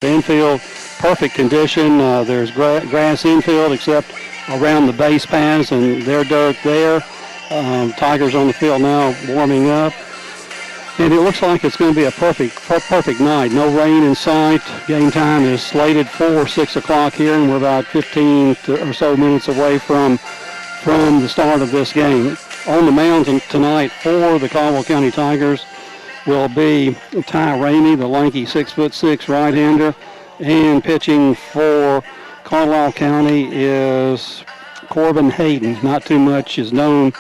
The infield, perfect condition. There's grass infield except around the base paths, and their dirt there. Tigers on the field now warming up. And it looks like it's going to be a perfect night. No rain in sight. Game time is slated for 6 o'clock here, and we're about 15 or so minutes away from the start of this game. On the mound tonight for the Carlisle County Tigers will be Ty Ramey, the lanky 6'6" right-hander, and pitching for Carlisle County is Corbin Hayden. Not too much is known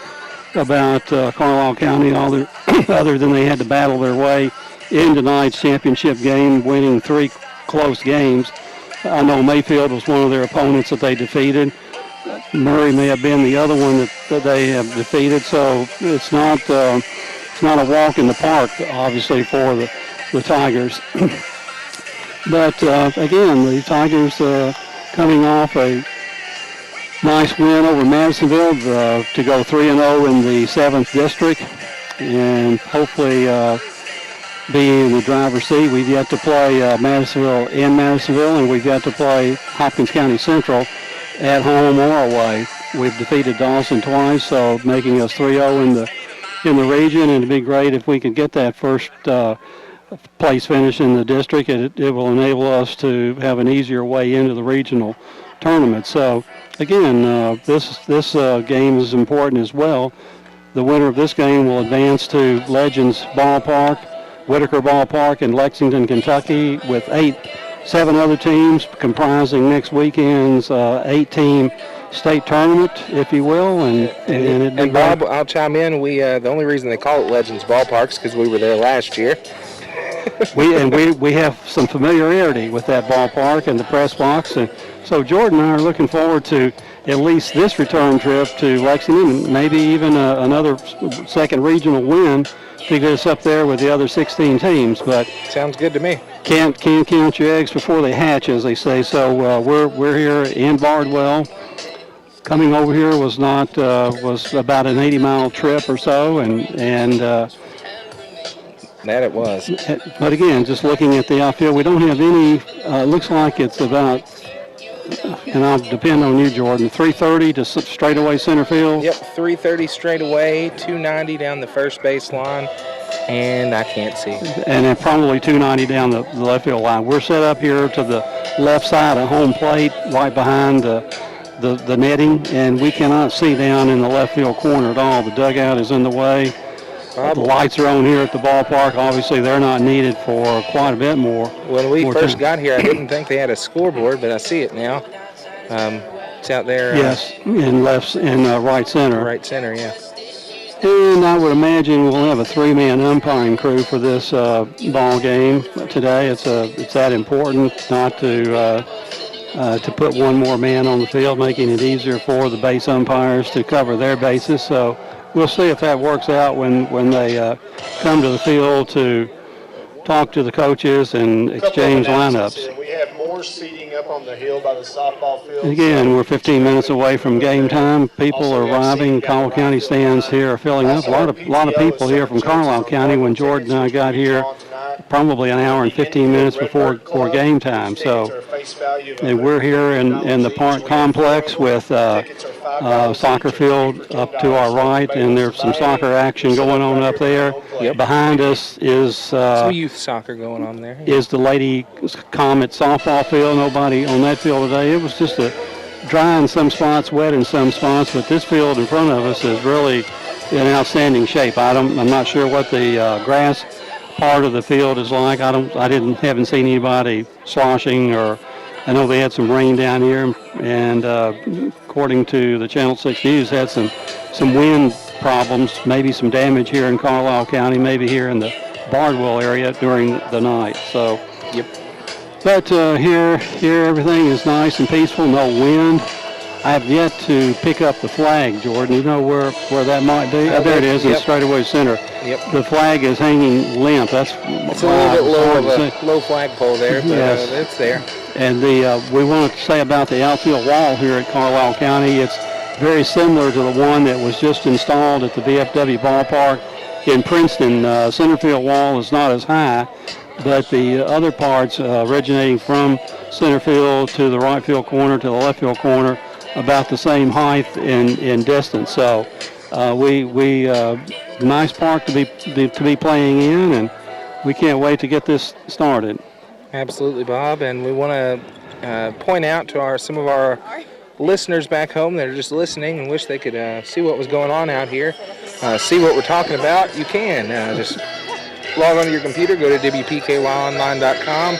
about Carlisle County other than they had to battle their way in tonight's championship game, winning 3 close games. I know Mayfield was one of their opponents that they defeated. Murray may have been the other one that they have defeated, so it's not a walk in the park, obviously, for the Tigers. But again, the Tigers coming off a nice win over Madisonville to go 3-0 in the 7th district, and hopefully be in the driver's seat. We've yet to play Madisonville in Madisonville, and we've yet to play Hopkins County Central at home or away. We've defeated Dawson twice, so making us 3-0 in the region, and it'd be great if we could get that first place finish in the district. It will enable us to have an easier way into the regional tournament. So again, this game is important as well. The winner of this game will advance to Legends Ballpark, Whitaker Ballpark in Lexington, Kentucky, with 7 other teams comprising next weekend's 8-team state tournament, if you will. And Bob, I'll chime in. The only reason they call it Legends Ballpark is because we were there last year. we have some familiarity with that ballpark and the press box, and so Jordan and I are looking forward to at least this return trip to Lexington, and maybe even another second regional win to get us up there with the other 16 teams. But sounds good to me. Can't count your eggs before they hatch, as they say. So we're here in Bardwell. Coming over here was about an 80-mile trip or so, and that it was. But again, just looking at the outfield, we don't have any. Looks like it's about, and I'll depend on you, Jordan, 330 to straightaway center field. Yep, 330 straightaway, 290 down the first base line, and I can't see. And then probably 290 down the left field line. We're set up here to the left side of home plate, right behind the netting, and we cannot see down in the left field corner at all. The dugout is in the way. The lights are on here at the ballpark. Obviously, they're not needed for quite a bit more. When we first got here, I didn't think they had a scoreboard, but I see it now. It's out there. Yes, in right center. Right center, yeah. And I would imagine we'll have a 3-man umpiring crew for this ball game today. It's that important not to put one more man on the field, making it easier for the base umpires to cover their bases. So we'll see if that works out when they come to the field to talk to the coaches and exchange lineups. We have more seating up on the hill by the softball field. Again, we're 15 minutes away from game time. People are arriving. Carlisle County stands here are filling up. A lot of people here from Carlisle County when Jordan and I got here, probably an hour and 15 minutes before game time. So, and we're here in the park complex with soccer field up to our right, and there's some soccer action going on up there. Yep. Behind us is some youth soccer going on there. Is the Lady Comet softball field. Nobody on that field today. It was just dry in some spots, wet in some spots, but this field in front of us is really in outstanding shape. I'm not sure what the grass part of the field is like. Haven't seen anybody sloshing, or I know they had some rain down here, and according to the Channel 6 News, had some wind problems, maybe some damage here in Carlisle County, maybe here in the Bardwell area during the night. So, yep. But here everything is nice and peaceful, no wind. I have yet to pick up the flag, Jordan. You know where that might be? There it is, in straightaway center. Yep. The flag is hanging limp. It's a little bit low flagpole there, but yes. It's there. And we want to say about the outfield wall here at Carlisle County, it's very similar to the one that was just installed at the VFW ballpark in Princeton. Center field wall is not as high, but the other parts originating from center field to the right field corner to the left field corner about the same height in distance. So nice park to be playing in, and we can't wait to get this started. Absolutely, Bob. And we want to point out to some of our listeners back home that are just listening and wish they could see what was going on out here, see what we're talking about. You can just log onto your computer, go to WPKYonline.com.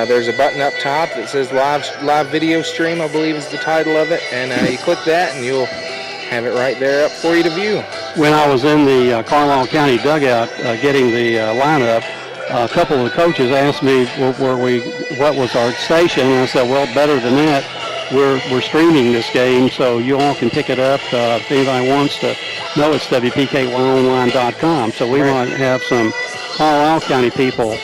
There's a button up top that says live video stream, I believe is the title of it, and you click that and you'll have it right there up for you to view. When I was in the Carlisle County dugout getting the lineup, a couple of the coaches asked me what was our station, and I said, well, better than that, we're streaming this game, so you all can pick it up if anybody wants to know. It's WPKYonline.com. So we want to have some Carlisle County people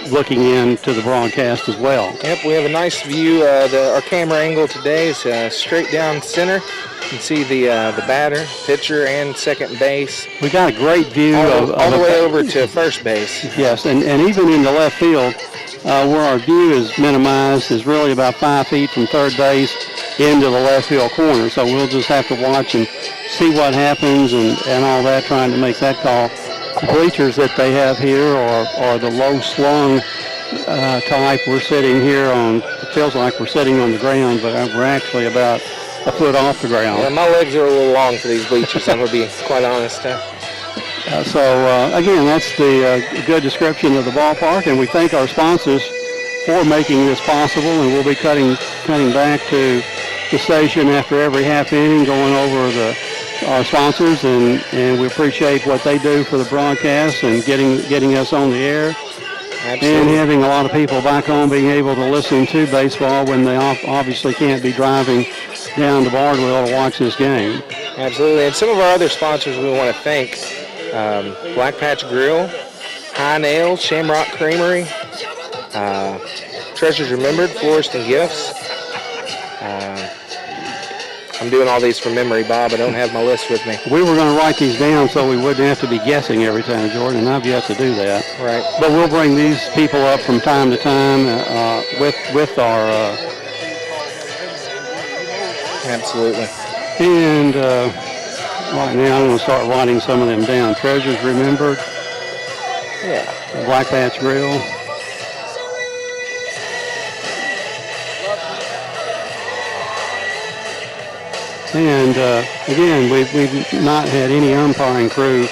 looking into the broadcast as well. Yep, we have a nice view. Our camera angle today is straight down center. You can see the batter, pitcher, and second base. We got a great view all the way over to first base. Yes, and even in the left field, where our view is minimized, is really about 5 feet from third base into the left field corner. So we'll just have to watch and see what happens and all that, trying to make that call. The bleachers that they have here are the low slung type. We're sitting here it feels like we're sitting on the ground, but we're actually about a foot off the ground. Yeah, my legs are a little long for these bleachers, I'm going to be quite honest. Again, that's the good description of the ballpark, and we thank our sponsors for making this possible, and we'll be cutting back to the station after every half inning, going over our sponsors, and we appreciate what they do for the broadcast and getting us on the air. Absolutely. And having a lot of people back home being able to listen to baseball when they obviously can't be driving down to Bardwell to watch this game. Absolutely, and some of our other sponsors we want to thank: Black Patch Grill, High Nails, Shamrock Creamery, Treasures Remembered, Florist and Gifts. I'm doing all these from memory, Bob. I don't have my list with me. We were going to write these down so we wouldn't have to be guessing every time, Jordan, and I've yet to do that. Right. But we'll bring these people up from time to time with our... Absolutely. And right now I'm going to start writing some of them down. Treasures Remembered. Yeah. Black Patch Grill. And again, we've not had any umpiring crew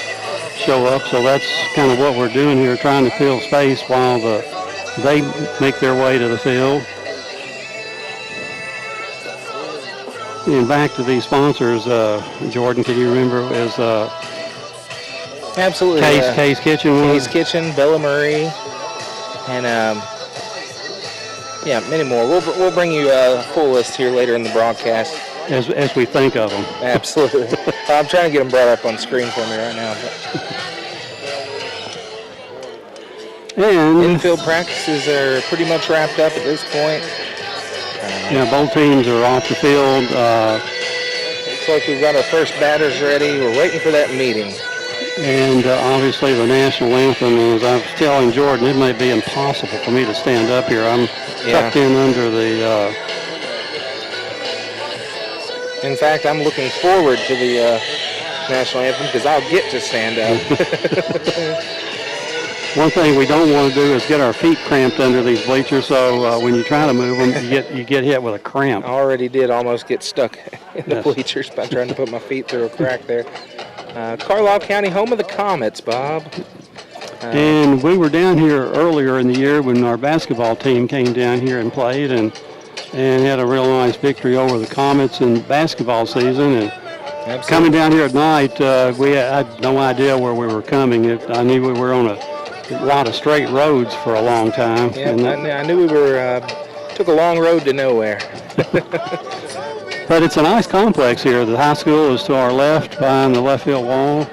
show up, so that's kind of what we're doing here, trying to fill space while they make their way to the field. And back to these sponsors, Jordan, can you remember, is absolutely Kay's Kitchen? Kay's Kitchen, Bella Marie, and many more. We'll bring you a full list here later in the broadcast. As we think of them. Absolutely. I'm trying to get them brought up on screen for me right now. And infield practices are pretty much wrapped up at this point. Both teams are off the field. Looks like we've got our first batters ready. We're waiting for that meeting. And obviously the national anthem, as I was telling Jordan, it may be impossible for me to stand up here. I'm tucked in under the... In fact, I'm looking forward to the national anthem because I'll get to stand up. One thing we don't want to do is get our feet cramped under these bleachers, so when you try to move them, you get hit with a cramp. I already did almost get stuck in the bleachers by trying to put my feet through a crack there. Carlisle County, home of the Comets, Bob. And we were down here earlier in the year when our basketball team came down here and played, and had a real nice victory over the Comets in basketball season. And absolutely. Coming down here at night, I had no idea where we were coming. I knew we were on a lot of straight roads for a long time. Yeah, I knew we were took a long road to nowhere. But it's a nice complex here. The high school is to our left behind the left field wall.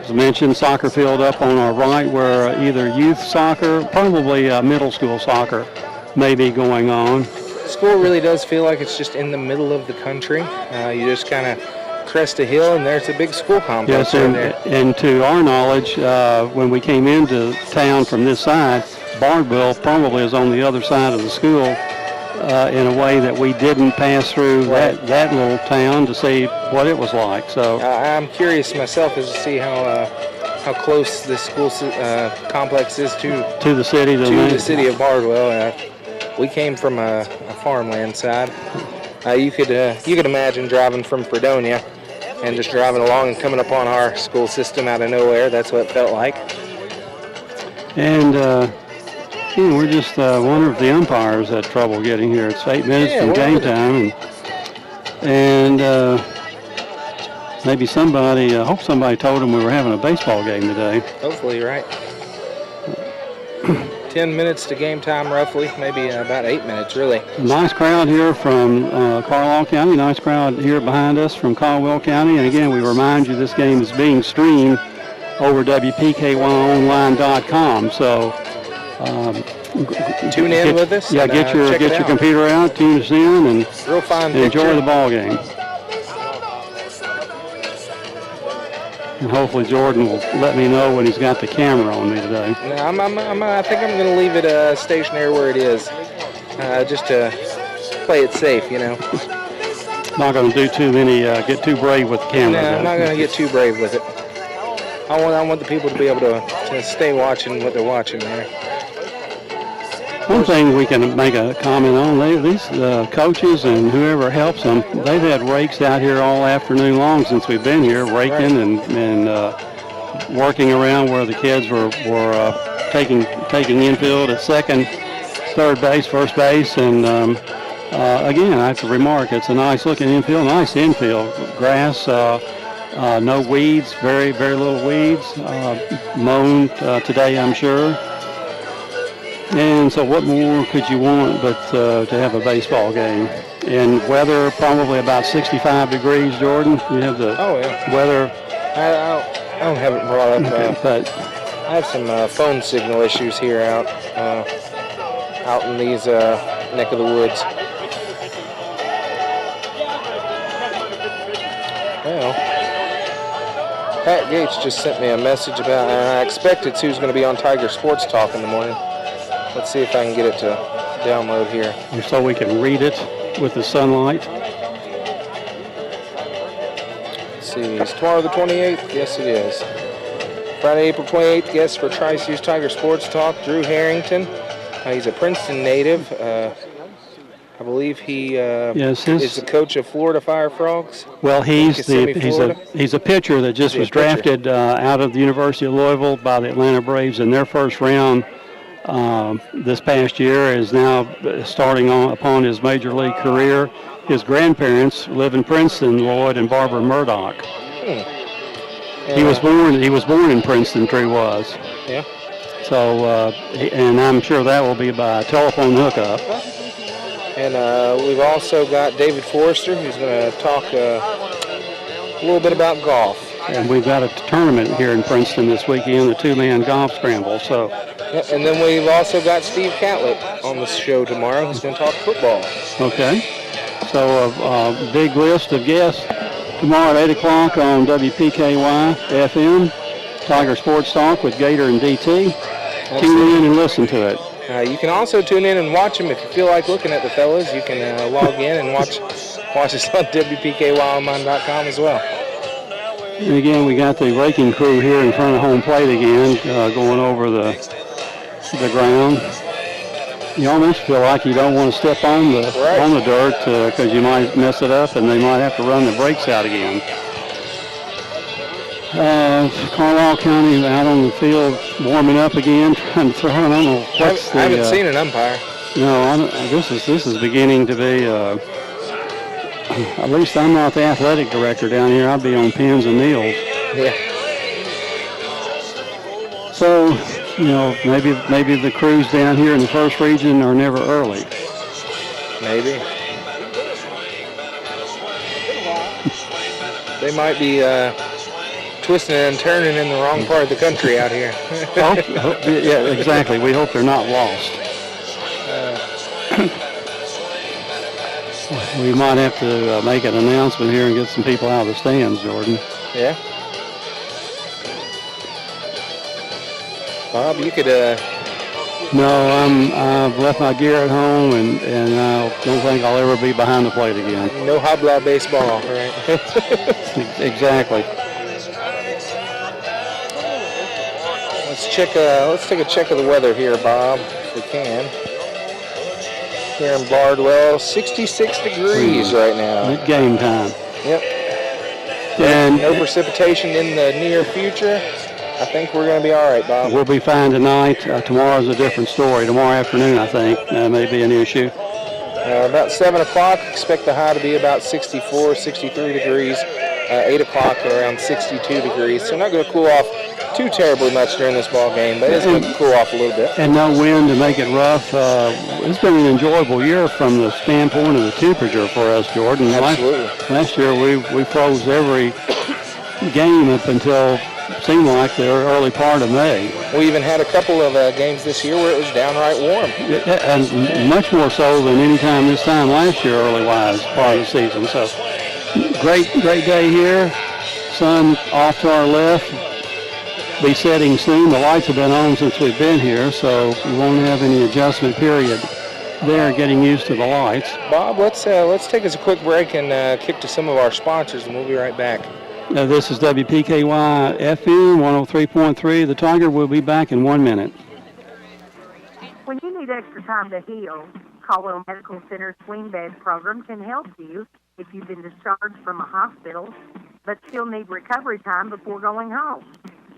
As mentioned, soccer field up on our right where either youth soccer, probably middle school soccer may be going on. School really does feel like it's just in the middle of the country. You just kind of crest a hill, and there's a big school complex Yes, right there. and to our knowledge, when we came into town from this side, Bardwell probably is on the other side of the school in a way that we didn't pass through that little town to see what it was like. So I'm curious myself as to see how close this school complex is to the city, the city of Bardwell. We came from a farmland side. You could imagine driving from Fredonia and just driving along and coming upon our school system out of nowhere. That's what it felt like. And we're just wondering if the umpires had trouble getting here. It's 8 minutes from game time, and maybe somebody. I hope somebody told them we were having a baseball game today. Hopefully, right. 10 minutes to game time, roughly. Maybe about 8 minutes, really. Nice crowd here from Carlisle County. Nice crowd here behind us from Caldwell County. And again, we remind you this game is being streamed over WPKYonline.com. So tune in with us. Yeah, get your computer out, tune us in, and real fine enjoy the ball game. And hopefully Jordan will let me know when he's got the camera on me today. No, I think I'm going to leave it stationary where it is, just to play it safe, you know. Not going to do too many, get too brave with the camera. No, I'm not going to get too brave with it. I want the people to be able to stay watching what they're watching there. One thing we can make a comment on, these coaches and whoever helps them, they've had rakes out here all afternoon long since we've been here, raking and working around where the kids were taking infield at second, third base, first base, and again, I have to remark, it's a nice looking infield, nice infield, grass, no weeds, very, very little weeds, mown today, I'm sure. And so what more could you want but to have a baseball game? And weather probably about 65 degrees, Jordan. You have the weather. I don't have it brought up, but I have some phone signal issues here out in these neck of the woods. Well, Pat Gates just sent me a message about, I expected Sue's going to be on Tiger Sports Talk in the morning. Let's see if I can get it to download here. So we can read it with the sunlight. Let's see, is tomorrow the 28th? Yes, it is. Friday, April 28th, guest for Tri-Sue's Tiger Sports Talk, Drew Harrington. He's a Princeton native. I believe he is the coach of Florida Fire Frogs. Well, he's a pitcher that just was drafted out of the University of Louisville by the Atlanta Braves in their first round. This past year is now starting upon his major league career. His grandparents live in Princeton, Lloyd and Barbara Murdoch. He was born in Princeton, Drew was. Yeah. So, and I'm sure that will be by telephone hookup. And we've also got David Forrester, who's going to talk a little bit about golf. And we've got a tournament here in Princeton this weekend, the two-man golf scramble. So. And then we've also got Steve Catlett on the show tomorrow. He's going to talk football. Okay. So a big list of guests tomorrow at 8 o'clock on WPKY FM, Tiger Sports Talk with Gator and DT. Tune in and listen to it. You can also tune in and watch them if you feel like looking at the fellas. You can log in and watch us on WPKYonline.com as well. And again, we got the raking crew here in front of home plate again, going over the ground. You almost feel like you don't want to step on the dirt because you might mess it up and they might have to run the brakes out again. Carlisle County out on the field warming up again, trying to throw. I don't know what's I haven't seen an umpire. No, this is beginning to be. At least I'm not the athletic director down here. I'll be on pins and needles. Yeah. So, maybe the crews down here in the first region are never early. Maybe. They might be twisting and turning in the wrong part of the country out here. Yeah, exactly. We hope they're not lost. We might have to make an announcement here and get some people out of the stands, Jordan. Yeah. Bob, you could. No, I've left my gear at home, and I don't think I'll ever be behind the plate again. No hobla baseball, right? Exactly. Let's take a check of the weather here, Bob, if we can. Here in Bardwell, 66 degrees right now. At game time. Yep. And no precipitation in the near future. I think we're going to be all right, Bob. We'll be fine tonight. Tomorrow's a different story. Tomorrow afternoon, I think, may be an issue. About 7 o'clock, expect the high to be about 64, 63 degrees. 8 o'clock around 62 degrees. So not going to cool off too terribly much during this ball game, but it's going to cool off a little bit. And no wind to make it rough. It's been an enjoyable year from the standpoint of the temperature for us, Jordan. Absolutely. Last year we froze every game up until seemed like the early part of May. We even had a couple of games this year where it was downright warm. And much more so than any time this time last year, early-wise, part of the season. So great day here. Sun off to our left. Be setting soon. The lights have been on since we've been here, so we won't have any adjustment period there getting used to the lights. Bob, let's take us a quick break and kick to some of our sponsors, and we'll be right back. This is WPKY FM 103.3. The Tiger will be back in 1 minute. When you need extra time to heal, Carlisle Medical Center's swing bed program can help you if you've been discharged from a hospital but still need recovery time before going home.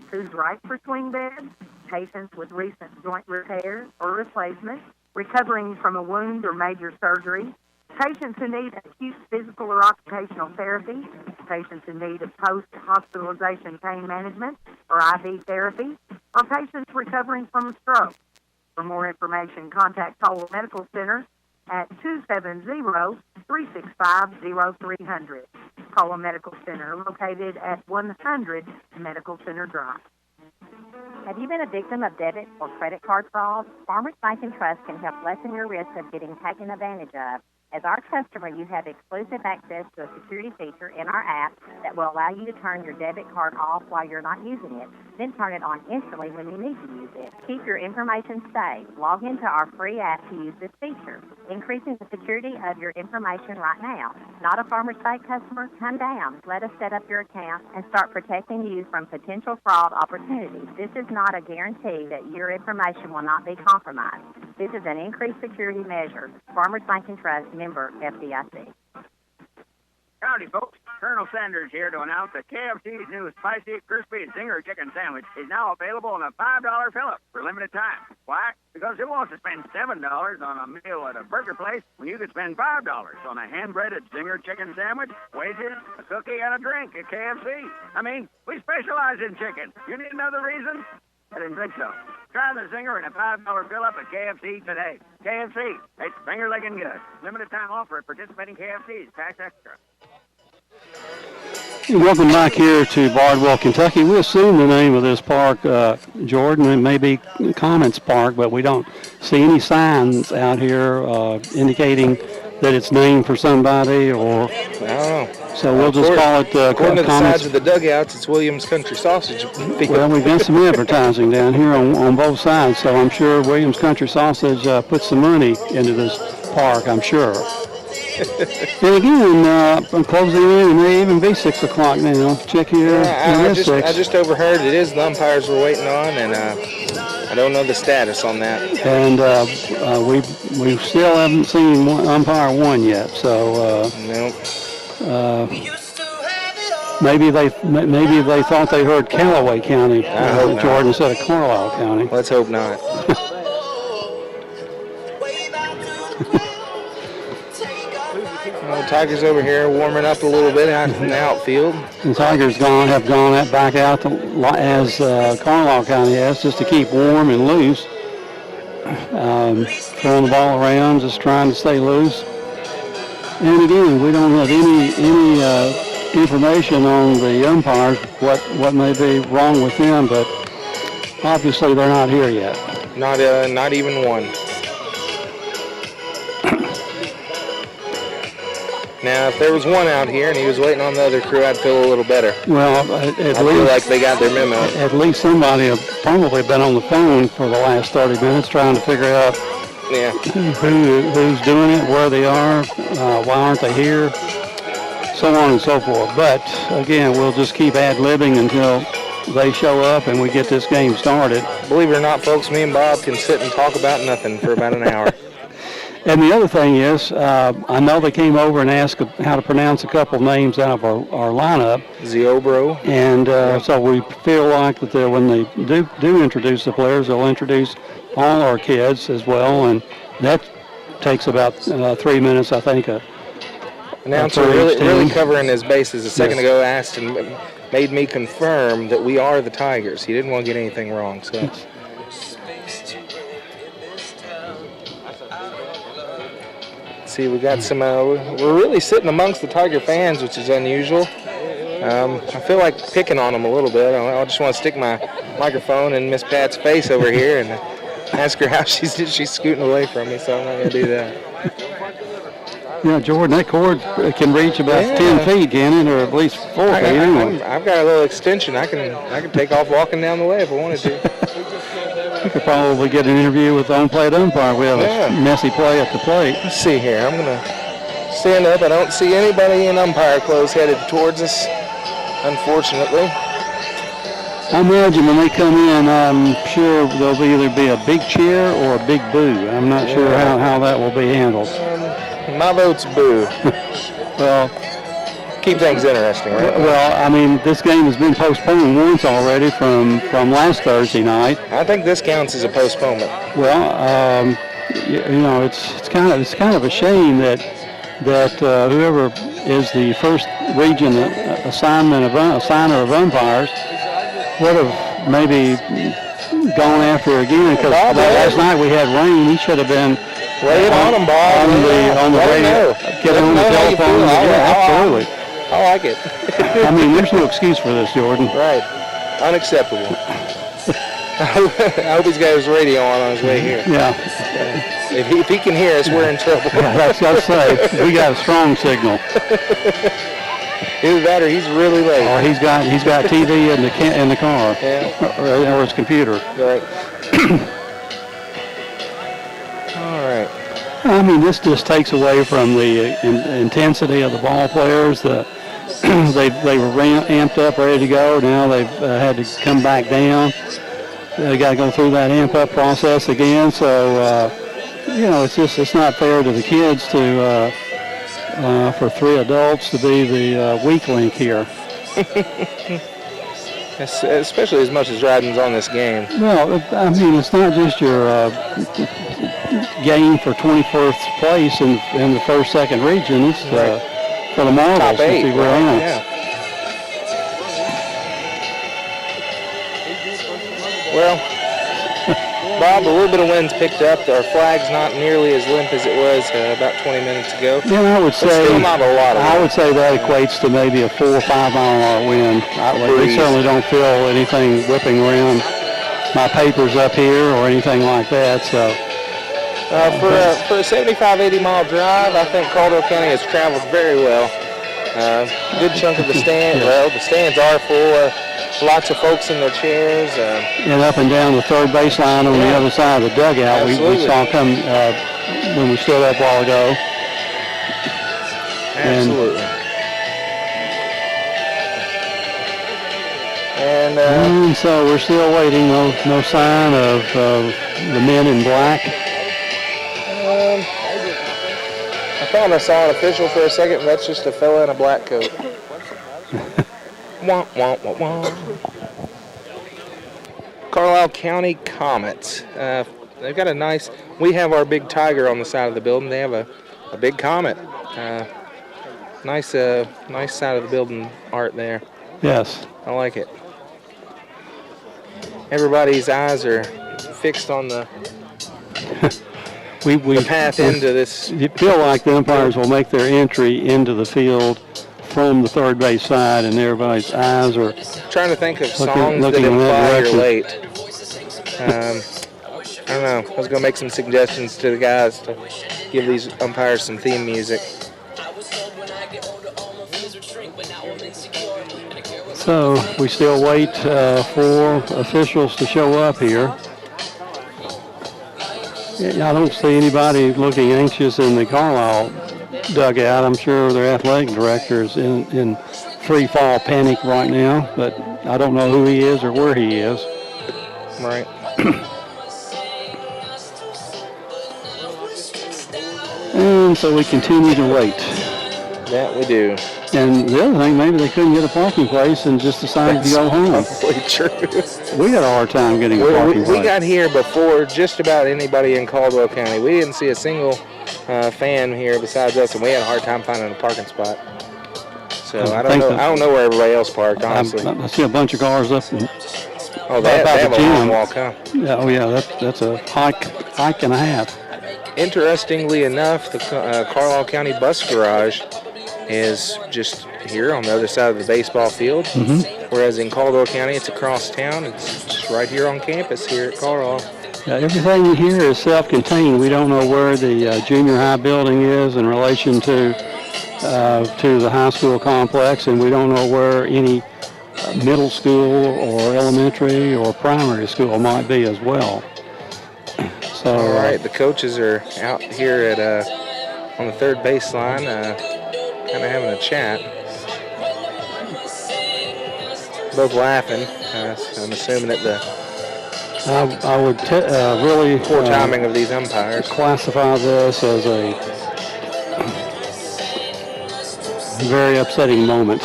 Who's right for swing beds? Patients with recent joint repair or replacement, recovering from a wound or major surgery, patients who need acute physical or occupational therapy, patients in need of post-hospitalization pain management or IV therapy, or patients recovering from a stroke. For more information, contact Carlisle Medical Center at 270-365-0300. Carlisle Medical Center, located at 100 Medical Center Drive. Have you been a victim of debit or credit card fraud? Farmers Bank and Trust can help lessen your risk of getting taken advantage of. As our customer, you have exclusive access to a security feature in our app that will allow you to turn your debit card off while you're not using it, then turn it on instantly when you need to use it. Keep your information safe. Log into our free app to use this feature, increasing the security of your information right now. Not a Farmers Bank customer? Come down. Let us set up your account and start protecting you from potential fraud opportunities. This is not a guarantee that your information will not be compromised. This is an increased security measure. Farmers Bank and Trust, member FDIC. Howdy, folks. Colonel Sanders here to announce that KFC's new spicy, crispy, zinger chicken sandwich is now available in a $5 fill-up for limited time. Why? Because who wants to spend $7 on a meal at a burger place when you could spend $5 on a hand-breaded zinger chicken sandwich, wedges, a cookie, and a drink at KFC? I mean, we specialize in chicken. You need another reason? I didn't think so. Try the zinger in a $5 fill-up at KFC today. KFC, it's finger-licking good. Limited time offer at participating KFCs. Tax extra. Welcome back here to Bardwell, Kentucky. We assume the name of this park, Jordan, it may be Comets Park, but we don't see any signs out here indicating that it's named for somebody or... I don't know. So we'll just call it according to the Comets. sides of the dugouts, it's Williams Country Sausage. Well, we've got some advertising down here on both sides, so I'm sure Williams Country Sausage put some money into this park, I'm sure. And again, I'm closing in, and may even be 6 o'clock now. Check here. Yeah, I just overheard it is the umpires we're waiting on, and I don't know the status on that. And we still haven't seen umpire one yet, so Nope. maybe they thought they heard Callaway County, I hope not. Jordan, instead of Carlisle County. Let's hope not. Tigers over here warming up a little bit out in the outfield. The Tigers have gone back out as Carlisle County has, just to keep warm and loose. Throwing the ball around, just trying to stay loose. And again, we don't have any information on the umpires, what may be wrong with them, but obviously they're not here yet. Not even one. Now, if there was one out here and he was waiting on the other crew, I'd feel a little better. Well, I feel like they got their memo. At least somebody have probably been on the phone for the last 30 minutes trying to figure out who's doing it, where they are, why aren't they here, so on and so forth. But, again, we'll just keep ad-libbing until they show up and we get this game started. Believe it or not, folks, me and Bob can sit and talk about nothing for about an hour. And the other thing is, I know they came over and asked how to pronounce a couple names out of our lineup. Ziobro. And so we feel like that when they do introduce the players, they'll introduce all our kids as well. And that takes about 3 minutes, I think. Announcer really covering his bases a second ago asked and made me confirm that we are the Tigers. He didn't want to get anything wrong. So. See, we got some. We're really sitting amongst the Tiger fans, which is unusual. I feel like picking on them a little bit. I just want to stick my microphone in Miss Pat's face over here and ask her how she's scooting away from me. So I'm not going to do that. Yeah, Jordan, that cord can reach about 10 feet, can it, or at least 4 feet. Anyway. I've got a little extension. I can take off walking down the way if I wanted to. We could probably get an interview with the on-plate umpire. We have a messy play at the plate. Let's see here. I'm going to stand up. I don't see anybody in umpire clothes headed towards us, unfortunately. I imagine when they come in, I'm sure there'll either be a big cheer or a big boo. I'm not sure how that will be handled. My vote's boo. Well, keep things interesting, right? Well, I mean, this game has been postponed once already from last Thursday night. I think this counts as a postponement. Well, it's kind of a shame that whoever is the first region assigner of umpires would have maybe gone after again, because last night we had rain. He should have been. Lay it on him, Bob. On the radio. Get on the telephone. Yeah, absolutely. I like it. I mean, there's no excuse for this, Jordan. Right. Unacceptable. I hope he's got his radio on his way here. Yeah. If he can hear us, we're in trouble. Yeah, that's what I say. We got a strong signal. Either that or he's really late. Or he's got TV in the car. Yeah. Or his computer. Right. All right. I mean, this just takes away from the intensity of the ball players. They were amped up, ready to go. Now they've had to come back down. They got to go through that amp up process again. So it's not fair to the kids to for 3 adults to be the weak link here. Especially as much as riding's on this game. Well, I mean, it's not just your game for 21st place in the first, second region. It's for the marbles. Top 8. Yeah. Well, Bob, a little bit of wind's picked up. Our flag's not nearly as limp as it was about 20 minutes ago. Yeah, I would say still not a lot of wind. I would say that equates to maybe a 4 or 5 mile an hour wind. We certainly don't feel anything whipping around my papers up here or anything like that. So for a 75, 80 mile drive, I think Carlisle County has traveled very well. Good chunk of the stand. Well, the stands are full. Lots of folks in their chairs. And up and down the third baseline on the other side of the dugout, we saw come when we stood up a while ago. Absolutely. And so we're still waiting. No sign of the men in black. I thought I saw an official for a second. That's just a fella in a black coat. Wah, wah, wah, wah. Carlisle County Comets. They've got a nice. We have our big tiger on the side of the building. They have a big comet. Nice side of the building art there. Yes. I like it. Everybody's eyes are fixed on the path into this. You feel like the umpires will make their entry into the field from the third base side, and everybody's eyes are trying to think of songs that imply you're late. I don't know. I was going to make some suggestions to the guys to give these umpires some theme music. So we still wait for officials to show up here. Yeah, I don't see anybody looking anxious in the Carlisle dugout. I'm sure their athletic director is in free fall panic right now, but I don't know who he is or where he is. Right. And so we continue to wait. That we do. And the other thing, maybe they couldn't get a parking place and just decided to go home. Probably true. We had a hard time getting a parking place. We got here before just about anybody in Caldwell County. We didn't see a single fan here besides us, and we had a hard time finding a parking spot. So I don't know where everybody else parked, honestly. I see a bunch of cars up. Oh, they have a long walk, huh? Yeah, oh yeah, that's a hike and a half. Interestingly enough, the Carlisle County Bus Garage is just here on the other side of the baseball field, whereas in Caldwell County, it's across town. It's just right here on campus here at Carlisle. Yeah, everything here is self-contained. We don't know where the junior high building is in relation to the high school complex, and we don't know where any middle school or elementary or primary school might be as well. So, all right, the coaches are out here at on the third baseline, kind of having a chat. Both laughing. I'm assuming that the I would really poor timing of these umpires classify this as a very upsetting moment.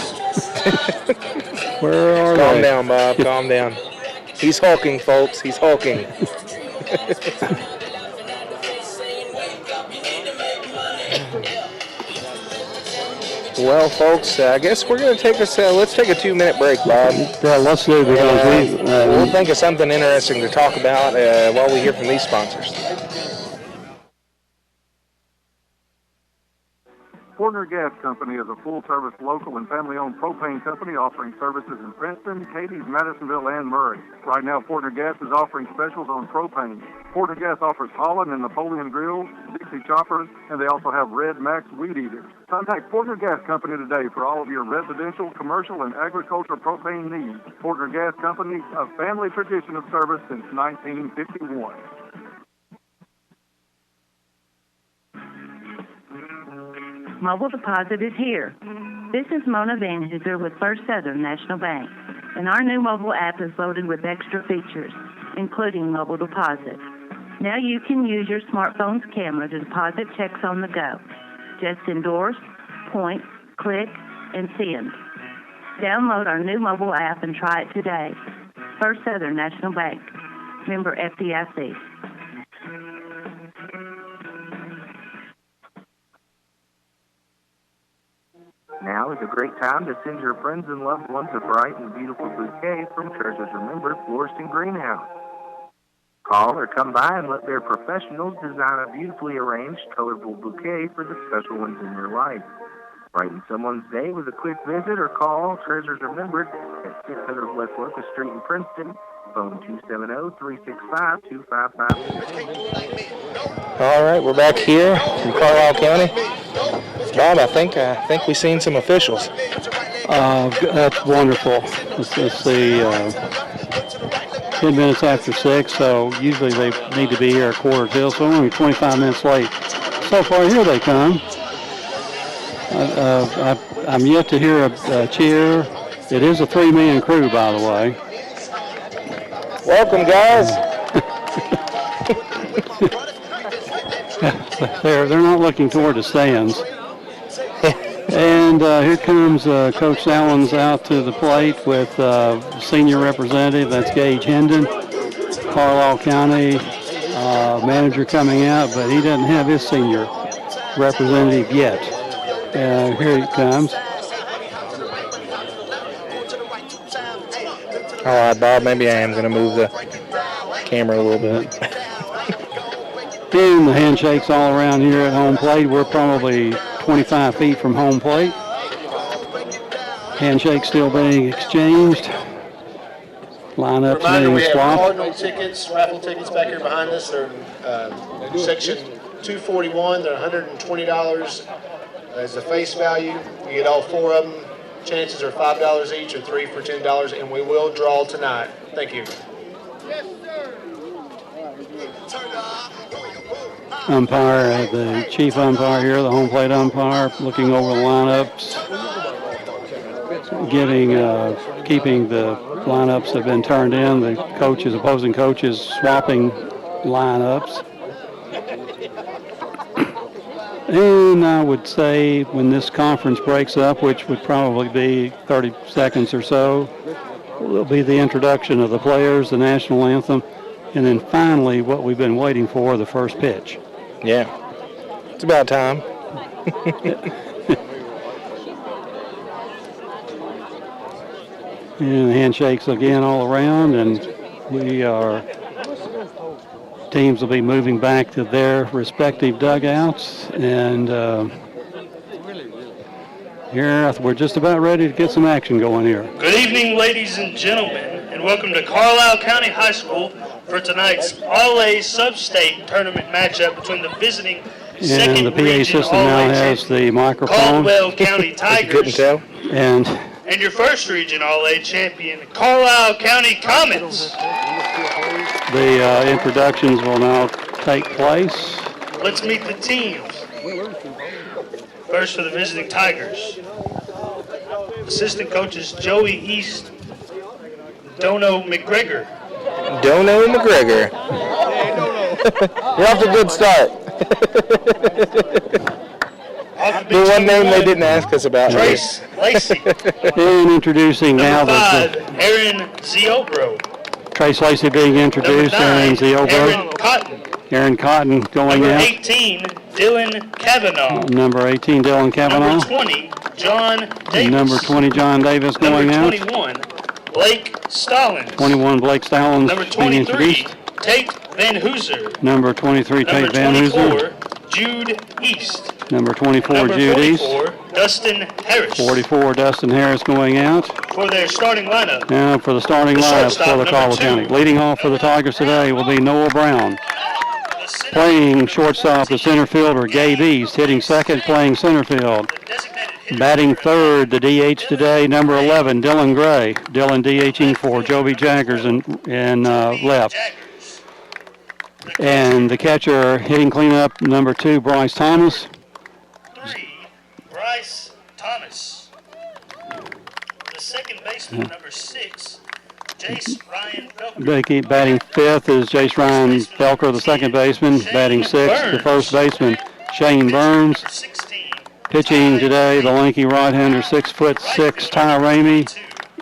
Where are they? Calm down, Bob. Calm down. He's hulking, folks. He's hulking. Well, folks, I guess we're going to take us. Let's take a 2-minute break, Bob. Yeah, let's do, because we'll think of something interesting to talk about while we hear from these sponsors. Porter Gas Company is a full-service local and family-owned propane company offering services in Princeton, Cadiz, Madisonville, and Murray. Right now, Porter Gas is offering specials on propane. Porter Gas offers Holland and Napoleon grills, Dixie choppers, and they also have Red Max weed eaters. Contact Porter Gas Company today for all of your residential, commercial, and agricultural propane needs. Porter Gas Company, a family tradition of service since 1951. Mobile Deposit is here. This is Mona Van Hooser with First Southern National Bank, and our new mobile app is loaded with extra features, including mobile deposit. Now you can use your smartphone's camera to deposit checks on the go. Just endorse, point, click, and send. Download our new mobile app and try it today. First Southern National Bank. Member FDIC. Now is a great time to send your friends and loved ones a bright and beautiful bouquet from Treasures Remembered Florist and Greenhouse. Call or come by and let their professionals design a beautifully arranged, colorful bouquet for the special ones in your life. Brighten someone's day with a quick visit or call Treasures Remembered at 600 West Locust Street in Princeton. Phone 270-365-2556. All right, we're back here in Carlisle County. Bob, I think we've seen some officials. That's wonderful. Let's see, 10 minutes after 6, so usually they need to be here at quarter till, so only 25 minutes late. So far, here they come. I'm yet to hear a cheer. It is a 3-man crew, by the way. Welcome, guys. They're not looking toward the stands. And here comes Coach Allen's out to the plate with senior representative. That's Gage Hendon, Carlisle County manager coming out, but he doesn't have his senior representative yet. Here he comes. All right, Bob, maybe I am going to move the camera a little bit. And the handshakes all around here at home plate. We're probably 25 feet from home plate. Handshake still being exchanged. Lineups being we have swapped. Cardinal tickets, raffle tickets back here behind us. They're in section 241. They're $120 as the face value. You get all 4 of them Chances are $5 each or 3 for $10, and we will draw tonight. Thank you. Umpire, the chief umpire here, the home plate umpire, looking over the lineups, keeping the lineups have been turned in. The coaches, opposing coaches, swapping lineups. And I would say when this conference breaks up, which would probably be 30 seconds or so, will be the introduction of the players, the national anthem, and then finally what we've been waiting for, the first pitch. Yeah, it's about time. And handshakes again all around, and teams will be moving back to their respective dugouts, and here we're just about ready to get some action going here. Good evening, ladies and gentlemen, and welcome to Carlisle County High School for tonight's All-A Sub-State Tournament matchup between the visiting second And the PA region system now All-A has the microphone. Caldwell County Tigers. And your first region All-A champion, Carlisle County Comets. the introductions will now take place. Let's meet the teams. First for the visiting Tigers. Assistant coaches Joey East, Dono McGregor. Dono McGregor. You're off to a good start. The one name they didn't ask us about. Trace Lacey. And introducing now Number 5, Aaron Ziobro. Trace Lacey being introduced, Aaron Ziobro. Aaron Cotton going Number out. 18, Dylan Kavanaugh. Number 18, Dylan Kavanaugh. Number 20, John Davis. Number 20, John Davis going Number out. 21, Blake Stallings. 21, Blake Stallings Number being 23, introduced. Tate Van Hooser. Number 23, Number Tate Van 24, Hooser. Jude East. Number 24, Number Jude East. 44, Dustin Harris. 44, Dustin Harris going out. For their starting lineup. Now for the starting The lineups shortstop, for the number Carlisle 2. County. Leading off for the Tigers today will be Noah Brown. Playing shortstop, the center fielder, Gabe East. Hitting second, playing center field. Batting third, the DH today, number 11, Dylan Gray. Dylan DHing for Joby Jaggers and left. And the catcher hitting cleanup, number 2, Bryce Thomas. 3, Bryce Thomas. The second baseman, number 6, Jace Ryan Felker. Batting fifth is Jace Ryan Felker, the second baseman. Batting sixth, the first baseman, Shane Burns. Pitching today, the lanky right-hander, 6'6", Ty Ramey.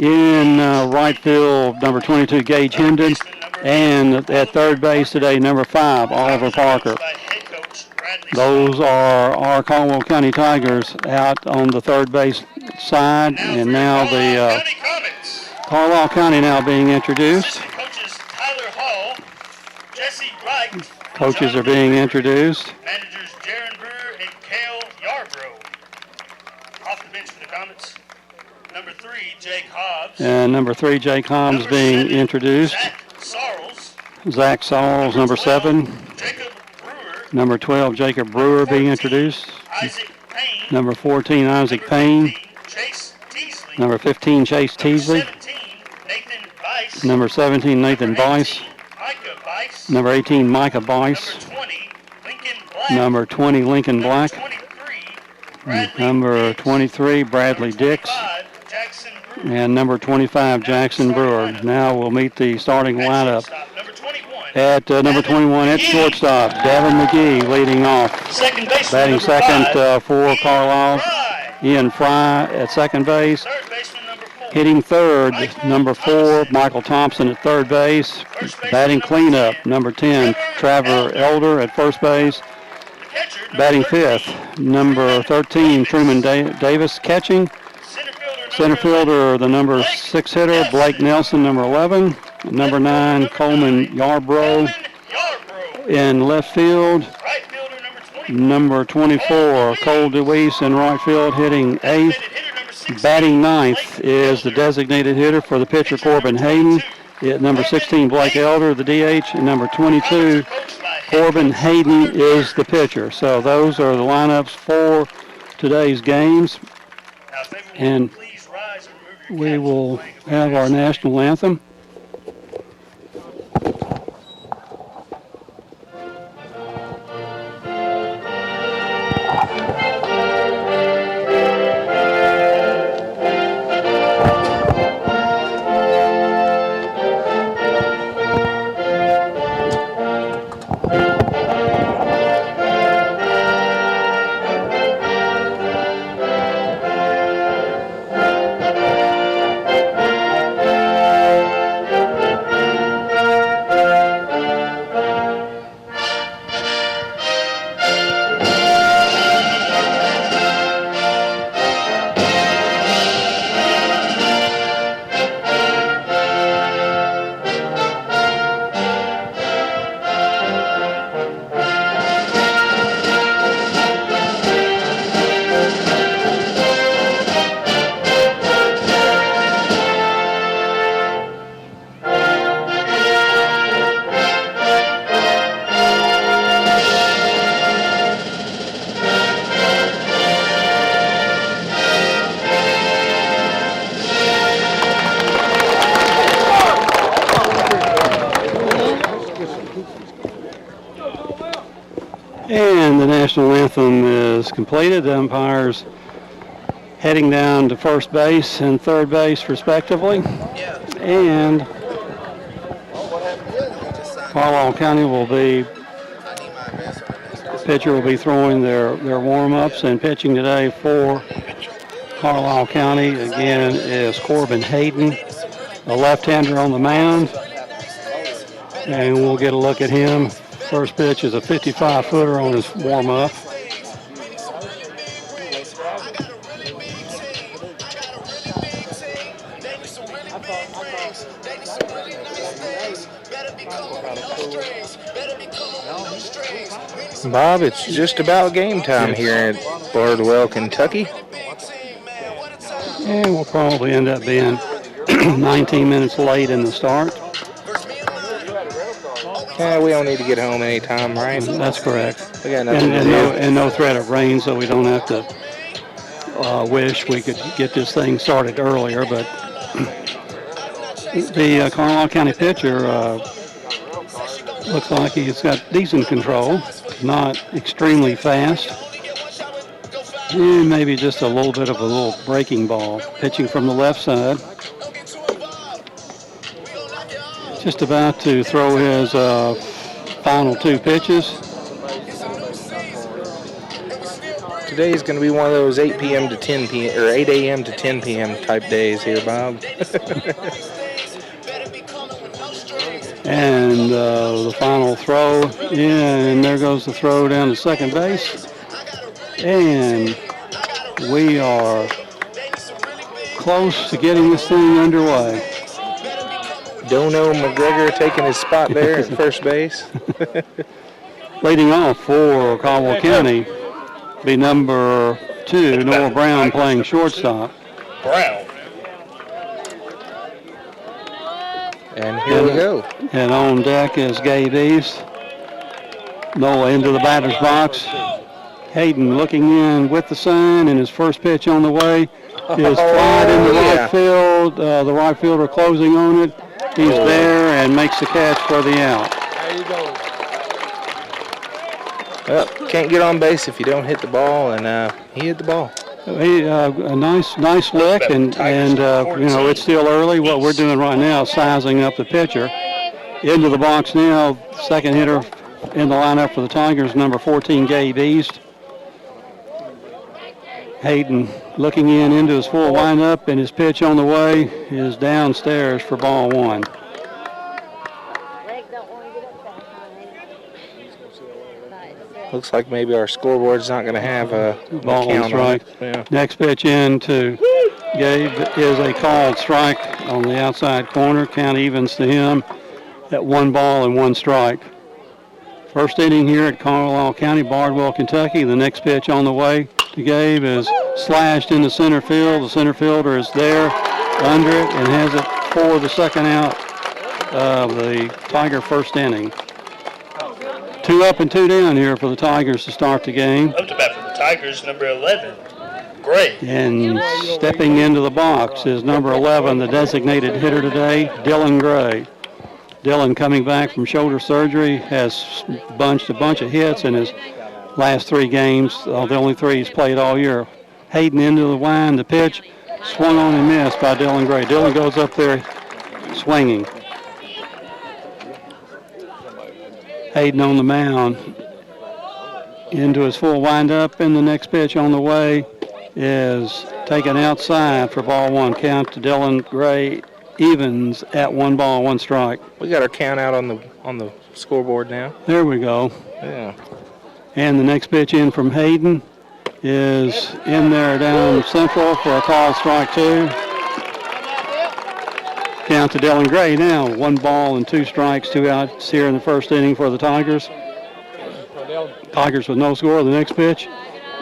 In right field, number 22, Gage Hendon. And at third base today, number 5, Oliver Parker. Those are our Caldwell County Tigers out on the third base side. And now the Carlisle County now being introduced. Coaches Tyler Hall, Jesse Wright. Coaches are being introduced. Managers Jaron Brewer and Cale Yarbrough. Off the bench for the Comets. Number 3, Jake Hobbs. And number 3, Jake Hobbs being introduced. Zach Sarles, number 7. Jacob Brewer. Number 12, Jacob Brewer being introduced. Isaac Payne. Number 14, Isaac Payne. Chase Teasley. Number 15, Chase Teasley. 17, Nathan Bice. Number 17, Nathan Bice. Micah Bice. Number 18, Micah Bice. 20, Lincoln Black. Number 20, Lincoln Black. Number 23, Bradley Dix. And number 25, Jackson Brewer. Now we'll meet the starting lineup. At number 21, at shortstop, Davin McGee leading off. Batting second for Carlisle, Ian Fry at second base. Hitting third, number 4, Michael Thompson at third base. Batting cleanup, number 10, Trevor Elder at first base. Batting fifth, number 13, Truman Davis catching. Center fielder, the number 6 hitter, Blake Nelson, number 11. Number 9, Coleman Yarbrough. In left field, number 24, Cole DeWeese in right field, hitting 8th. Batting 9th is the designated hitter for the pitcher, Corbin Hayden. At number 16, Blake Elder, the DH. And number 22, Corbin Hayden is the pitcher. So those are the lineups for today's games. And we will have our national anthem. And the national anthem is completed. The umpires heading down to first base and third base respectively. And Carlisle County pitcher will be throwing their warm-ups, and pitching today for Carlisle County again is Corbin Hayden, a left-hander on the mound. And we'll get a look at him. First pitch is a 55-footer on his warm-up. Bob, it's just about game time here at Bardwell, Kentucky. And we'll probably end up being 19 minutes late in the start. We don't need to get home anytime, right? That's correct. We got nothing to do. And no threat of rain, so we don't have to wish we could get this thing started earlier. But the Carlisle County pitcher looks like he's got decent control, not extremely fast. And maybe just a little bit of a little breaking ball. Pitching from the left side. Just about to throw his final two pitches. Today's going to be one of those 8 p.m. to 10 p.m. or 8 a.m. to 10 p.m. type days here, Bob. And the final throw, and there goes the throw down to second base. And we are close to getting this thing underway. Dono McGregor taking his spot there at first base. Leading off for Carlisle County be number 2, Noah Brown, playing shortstop. Brown. And here we go. And on deck is Gabe East. Noah into the batter's box. Hayden looking in with the sign, and his first pitch on the way is fly into right field. The right fielder closing on it. He's there and makes the catch for the out. Well, can't get on base if you don't hit the ball, and he hit the ball. A nice lick, and it's still early. What we're doing right now is sizing up the pitcher. Into the box now, second hitter in the lineup for the Tigers, number 14, Gabe East. Hayden looking into his full lineup, and his pitch on the way is downstairs for ball one. Looks like maybe our scoreboard's not going to have a ball count strike. on it. Yeah. Next pitch in to Gabe is a called strike on the outside corner. Count evens to him at 1 ball and 1 strike. First inning here at Carlisle County, Bardwell, Kentucky. The next pitch on the way to Gabe is slashed into center field. The center fielder is there under it and has it for the second out of the Tiger first inning. 2 up and 2 down here for the Tigers to start the game. Up to bat for the Tigers, number 11, Gray. And stepping into the box is number 11, the designated hitter today, Dylan Gray. Dylan, coming back from shoulder surgery, has bunched a bunch of hits in his last 3 games, the only 3 he's played all year. Hayden into the wind, the pitch, swung on and missed by Dylan Gray. Dylan goes up there swinging. Hayden on the mound. Into his full windup, and the next pitch on the way is taken outside for ball 1. Count to Dylan Gray, evens at 1 ball, 1 strike. We got our count out on the scoreboard now. There we go. Yeah. And the next pitch in from Hayden is in there down central for a call, strike 2. Count to Dylan Gray now, 1 ball and 2 strikes, 2 outs here in the first inning for the Tigers. Tigers with no score. The next pitch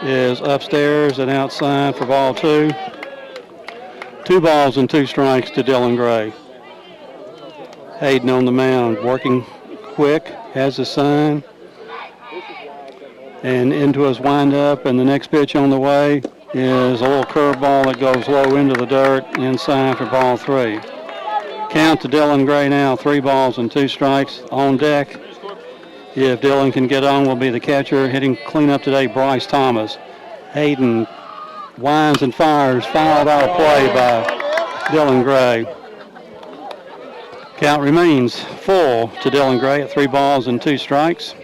is upstairs and outside for ball 2. 2 balls and 2 strikes to Dylan Gray. Hayden on the mound, working quick, has a sign, and into his windup, and the next pitch on the way is a little curveball that goes low into the dirt, inside for ball 3. Count to Dylan Gray now, 3 balls and 2 strikes. On deck, if Dylan can get on, will be the catcher. Hitting cleanup today, Bryce Thomas. Hayden winds and fires, fouled out of play by Dylan Gray. Count remains full to Dylan Gray at 3 balls and 2 strikes.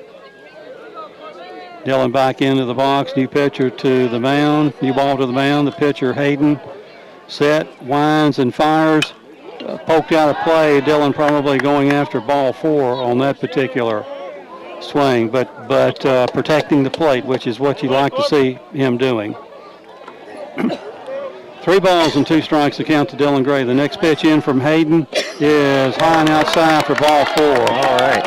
Dylan back into the box, new pitcher to the mound, new ball to the mound. The pitcher, Hayden, set, winds and fires, poked out of play. Dylan probably going after ball 4 on that particular swing, but protecting the plate, which is what you like to see him doing. 3 balls and 2 strikes to count to Dylan Gray. The next pitch in from Hayden is high and outside for ball 4. All right.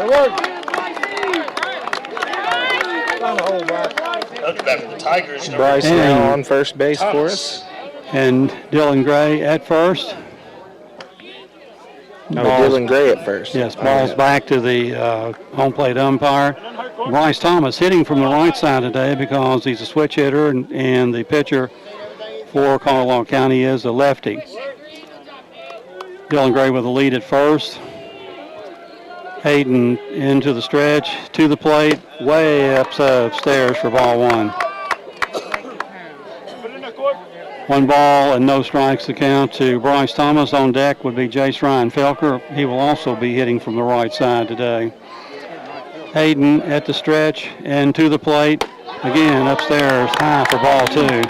Welcome back to the Tigers. Bryce now on first base for us. And Dylan Gray at first. No, Dylan Gray at first. Yes, balls back to the home plate umpire. Bryce Thomas hitting from the right side today because he's a switch hitter, and the pitcher for Carlisle County is a lefty. Dylan Gray with the lead at first. Hayden into the stretch, to the plate, way upstairs for ball 1. 1 ball and no strikes to count to Bryce Thomas. On deck would be Jace Ryan Felker. He will also be hitting from the right side today. Hayden at the stretch and to the plate. Again, upstairs, high for ball 2.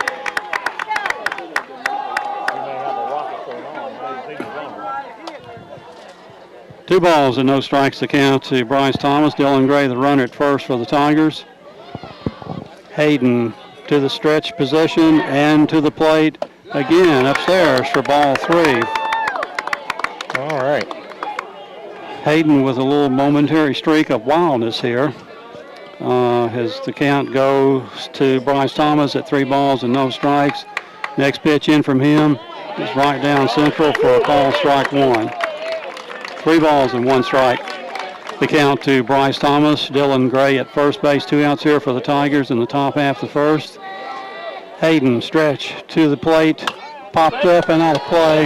Two balls and no strikes to count to Bryce Thomas. Dylan Gray, the runner at first for the Tigers. Hayden to the stretch position and to the plate. Again, upstairs for ball 3. All right. Hayden with a little momentary streak of wildness here. As the count goes to Bryce Thomas at 3 balls and no strikes. Next pitch in from him is right down central for a call, strike 1. 3 balls and 1 strike. The count to Bryce Thomas. Dylan Gray at first base, 2 outs here for the Tigers in the top half of the first. Hayden stretch to the plate, popped up and out of play.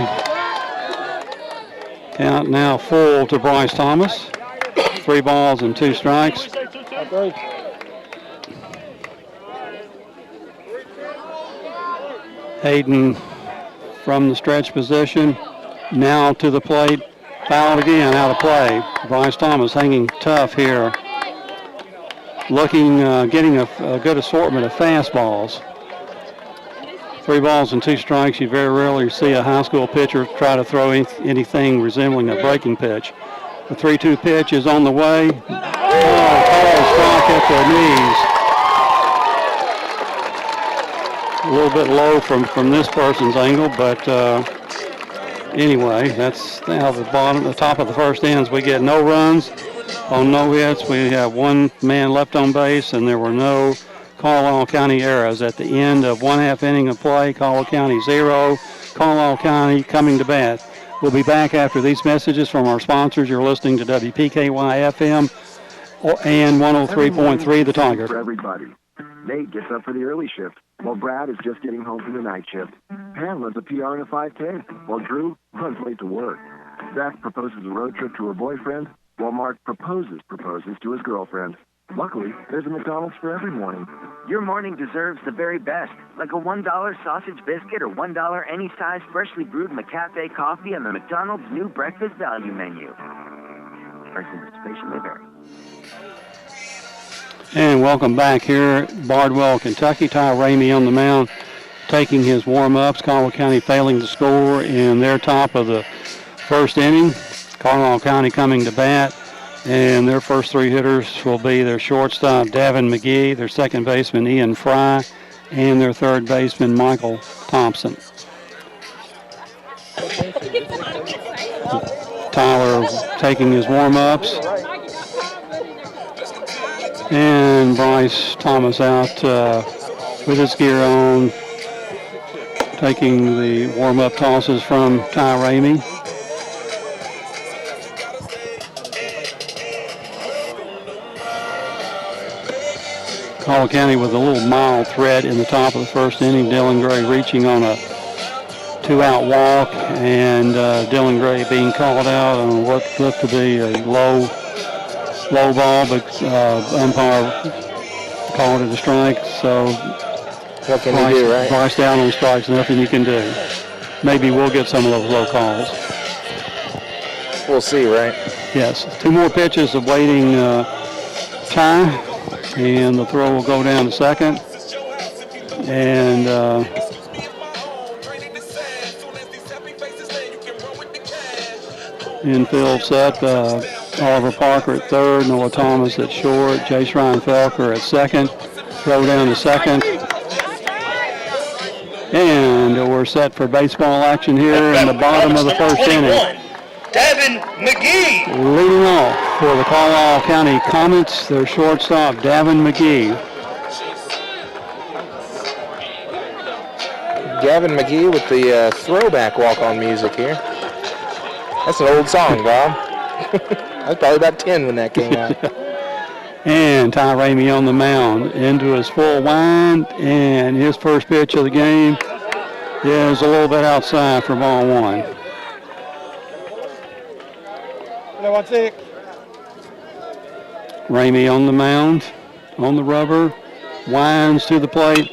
Count now full to Bryce Thomas. 3 balls and 2 strikes. Hayden from the stretch position, now to the plate. Fouled again, out of play. Bryce Thomas hanging tough here. Looking, getting a good assortment of fastballs. 3 balls and 2 strikes. You very rarely see a high school pitcher try to throw anything resembling a breaking pitch. The 3-2 pitch is on the way. Called strike at the knees. A little bit low from this person's angle, but anyway, that's now the top of the first innings. We get no runs on no hits. We have 1 man left on base, and there were no Carlisle County errors. At the end of 1/2 inning of play, Carlisle County 0, Carlisle County coming to bat. We'll be back after these messages from our sponsors. You're listening to WPKY FM and 103.3 The Tiger. For everybody. Nate gets up for the early shift, while Brad is just getting home from the night shift. Pam runs a PR in a 5K, while Drew runs late to work. Zach proposes a road trip to her boyfriend, while Mark proposes to his girlfriend. Luckily, there's a McDonald's for every morning. Your morning deserves the very best, like a $1 sausage biscuit or $1 any size freshly brewed McCafe coffee on the McDonald's new breakfast value menu. Price and participation may vary. And welcome back here at Bardwell, Kentucky. Ty Ramey on the mound taking his warm-ups. Carlisle County failing to score in their top of the first inning. Carlisle County coming to bat. And their first three hitters will be their shortstop, Davin McGee, their second baseman, Ian Fry, and their third baseman, Michael Thompson. Tyler taking his warm-ups. And Bryce Thomas out with his gear on, taking the warm-up tosses from Ty Ramey. Carlisle County with a little mild threat in the top of the first inning. Dylan Gray reaching on a two-out walk, and Dylan Gray being called out on what looked to be a low ball, but umpire called it a strike. So what can you do, right? Bryce down on strikes, nothing you can do. Maybe we'll get some of those low calls. We'll see, right? Yes. Two more pitches awaiting Ty. And the throw will go down to second. And infield set, Oliver Parker at third, Noah Thomas at short, Jace Ryan Felker at second. Throw down to second. And we're set for baseball action here in the bottom of the first inning. Davin McGee. Leading off for the Carlisle County Comets, their shortstop, Davin McGee. Gavin McGee with the throwback walk-on music here. That's an old song, Bob. I was probably about 10 when that came out. And Ty Ramey on the mound into his full wind, and his first pitch of the game is a little bit outside for ball one. Ramey on the mound, on the rubber, winds to the plate,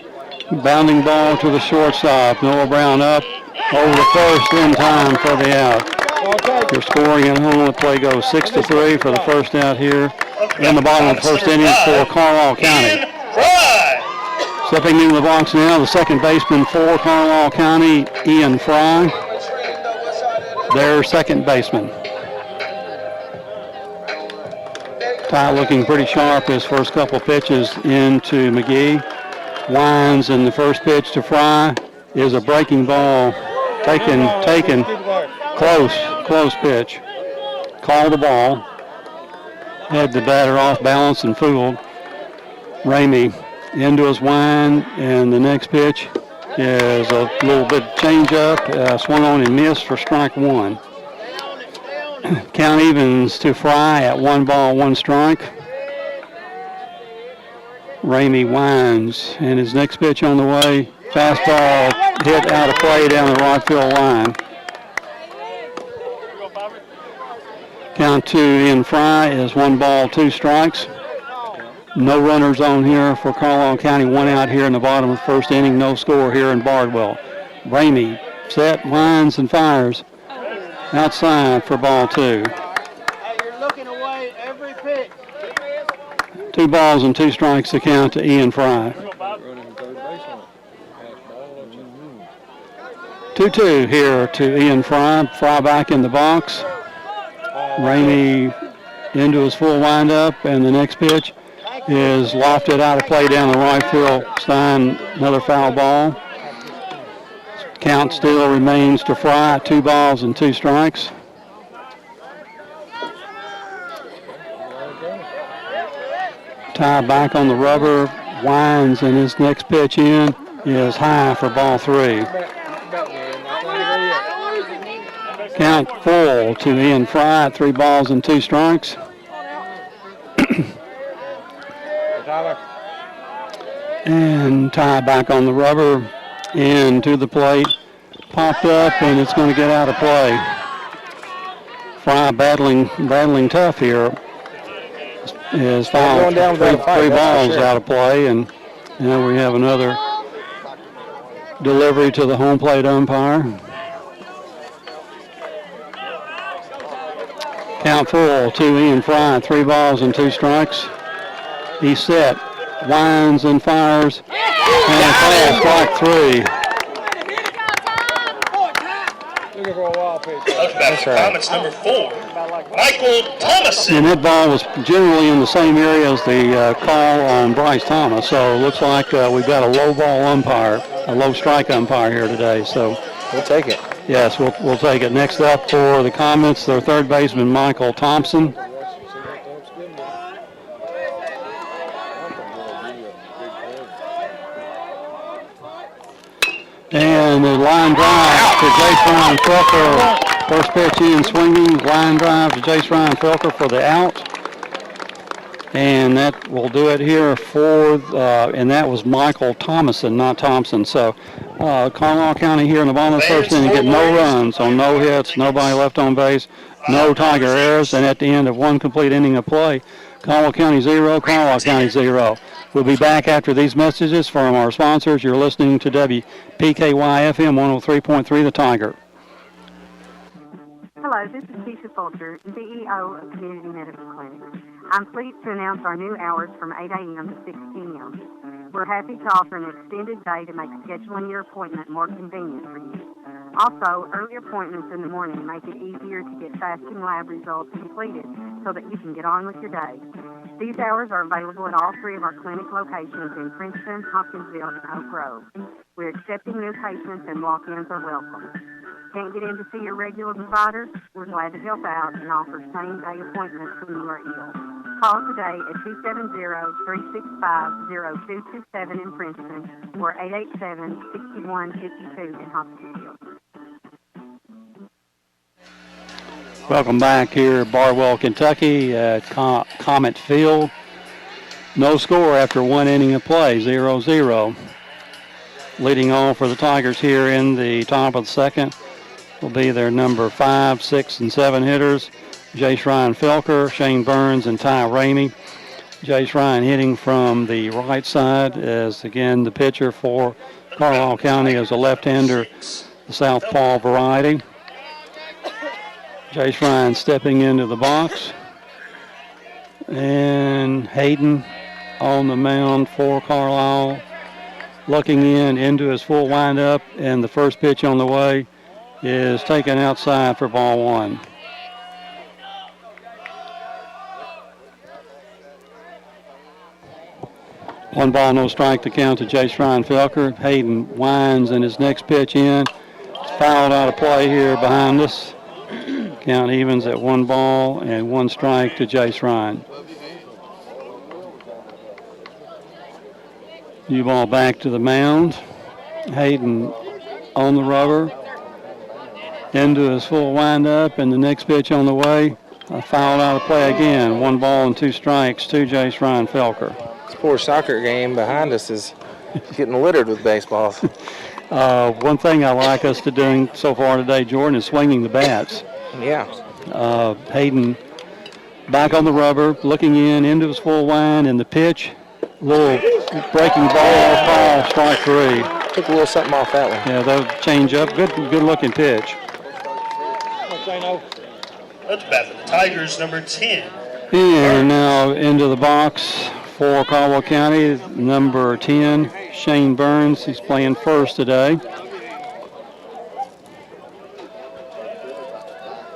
bounding ball to the shortstop. Noah Brown up over the first in time for the out. You're scoring at home. The play goes 6-3 for the first out here in the bottom of the first inning for Carlisle County. Stepping into the box now, the second baseman for Carlisle County, Ian Fry, their second baseman. Ty looking pretty sharp his first couple pitches into McGee. Winds, and the first pitch to Fry is a breaking ball. Taken, close pitch. Called the ball. Had the batter off balance and fooled. Ramey into his wind, and the next pitch is a little bit change up. Swung on and missed for strike one. Count evens to Fry at 1 ball, 1 strike. Ramey winds, and his next pitch on the way. Fastball hit out of play down the right field line. Count to Ian Fry is 1 ball, 2 strikes. No runners on here for Carlisle County. 1 out here in the bottom of the first inning. No score here in Bardwell. Ramey set, winds, and fires. Outside for ball 2. You're looking away every pitch. 2 balls and 2 strikes to count to Ian Fry. 2-2 here to Ian Fry. Fry back in the box. Ramey into his full windup, and the next pitch is lofted out of play down the right field line. Another foul ball. Count still remains to Fry, 2 balls and 2 strikes. Ty back on the rubber, winds, and his next pitch in is high for ball 3. Count full to Ian Fry, 3 balls and 2 strikes. And Ty back on the rubber, into the plate, popped up, and it's going to get out of play. Fry battling tough here. Is fouled three balls out of play, and now we have another delivery to the home plate umpire. Count full, 2 Ian Fry, 3 balls and 2 strikes. He's set, winds and fires, and a foul, strike 3. That's right. Comments number 4, Michael Thomason. And that ball was generally in the same area as the call on Bryce Thomas, so it looks like we've got a low ball umpire, a low strike umpire here today. So we'll take it. Yes, we'll take it. Next up for the comments, their third baseman, Michael Thompson. And the line drive to Jace Ryan Felker. First pitch in swinging, line drive to Jace Ryan Felker for the out. And that will do it here for, and that was Michael Thomason, not Thompson. So Carlisle County here in the bottom of the first inning get no runs on no hits, nobody left on base, no Tiger errors, and at the end of one complete inning of play, Carlisle County 0, Carlisle County 0. We'll be back after these messages from our sponsors. You're listening to WPKY FM 103.3 The Tiger. Hello, this is Keisha Fulcher, CEO of Community Medical Clinic. I'm pleased to announce our new hours from 8 a.m. to 6 p.m. We're happy to offer an extended day to make scheduling your appointment more convenient for you. Also, early appointments in the morning make it easier to get fasting lab results completed so that you can get on with your day. These hours are available at all 3 of our clinic locations in Princeton, Hopkinsville, and Oak Grove. We're accepting new patients and walk-ins are welcome. Can't get in to see your regular provider? We're glad to help out and offer same-day appointments when you are ill. Call today at 270-365-0227 in Princeton or 887-6152 in Hopkinsville. Welcome back here at Barwell, Kentucky at Comet Field. No score after 1 inning of play, 0-0. Leading on for the Tigers here in the top of the second will be their number 5, 6, and 7 hitters, Jace Ryan Felker, Shane Burns, and Ty Ramey. Jace Ryan hitting from the right side as, again, the pitcher for Carlisle County is a left-hander, the southpaw variety. Jace Ryan stepping into the box. And Hayden on the mound for Carlisle, looking into his full windup, and the first pitch on the way is taken outside for ball 1. One ball, no strike to count to Jace Ryan Felker. Hayden winds and his next pitch in. It's fouled out of play here behind us. Count evens at 1 ball and 1 strike to Jace Ryan. New ball back to the mound. Hayden on the rubber. Into his full windup, and the next pitch on the way. Fouled out of play again. 1 ball and 2 strikes to Jace Ryan Felker. This poor soccer game behind us is getting littered with baseballs. One thing I like us to doing so far today, Jordan, is swinging the bats. Yeah. Hayden back on the rubber, looking into his full wind, and the pitch, little breaking ball, foul, strike 3. Took a little something off that one. Yeah, that'll change up. Good looking pitch. That's bad for the Tigers, number 10. And now into the box for Carlisle County, number 10, Shane Burns. He's playing first today.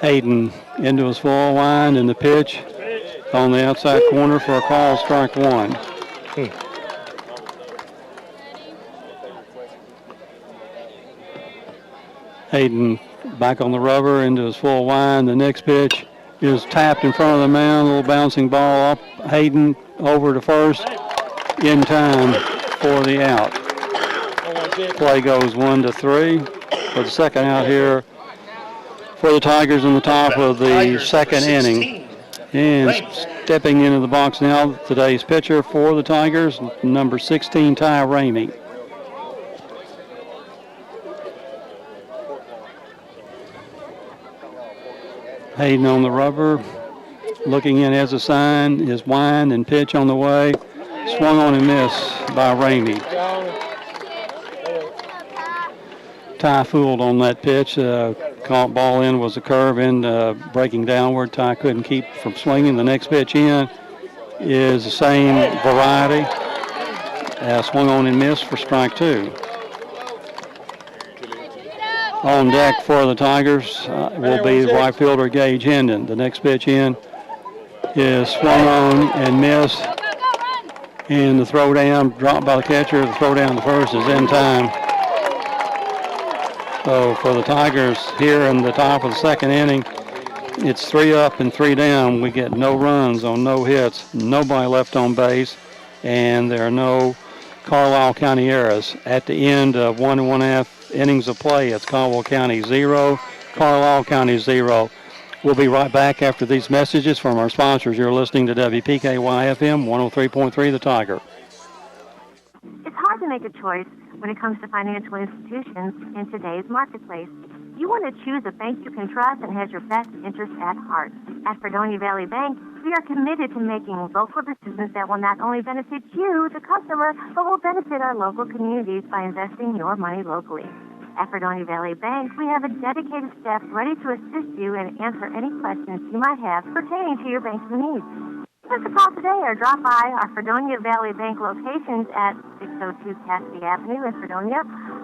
Hayden into his full wind, and the pitch on the outside corner for a call, strike 1. Hayden back on the rubber into his full wind. The next pitch is tapped in front of the mound, a little bouncing ball up. Hayden over to first in time for the out. Play goes 1-3 for the second out here for the Tigers in the top of the second inning. And Stepping into the box now, today's pitcher for the Tigers, number 16, Ty Ramey. Hayden on the rubber, looking in as a sign, is wind and pitch on the way. Swung on and missed by Ramey. Ty fooled on that pitch. Caught ball in was a curve in, breaking downward. Ty couldn't keep from swinging. The next pitch in is the same variety. Swung on and missed for strike 2. On deck for the Tigers will be right fielder Gage Hendon. The next pitch in is swung on and missed. And the throw down, dropped by the catcher. The throw down to first is in time. So for the Tigers here in the top of the second inning, it's 3 up and 3 down. We get no runs on no hits, nobody left on base, and there are no Carlisle County errors. At the end of 1 1/2 innings of play, it's Caldwell County 0, Carlisle County 0. We'll be right back after these messages from our sponsors. You're listening to WPKY FM 103.3 The Tiger. It's hard to make a choice when it comes to financial institutions in today's marketplace. You want to choose a bank you can trust and has your best interest at heart. At Fredonia Valley Bank, we are committed to making local decisions that will not only benefit you, the customer, but will benefit our local communities by investing your money locally. At Fredonia Valley Bank, we have a dedicated staff ready to assist you and answer any questions you might have pertaining to your banking needs. Give us a call today or drop by our Fredonia Valley Bank locations at 602 Cassidy Avenue in Fredonia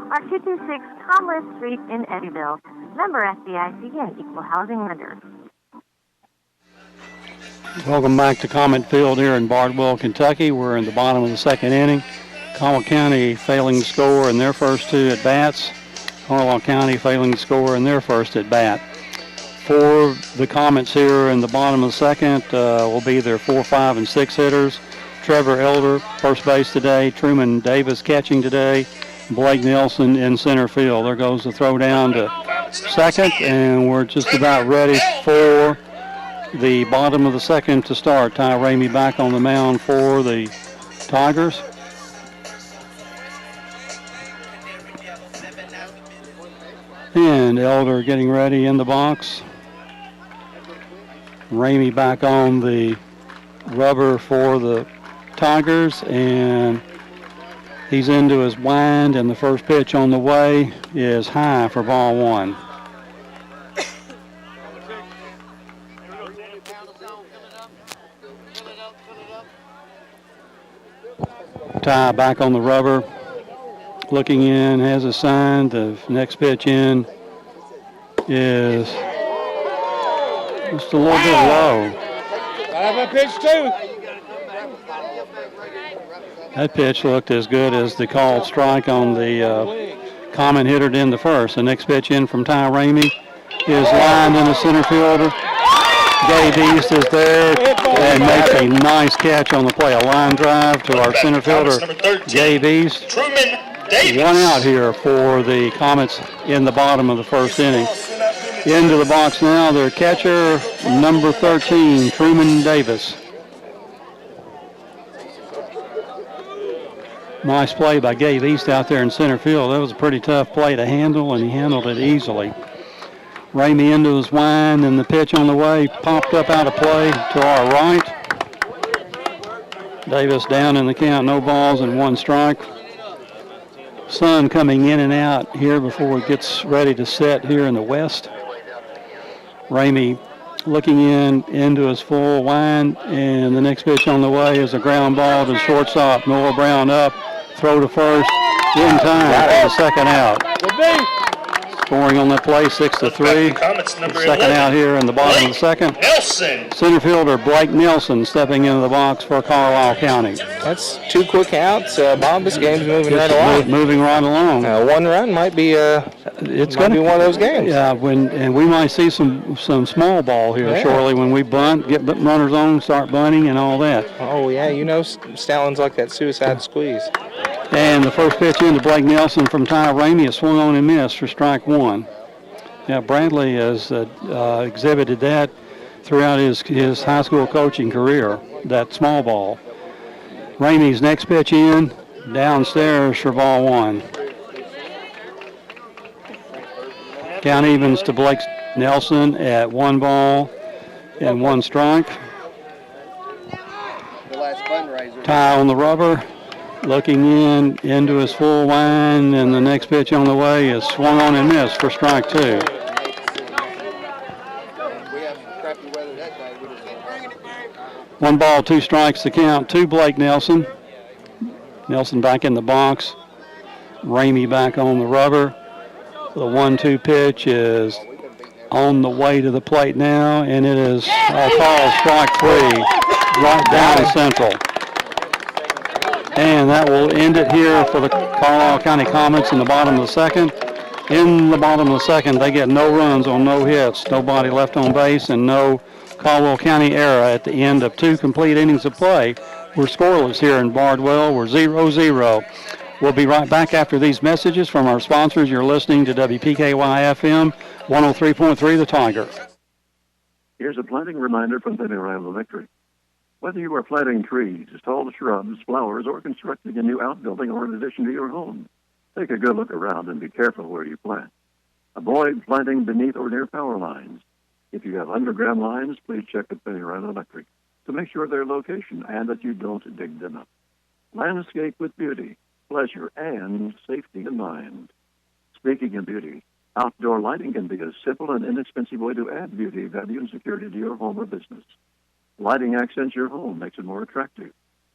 or 226 Commerce Street in Eddyville. Member FDIC and Equal Housing Lender. Welcome back to Comet Field here in Bardwell, Kentucky. We're in the bottom of the second inning. Caldwell County failing to score in their first 2 at-bats. Carlisle County failing to score in their first at-bat. For the Comets here in the bottom of the second will be their 4, 5, and 6 hitters. Trevor Elder, first base today. Truman Davis catching today. Blake Nelson in center field. There goes the throw down to second, and we're just about ready for the bottom of the second to start. Ty Ramey back on the mound for the Tigers. And Elder getting ready in the box. Ramey back on the rubber for the Tigers, and he's into his wind, and the first pitch on the way is high for ball 1. Ty back on the rubber, looking in, has a sign. The next pitch in is just a little bit low. I have a pitch too. That pitch looked as good as the called strike on the common hitter in the first. The next pitch in from Ty Ramey is lined in the center fielder. Gabe East is there and makes a nice catch on the play. A line drive to our center fielder, Gabe East. One out here for the Comets in the bottom of the first inning. Into the box now, their catcher, number 13, Truman Davis. Nice play by Gabe East out there in center field. That was a pretty tough play to handle, and he handled it easily. Ramey into his wind, and the pitch on the way popped up out of play to our right. Davis down in the count, no balls and 1 strike. Sun coming in and out here before it gets ready to set here in the west. Ramey looking into his full wind, and the next pitch on the way is a ground ball to shortstop. Noah Brown up, throw to first, in time for the second out. Scoring on that play, 6-3. Second out here in the bottom of the second. Nelson. Center fielder Blake Nelson stepping into the box for Carlisle County. That's 2 quick outs. Bob, this game's moving right along. Moving right along. 1 run might be it's going to be one of those games. Yeah, and we might see some small ball here shortly when we bunt, get runners on, start bunting, and all that. Oh yeah, you know Stallin's like that suicide squeeze. And the first pitch into Blake Nelson from Ty Ramey is swung on and missed for strike 1. Yeah, Bradley has exhibited that throughout his high school coaching career, that small ball. Ramey's next pitch in, downstairs for ball one. Count evens to Blake Nelson at 1 ball and 1 strike. Ty on the rubber, looking into his full line, and the next pitch on the way is swung on and missed for strike 2. One ball, 2 strikes to count to Blake Nelson. Nelson back in the box. Ramey back on the rubber. The 1-2 pitch is on the way to the plate now, and it is a call strike 3 right down central. And that will end it here for the Carlisle County Comets in the bottom of the second. In the bottom of the second, they get no runs on no hits, nobody left on base, and no Caldwell County error at the end of 2 complete innings of play. We're scoreless here in Bardwell. We're 0-0. We'll be right back after these messages from our sponsors. You're listening to WPKY FM 103.3 The Tiger. Here's a planting reminder from Penny Ryan Electric. Whether you are planting trees, tall shrubs, flowers, or constructing a new outbuilding or an addition to your home, take a good look around and be careful where you plant. Avoid planting beneath or near power lines. If you have underground lines, please check with Penny Ryan Electric to make sure their location and that you don't dig them up. Landscape with beauty, pleasure, and safety in mind. Speaking of beauty, outdoor lighting can be a simple and inexpensive way to add beauty, value, and security to your home or business. Lighting accents your home, makes it more attractive.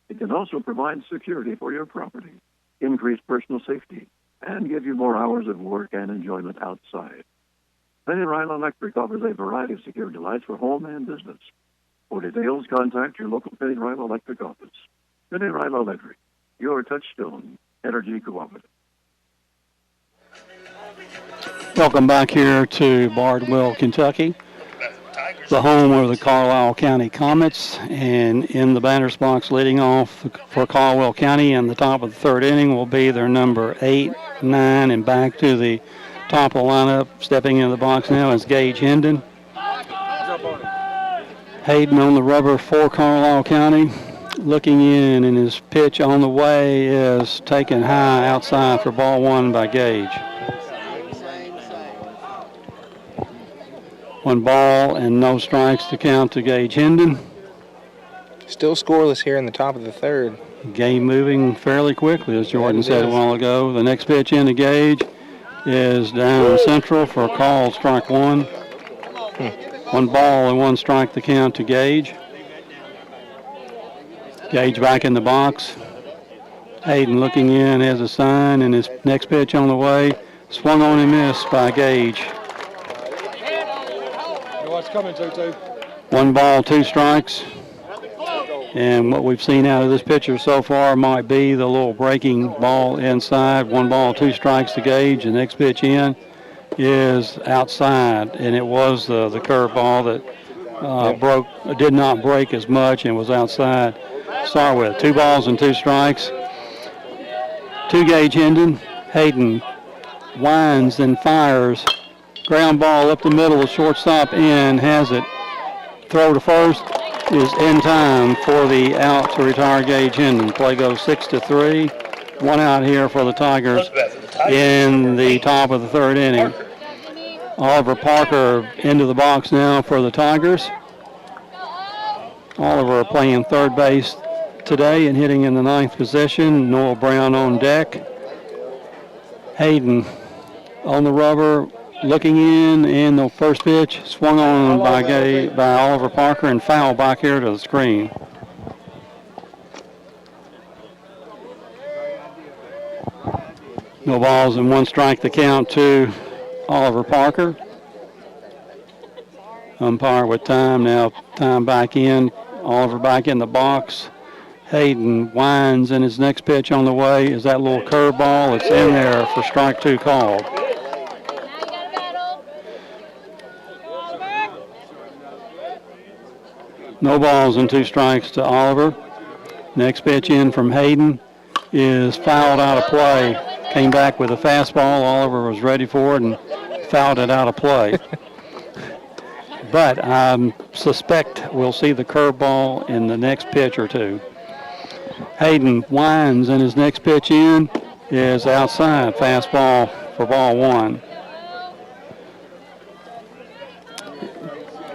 It can also provide security for your property, increase personal safety, and give you more hours of work and enjoyment outside. Penny Ryan Electric offers a variety of security lights for home and business. For details, contact your local Penny Ryan Electric office. Penny Ryan Electric, your touchstone energy cooperative. Welcome back here to Bardwell, Kentucky, the home of the Carlisle County Comets. And in the batter's box leading off for Carlisle County in the top of the third inning will be their number 8, 9, and back to the top of the lineup. Stepping into the box now is Gage Hendon. Hayden on the rubber for Carlisle County. Looking in, and his pitch on the way is taken high outside for ball 1 by Gage. 1 ball and no strikes to count to Gage Hendon. Still scoreless here in the top of the third. Game moving fairly quickly, as Jordan said a while ago. The next pitch into Gage is down central for a call, strike 1. 1 ball and 1 strike to count to Gage. Gage back in the box. Hayden looking in, has a sign, and his next pitch on the way. Swung on and missed by Gage. What's coming, 2-2? 1 ball, 2 strikes. And what we've seen out of this pitcher so far might be the little breaking ball inside. 1 ball, 2 strikes to Gage. The next pitch in is outside, and it was the curveball that did not break as much and was outside. Start with 2 balls and 2 strikes. To Gage Hendon. Hayden winds and fires. Ground ball up the middle, the shortstop in, has it. Throw to first is in time for the out to retire Gage Hendon. Play goes 6-3. 1 out here for the Tigers in the top of the third inning. Oliver Parker into the box now for the Tigers. Oliver playing third base today and hitting in the 9th position. Noel Brown on deck. Hayden on the rubber, looking in, and the first pitch swung on by Oliver Parker and foul back here to the screen. No balls and 1 strike to count to Oliver Parker. Umpire with time now. Time back in. Oliver back in the box. Hayden winds, and his next pitch on the way is that little curveball. It's in there for strike 2 called. No balls and 2 strikes to Oliver. Next pitch in from Hayden is fouled out of play. Came back with a fastball. Oliver was ready for it and fouled it out of play. but I suspect we'll see the curveball in the next pitch or two. Hayden winds, and his next pitch in is outside. Fastball for ball one.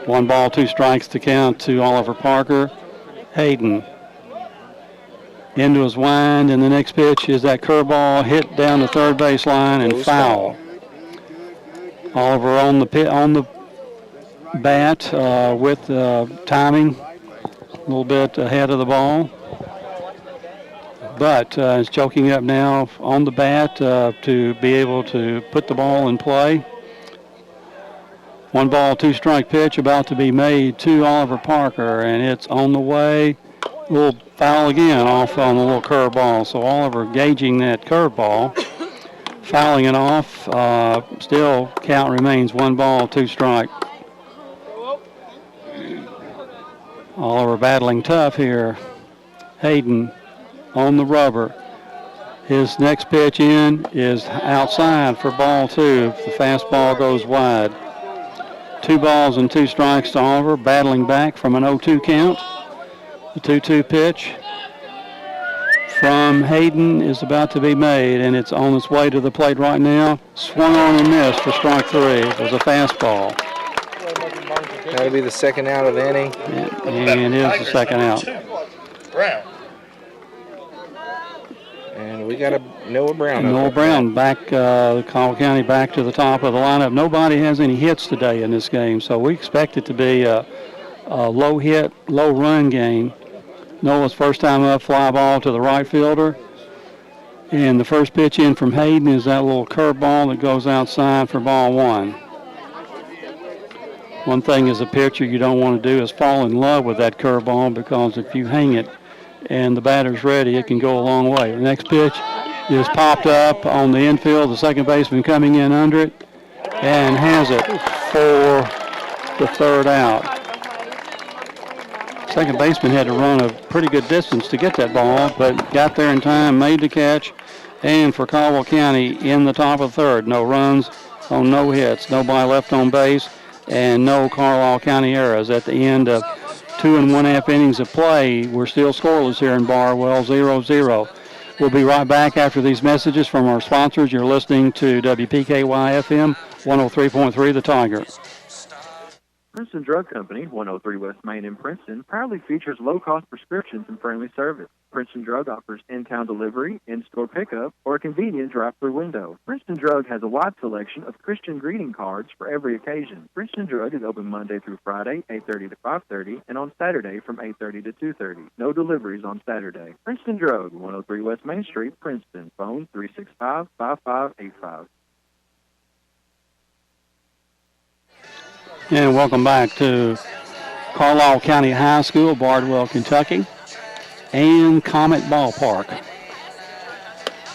1 ball, 2 strikes to count to Oliver Parker. Hayden into his wind, and the next pitch is that curveball hit down the third base line and foul. Oliver on the bat with timing a little bit ahead of the ball, but is choking up now on the bat to be able to put the ball in play. 1 ball, 2 strike pitch about to be made to Oliver Parker, and it's on the way. A little foul again off on a little curveball. So Oliver gauging that curveball, fouling it off. Still count remains 1 ball, 2 strike. Oliver battling tough here. Hayden on the rubber. His next pitch in is outside for ball 2. The fastball goes wide. 2 balls and 2 strikes to Oliver, battling back from an 0-2 count. The 2-2 pitch from Hayden is about to be made, and it's on its way to the plate right now. Swung on and missed for strike 3. It was a fastball. That'll be the second out of the inning. And it is the second out. Brown. And we got a Noah Brown. Noah Brown back, Carlisle County back to the top of the lineup. Nobody has any hits today in this game, so we expect it to be a low hit, low run game. Noah's first time up, fly ball to the right fielder. And the first pitch in from Hayden is that little curveball that goes outside for ball 1. One thing as a pitcher you don't want to do is fall in love with that curveball, because if you hang it and the batter's ready, it can go a long way. The next pitch is popped up on the infield. The second baseman coming in under it and has it for the third out. Second baseman had to run a pretty good distance to get that ball, but got there in time, made the catch, and for Carlisle County in the top of the third. No runs on no hits, nobody left on base, and no Carlisle County errors. At the end of 2 1/2 innings of play, we're still scoreless here in Barwell, 0-0. We'll be right back after these messages from our sponsors. You're listening to WPKY FM 103.3 The Tiger. Princeton Drug Company, 103 West Main in Princeton, proudly features low-cost prescriptions and friendly service. Princeton Drug offers in-town delivery, in-store pickup, or a convenient drive-through window. Princeton Drug has a wide selection of Christian greeting cards for every occasion. Princeton Drug is open Monday through Friday, 8:30 to 5:30, and on Saturday from 8:30 to 2:30. No deliveries on Saturday. Princeton Drug, 103 West Main Street, Princeton. Phone 365-5585. And welcome back to Carlisle County High School, Bardwell, Kentucky, and Comet Ballpark.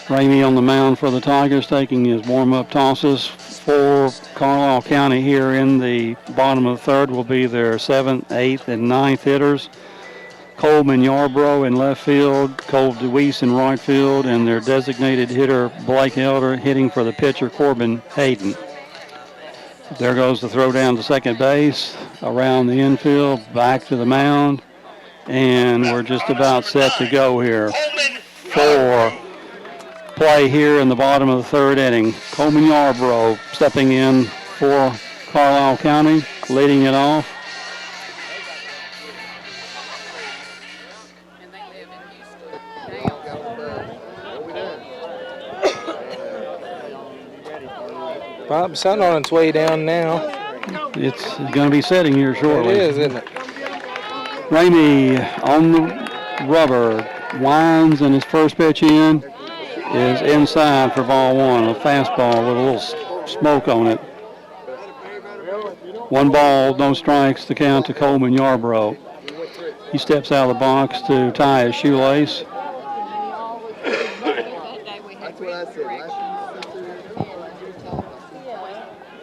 Ramey on the mound for the Tigers, taking his warm-up tosses for Carlisle County here in the bottom of the third will be their 7th, 8th, and 9th hitters. Coleman Yarbrough in left field, Cole DeWeese in right field, and their designated hitter, Blake Elder, hitting for the pitcher, Corbin Hayden. There goes the throw down to second base, around the infield, back to the mound, and we're just about set to go here for play here in the bottom of the third inning. Coleman Yarbrough stepping in for Carlisle County, leading it off. Bob, sun on its way down now. It's going to be setting here shortly. It is, isn't it? Ramey on the rubber, winds, and his first pitch in is inside for ball 1. A fastball with a little smoke on it. 1 ball, no strikes to count to Coleman Yarbrough. He steps out of the box to tie his shoelace.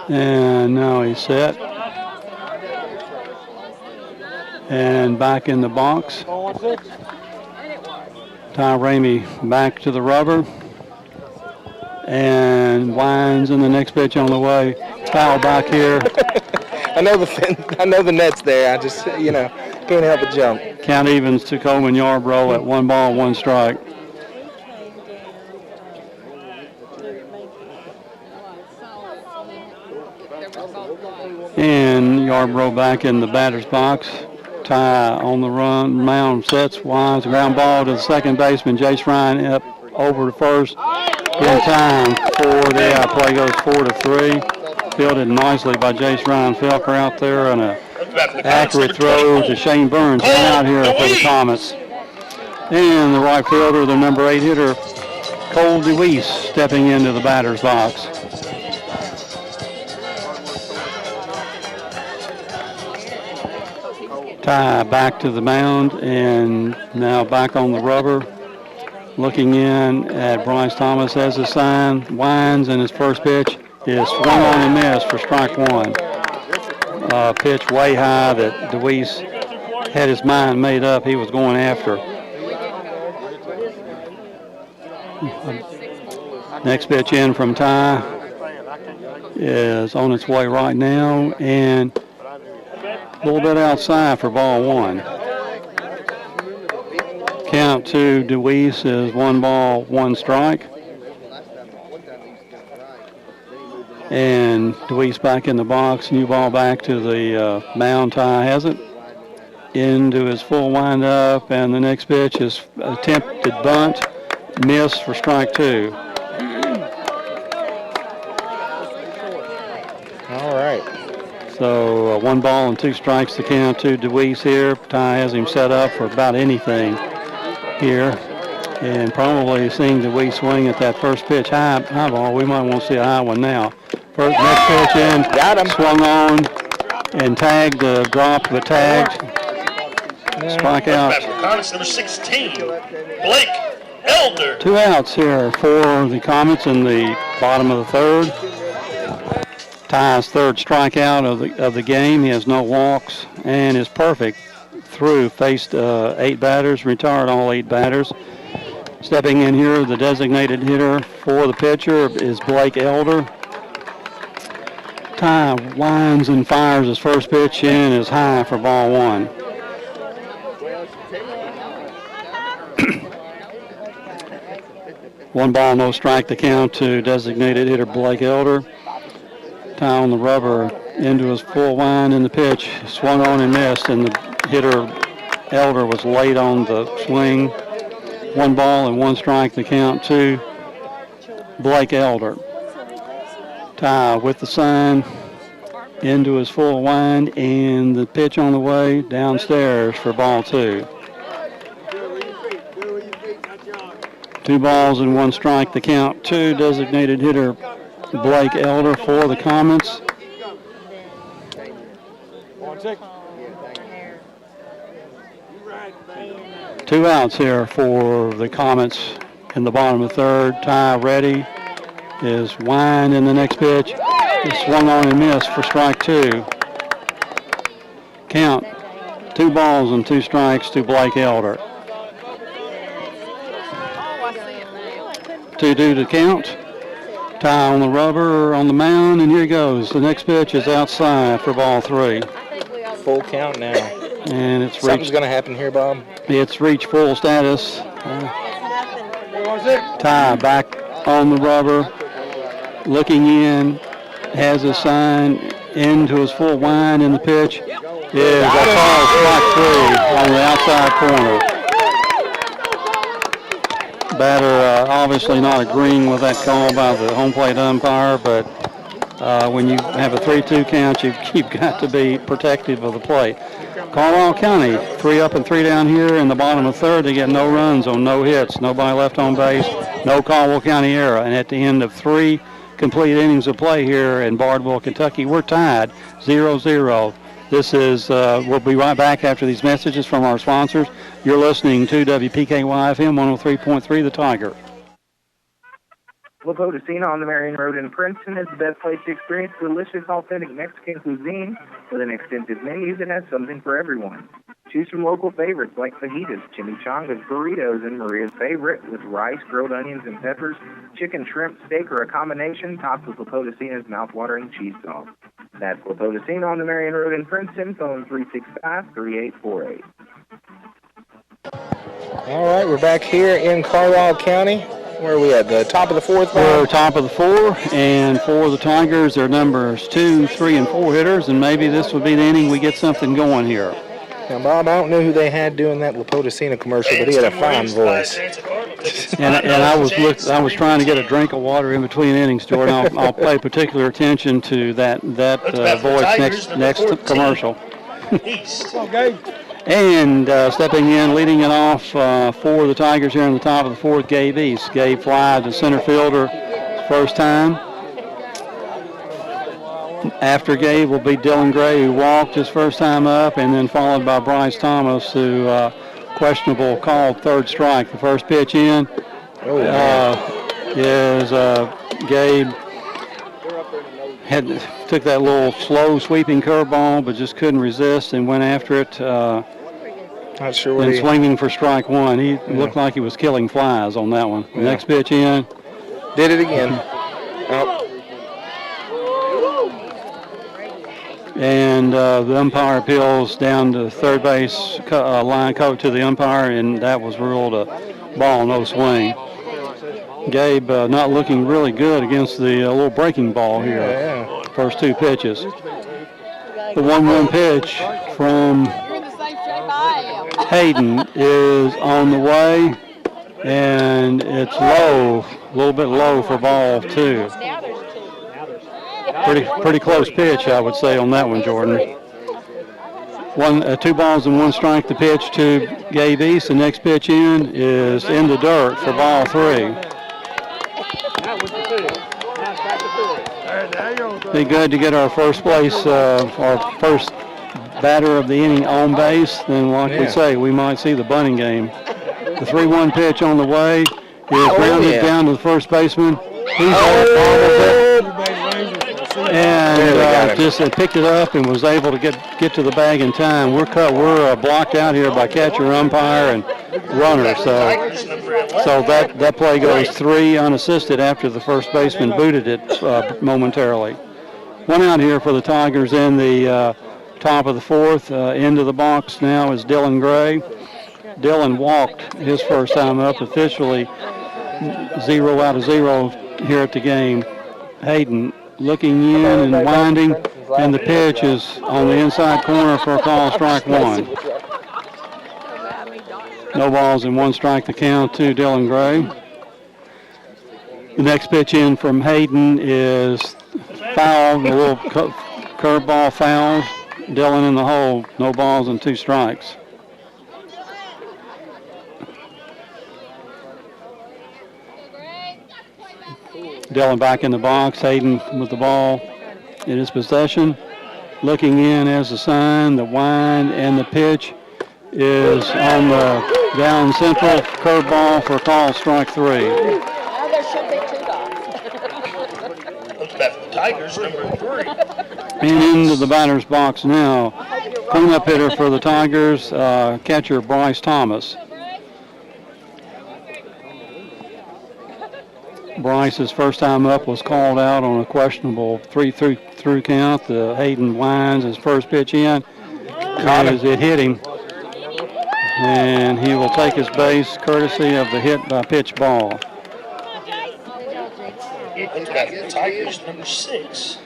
And now he's set. And back in the box. Ty Ramey back to the rubber. And winds in the next pitch on the way. Foul back here. know the net's there. I just, can't help but jump. Count evens to Coleman Yarbrough at 1 ball, 1 strike. And Yarbrough back in the batter's box. Ty on the run. Mound sets, winds, ground ball to the second baseman. Jace Ryan up over to first in time for the out. Play goes 4-3. Fielded nicely by Jace Ryan. Felker out there on a accurate throw to Shane Burns. Out here for the Comets. And the right fielder, the number 8 hitter, Cole DeWeese, stepping into the batter's box. Ty back to the mound and now back on the rubber. Looking in at Bryce Thomas as a sign. Winds, and his first pitch is swung on and missed for strike 1. Pitch way high that DeWeese had his mind made up he was going after. Next pitch in from Ty is on its way right now and a little bit outside for ball 1. Count to DeWeese is 1 ball, 1 strike. And DeWeese back in the box. New ball back to the mound. Ty has it. Into his full windup, and the next pitch is attempted bunt. Miss for strike 2. All right. So 1 ball and 2 strikes to count to DeWeese here. Ty has him set up for about anything here. And probably seeing DeWeese swing at that first pitch high ball. We might want to see a high one now. First, next pitch in. Got him. Swung on and tagged, dropped, but tagged. Strike out. Number 16, Blake Elder. 2 outs here for the Comets in the bottom of the 3rd. Ty's 3rd strikeout of the game. He has no walks and is perfect through. Faced 8 batters, retired all 8 batters. Stepping in here, the designated hitter for the pitcher is Blake Elder. Ty winds and fires his first pitch in is high for ball 1. One ball, no strike to count to designated hitter Blake Elder. Ty on the rubber into his full wind in the pitch. Swung on and missed, and the hitter Elder was late on the swing. 1 ball and 1 strike to count to Blake Elder. Ty with the sign into his full wind, and the pitch on the way downstairs for ball 2. 2 balls and 1 strike to count to designated hitter Blake Elder for the Comets. Two outs here for the Comets in the bottom of the 3rd. Ty ready. Is wind in the next pitch. Is swung on and missed for strike 2. Count 2 balls and 2 strikes to Blake Elder. 2-2 to count. Ty on the rubber on the mound, and here he goes. The next pitch is outside for ball 3. Full count now. And it's Something's going to happen here, Bob. It's reached full status. Ty back on the rubber, looking in, has a sign into his full wind, and the pitch is a call, strike 3 on the outside corner. Batter obviously not agreeing with that call by the home plate umpire, but when you have a 3-2 count, you've got to be protective of the plate. Carlisle County, 3 up and 3 down here in the bottom of 3rd. They get no runs on no hits, nobody left on base, no Caldwell County error. And at the end of 3 complete innings of play here in Bardwell, Kentucky, we're tied 0-0. This is, we'll be right back after these messages from our sponsors. You're listening to WPKY FM 103.3 The Tiger. La Potosina on the Marion Road in Princeton is the best place to experience delicious, authentic Mexican cuisine with an extensive menu that has something for everyone. Choose from local favorites like fajitas, chimichangas, burritos, and Maria's favorite with rice, grilled onions, and peppers, chicken, shrimp, steak, or a combination topped with La Potosina's mouth-watering cheese sauce. That's Lakota Scene on the Marion Road in Princeton, phone 365-3848. All right, we're back here in Carlisle County. Where are we at? The top of the fourth? We're top of the four, and for the Tigers, their numbers 2, 3, and 4 hitters, and maybe this would be the inning we get something going here. Now, Bob, I don't know who they had doing that Lapodacina commercial, but he had a fine voice. And I was trying to get a drink of water in between innings, Jordan. I'll pay particular attention to that voice next commercial. And stepping in, leading it off for the Tigers here in the top of the fourth, Gabe East. Gabe fly to center fielder first time. After Gabe will be Dylan Gray, who walked his first time up, and then followed by Bryce Thomas, who questionable called third strike. The first pitch in is Gabe took that little slow sweeping curveball, but just couldn't resist and went after it. Not sure what and swinging for strike one. He looked like he was killing flies on that one. The next pitch in. Did it again. And the umpire appeals down to third base line coat to the umpire, and that was ruled a ball, no swing. Gabe not looking really good against the little breaking ball here. First two pitches. The 1-1 pitch from Hayden is on the way, and it's low, a little bit low for ball two. Pretty close pitch, I would say, on that one, Jordan. 2 balls and 1 strike. The pitch to Gabe East. The next pitch in is in the dirt for ball 3. Be good to get our first place, our first batter of the inning on base. Then, like we say, we might see the bunting game. The 3-1 pitch on the way is grounded down to the first baseman. He's and just picked it up and was able to get to the bag in time. We're blocked out here by catcher, umpire, and runner. So that play goes 3 unassisted after the first baseman booted it momentarily. 1 out here for the Tigers in the top of the fourth. Into the box now is Dylan Gray. Dylan walked his first time up, officially 0 out of 0 here at the game. Hayden looking in and winding, and the pitch is on the inside corner for a call, strike 1. No balls and 1 strike to count to Dylan Gray. The next pitch in from Hayden is foul, a little curveball foul. Dylan in the hole, no balls and 2 strikes. Dylan back in the box. Hayden with the ball in his possession. Looking in as a sign. The wind and the pitch is on the down central. Curveball for a call, strike 3. Now there should be 2 dogs. Looks bad for the Tigers, number 3. And into the batter's box now. Cleanup hitter for the Tigers, catcher Bryce Thomas. Bryce's first time up was called out on a questionable 3 through count. The Hayden winds his first pitch in. As it hit him. And he will take his base courtesy of the hit by pitch ball. Tigers, number 6.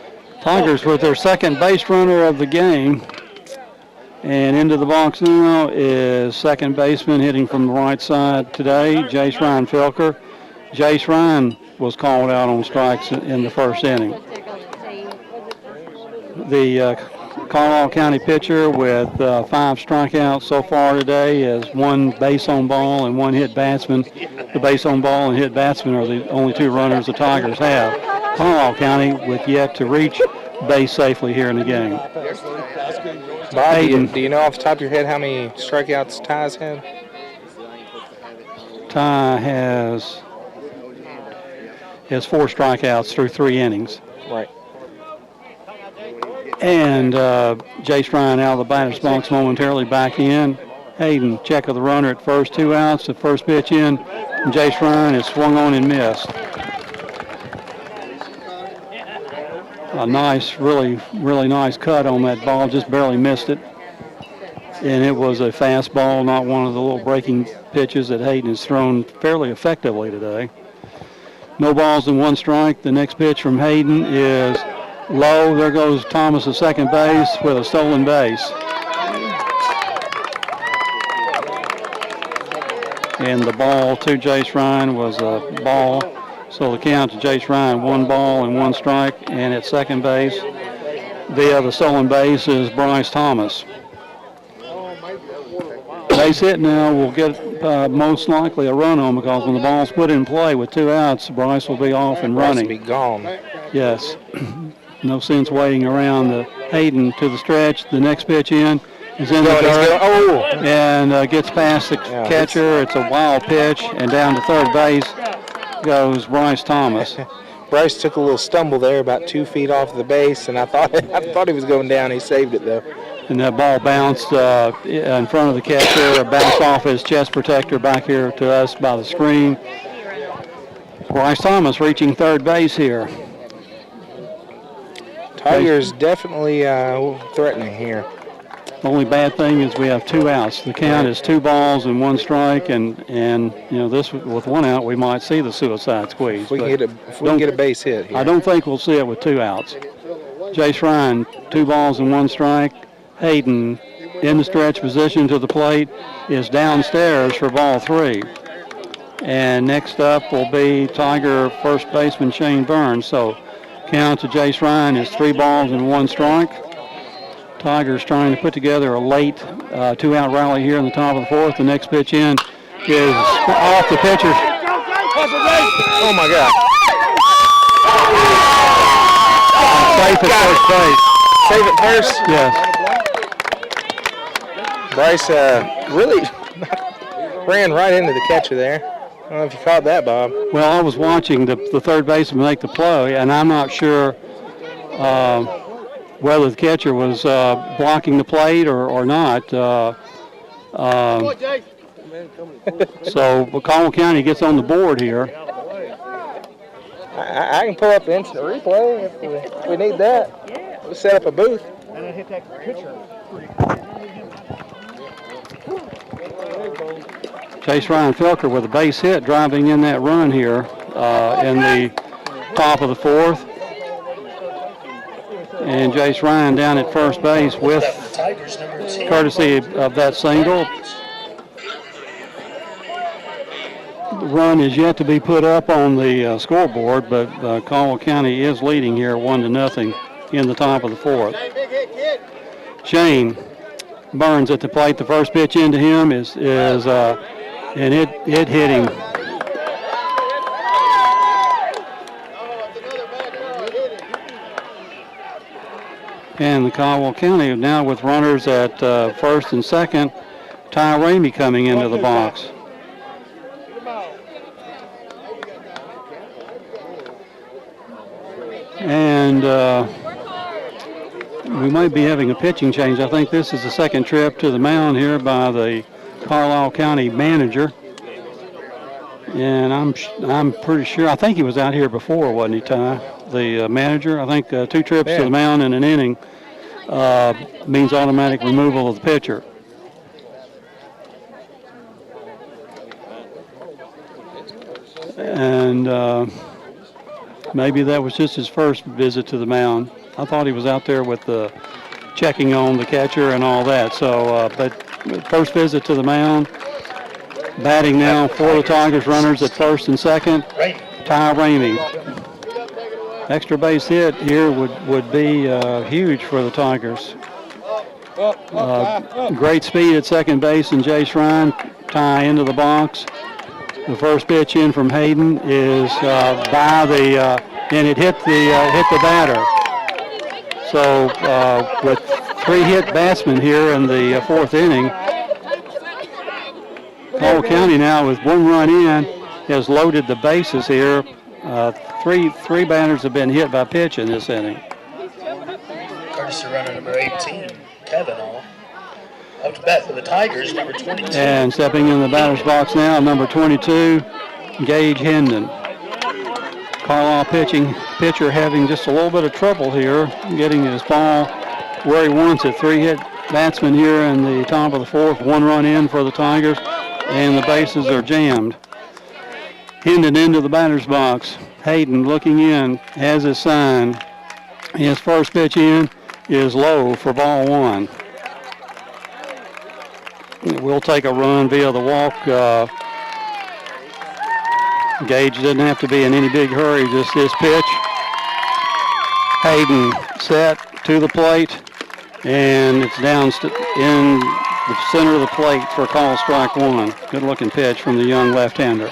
Tigers with their second base runner of the game. And into the box now is second baseman hitting from the right side today, Jace Ryan Felker. Jace Ryan was called out on strikes in the first inning. The Carlisle County pitcher with 5 strikeouts so far today is 1 base on ball and 1 hit batsman. The base on ball and hit batsman are the only 2 runners the Tigers have. Carlisle County with yet to reach base safely here in the game. Bob, do you know off the top of your head how many strikeouts Ty's had? Ty has 4 strikeouts through 3 innings. Right. And Jace Ryan out of the batter's box momentarily back in. Hayden, check of the runner at first, 2 outs. The first pitch in, and Jace Ryan is swung on and missed. a nice, really nice cut on that ball, just barely missed it. And it was a fast ball, not one of the little breaking pitches that Hayden has thrown fairly effectively today. No balls and 1 strike. The next pitch from Hayden is low. There goes Thomas at second base with a stolen base. And the ball to Jace Ryan was a ball. So the count to Jace Ryan, 1 ball and 1 strike. And at second base, via the stolen base, is Bryce Thomas. Base hit now will get most likely a run on, because when the ball's put in play with 2 outs, Bryce will be off and running. Bryce will be gone. Yes. No sense waiting around. Hayden to the stretch. The next pitch in is in the dirt and gets past the catcher. It's a wild pitch, and down to third base goes Bryce Thomas. Bryce took a little stumble there, about 2 feet off the base, and I thought he was going down. He saved it though. And that ball bounced in front of the catcher, bounced off his chest protector back here to us by the screen. Bryce Thomas reaching third base here. Tigers definitely threatening here. The only bad thing is we have 2 outs. The count is 2 balls and 1 strike, and you know, this with 1 out we might see the suicide squeeze. If we can get a base hit here. I don't think we'll see it with 2 outs. Jace Ryan, 2 balls and 1 strike. Hayden in the stretch position to the plate is downstairs for ball 3. And next up will be Tiger first baseman Shane Burns. So count to Jace Ryan is 3 balls and 1 strike. Tigers trying to put together a late 2-out rally here in the top of the 4th. The next pitch in is off the pitcher. Oh my God. Safe at first base. Safe at first? Yes. Bryce really ran right into the catcher there. I don't know if you caught that, Bob. Well, I was watching the third baseman make the play, and I'm not sure whether the catcher was blocking the plate or not. So Carlisle County gets on the board here. I can pull up the instant replay if we need that. We'll set up a booth. And I hit that pitcher. Chase Ryan Felker with a base hit driving in that run here in the top of the 4th. And Jace Ryan down at first base with courtesy of that single. The run is yet to be put up on the scoreboard, but Carlisle County is leading here 1-0 in the top of the 4th. Shane Burns at the plate. The first pitch into him is and it hit him. And the Carlisle County now with runners at first and second. Ty Ramey coming into the box. And we might be having a pitching change. I think this is the second trip to the mound here by the Carlisle County manager. And I'm pretty sure, I think he was out here before, wasn't he, Ty? The manager. I think 2 trips to the mound in an inning means automatic removal of the pitcher. And maybe that was just his first visit to the mound. I thought he was out there with the checking on the catcher and all that. So, but first visit to the mound. Batting now for the Tigers runners at first and second. Ty Ramey. Extra base hit here would be huge for the Tigers. Great speed at second base and Jace Ryan. Ty into the box. The first pitch in from Hayden is by the and it hit the batter. So with 3 hit batsmen here in the 4th inning, Carlisle County now with 1 run in has loaded the bases here. Three batters have been hit by pitch in this inning. Courtesy runner number 18, Kevin All. Up to bat for the Tigers, number 22. And stepping in the batter's box now, number 22, Gage Hendon. Carlisle pitcher having just a little bit of trouble here getting his ball where he wants it. 3-hit batsman here in the top of the fourth. 1 run in for the Tigers, and the bases are jammed. Hendon into the batter's box. Hayden looking in, has his sign. His first pitch in is low for ball 1. We'll take a run via the walk. Gage doesn't have to be in any big hurry, just this pitch. Hayden set to the plate, and it's down in the center of the plate for call strike 1. Good looking pitch from the young left-hander.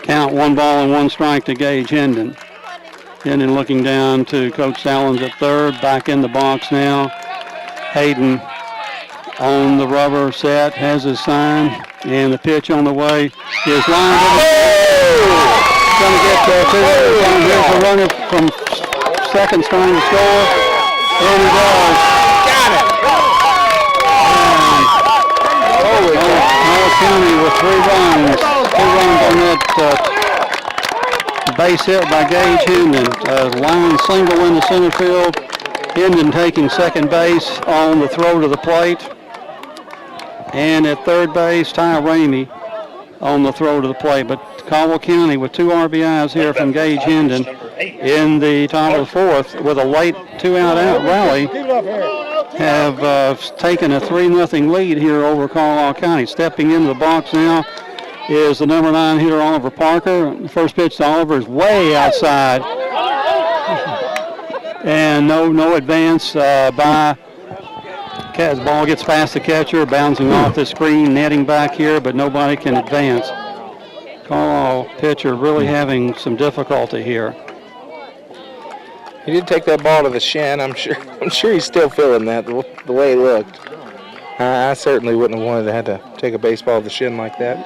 Count 1 ball and 1 strike to Gage Hendon. Hendon looking down to Coach Sallins at third, back in the box now. Hayden on the rubber set, has his sign, and the pitch on the way is lined up. Going to get 2 runs. Here's the runner from second trying to score, and he does. Got it. Carlisle County with 3 runs. 2 runs on that base hit by Gage Hendon. Line single in the center field. Hendon taking second base on the throw to the plate. And at third base, Ty Ramey on the throw to the plate. But Carlisle County with 2 RBIs here from Gage Hendon in the top of the fourth with a late 2-out rally have taken a 3-0 lead here over Carlisle County. Stepping into the box now is the number 9 hitter, Oliver Parker. The first pitch to Oliver is way outside. And no advance by. The ball gets past the catcher, bouncing off the screen, netting back here, but nobody can advance. Carlisle pitcher really having some difficulty here. He did take that ball to the shin. I'm sure he's still feeling that the way he looked. I certainly wouldn't have wanted to have to take a baseball to the shin like that.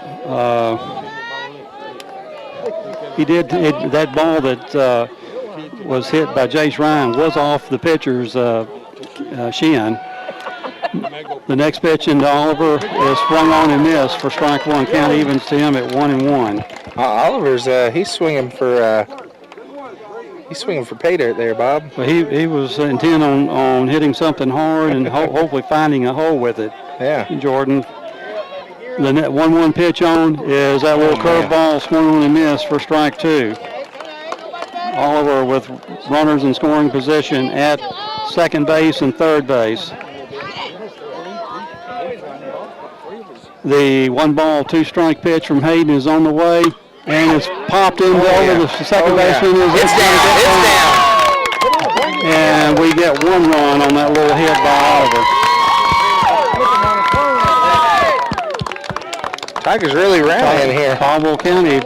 He did. That ball that was hit by Jace Ryan was off the pitcher's shin. The next pitch into Oliver is swung on and missed for strike 1. Count evens to him at 1-1. Oliver's he's swinging for pay dirt there, Bob. Well, he was intent on hitting something hard and hopefully finding a hole with it. Yeah, Jordan. The 1-1 pitch on is that little curveball swung on and missed for strike 2. Oliver with runners in scoring position at second base and third base. The 1-ball, 2-strike pitch from Hayden is on the way, and it's popped in over the second baseman. It's down. And we get 1 run on that little hit by Oliver. Tigers really rallying here. Carlisle County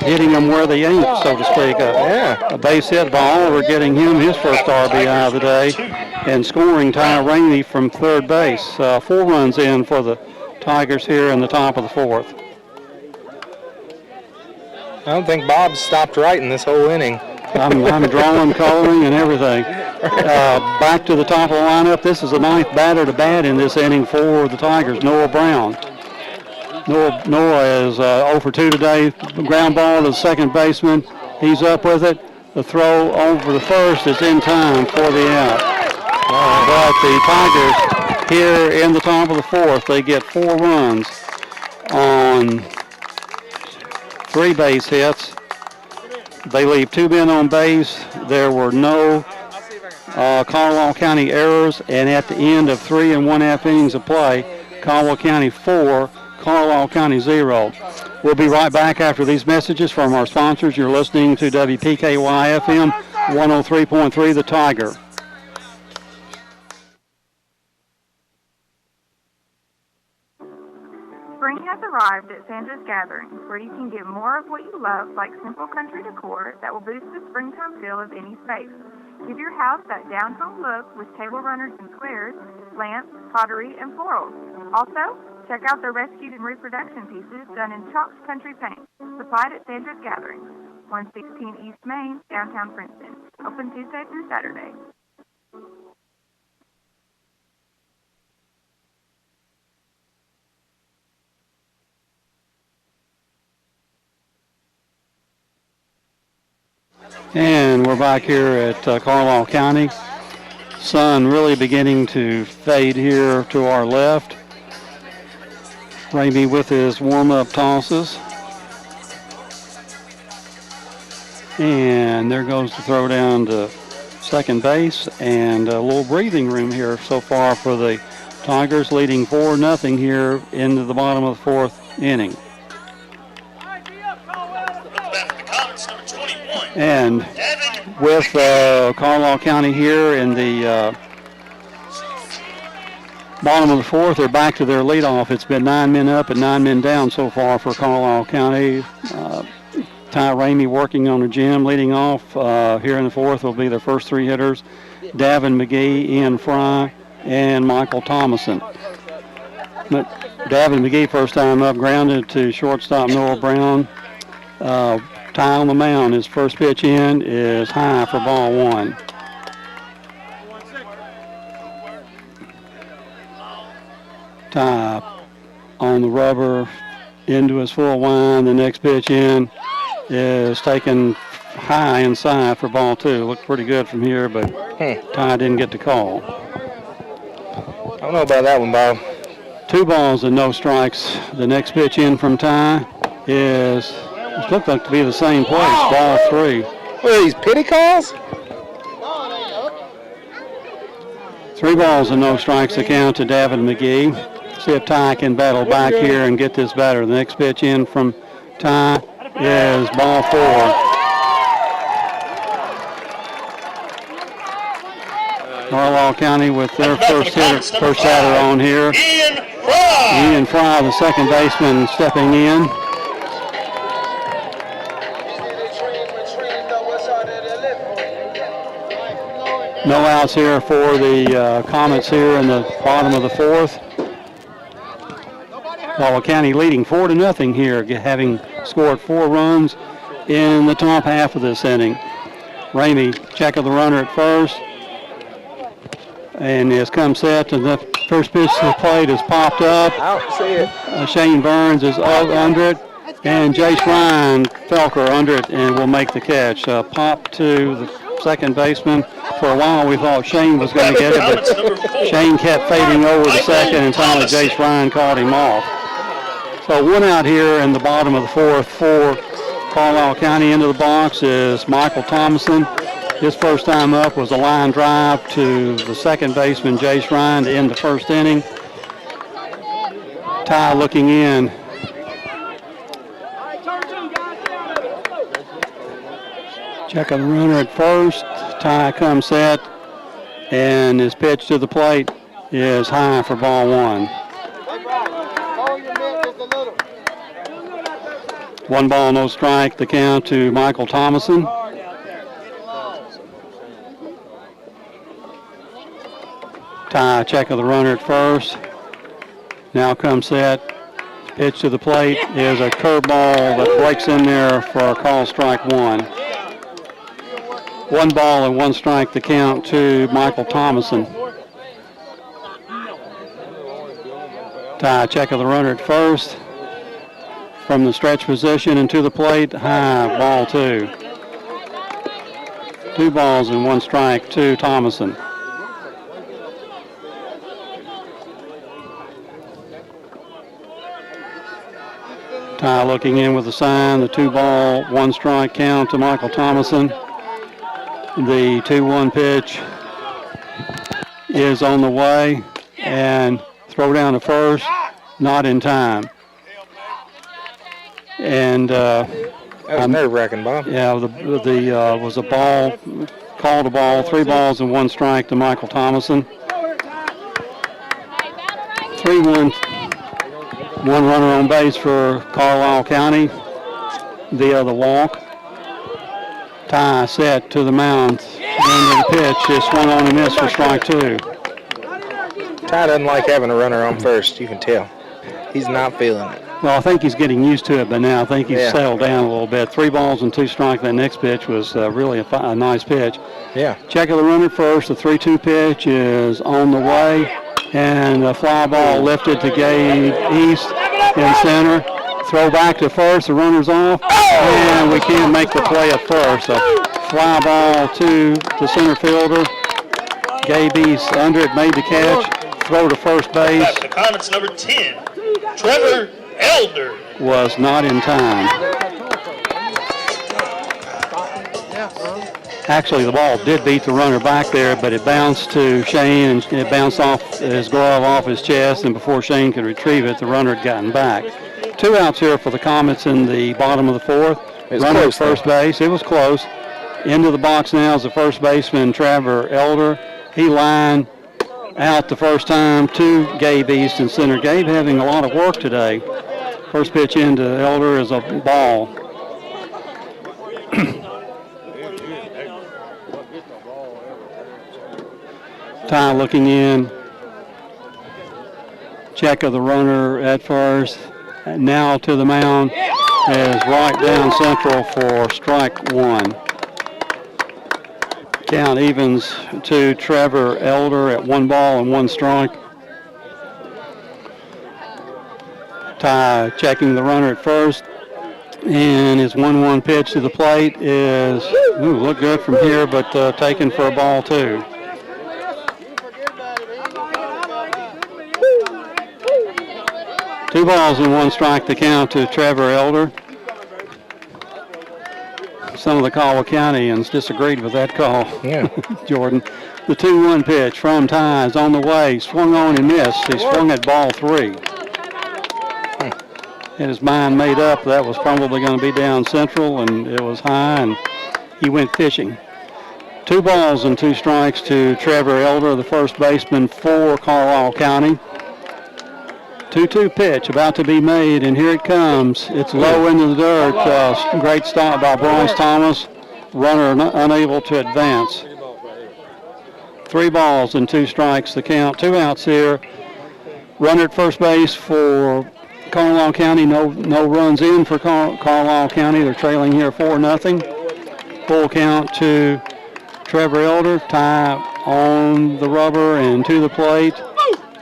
hitting them where they ain't, so to speak. A base hit by Oliver, getting him his first RBI of the day, and scoring Ty Ramey from third base. 4 runs in for the Tigers here in the top of the fourth. I don't think Bob stopped writing this whole inning. I'm drawing, coloring, and everything. Back to the top of the lineup. This is the 9th batter to bat in this inning for the Tigers, Noah Brown. Noah is 0 for 2 today. Ground ball to the second baseman. He's up with it. The throw over the first is in time for the out. But the Tigers here in the top of the fourth, they get 4 runs on 3 base hits. They leave 2 men on base. There were no Carlisle County errors, and at the end of 3 1/2 innings of play, Carlisle County 4, Carlisle County 0. We'll be right back after these messages from our sponsors. You're listening to WPKY FM 103.3 The Tiger. Spring has arrived at Sandra's Gatherings, where you can get more of what you love, like simple country decor that will boost the springtime feel of any space. Give your house that down-home look with table runners and squares, lamps, pottery, and florals. Also, check out the rescued and reproduction pieces done in chalked country paint, supplied at Sandra's Gatherings, 116 East Main, downtown Princeton. Open Tuesday through Saturday. And we're back here at Carlisle County. Sun really beginning to fade here to our left. Ramey with his warm-up tosses. And there goes the throw down to second base, and a little breathing room here so far for the Tigers, leading 4-0 here into the bottom of the fourth inning. And with Carlisle County here in the bottom of the fourth, they're back to their leadoff. It's been 9 men up and 9 men down so far for Carlisle County. Ty Ramey working on the gym. Leading off here in the fourth will be their first 3 hitters, Davin McGee, Ian Fry, and Michael Thomason. But Davin McGee, first time up, grounded to shortstop Noah Brown. Ty on the mound. His first pitch in is high for ball 1. Ty on the rubber into his full wind. The next pitch in is taken high inside for ball 2. Looked pretty good from here, but Ty didn't get the call. I don't know about that one, Bob. 2 balls and no strikes. The next pitch in from Ty is, it looked like to be the same place, ball 3. What are these, pity calls? 3 balls and no strikes to count to Davin McGee. See if Ty can battle back here and get this batter. The next pitch in from Ty is ball 4. Carlisle County with their first batter on here. Ian Fry, the second baseman, stepping in. No outs here for the Comets here in the bottom of the fourth. Carlisle County leading 4-0 here, having scored 4 runs in the top half of this inning. Ramey, check of the runner at first, and has come set, and the first pitch to the plate is popped up. I don't see it. Shane Burns is under it, and Jace Ryan Felker under it, and will make the catch. Pop to the second baseman. For a while we thought Shane was going to get it, but Shane kept fading over the second, and finally Jace Ryan caught him off. So 1 out here in the bottom of the fourth for Carlisle County. Into the box is Michael Thomason. His first time up was a line drive to the second baseman, Jace Ryan, to end the first inning. Ty looking in. Check of the runner at first. Ty comes set, and his pitch to the plate is high for ball 1. 1 ball, no strike, the count to Michael Thomason. Ty, check of the runner at first. Now comes set. Pitch to the plate is a curveball that breaks in there for a call strike 1. 1 ball and 1 strike, the count to Michael Thomason. Ty, check of the runner at first. From the stretch position and to the plate, high, ball 2. 2 balls and 1 strike to Thomason. Ty looking in with the sign, the 2 ball, 1 strike count to Michael Thomason. The 2-1 pitch is on the way, and throw down to first, not in time. And that was nerve-wracking, Bob. Yeah, was a ball, called a ball, 3 balls and 1 strike to Michael Thomason. 3-1, 1 runner on base for Carlisle County via the walk. Ty set to the mound. Into the pitch, just swung on and missed for strike 2. Ty doesn't like having a runner on first, you can tell. He's not feeling it. Well, I think he's getting used to it, but now I think he's settled down a little bit. 3 balls and 2 strikes. That next pitch was really a nice pitch. Yeah. Check of the runner first. The 3-2 pitch is on the way, and a fly ball lifted to Gabe East in center. Throw back to first, the runner's off, and we can't make the play at first. A fly ball to the center fielder. Gaby's under it, made the catch. Throw to first base. Back to Comets number 10, Trevor Elder. Was not in time. Actually, the ball did beat the runner back there, but it bounced to Shane, and it bounced off his glove off his chest, and before Shane could retrieve it, the runner had gotten back. 2 outs here for the Comets in the bottom of the 4th. Runner at first base. It was close. Into the box now is the first baseman, Trevor Elder. He lined out the first time to Gabe East in center. Gabe having a lot of work today. First pitch into Elder is a ball. Ty looking in. Check of the runner at first. Now to the mound is right down central for strike 1. Count evens to Trevor Elder at 1 ball and 1 strike. Ty checking the runner at first. And his 1-1 pitch to the plate is, look good from here, but taken for a ball 2. Two balls and 1 strike to count to Trevor Elder. Some of the Carlisle Countyans disagreed with that call. Yeah. Jordan. The 2-1 pitch from Ty is on the way. Swung on and missed. He swung at ball 3. Had his mind made up that was probably going to be down central, and it was high, and he went fishing. 2 balls and 2 strikes to Trevor Elder, the first baseman for Carlisle County. 2-2 pitch about to be made, and here it comes. It's low into the dirt. Great stop by Bryce Thomas. Runner unable to advance. 3 balls and 2 strikes the count. 2 outs here. Runner at first base for Carlisle County. No runs in for Carlisle County. They're trailing here 4-0. Full count to Trevor Elder. Tie on the rubber and to the plate.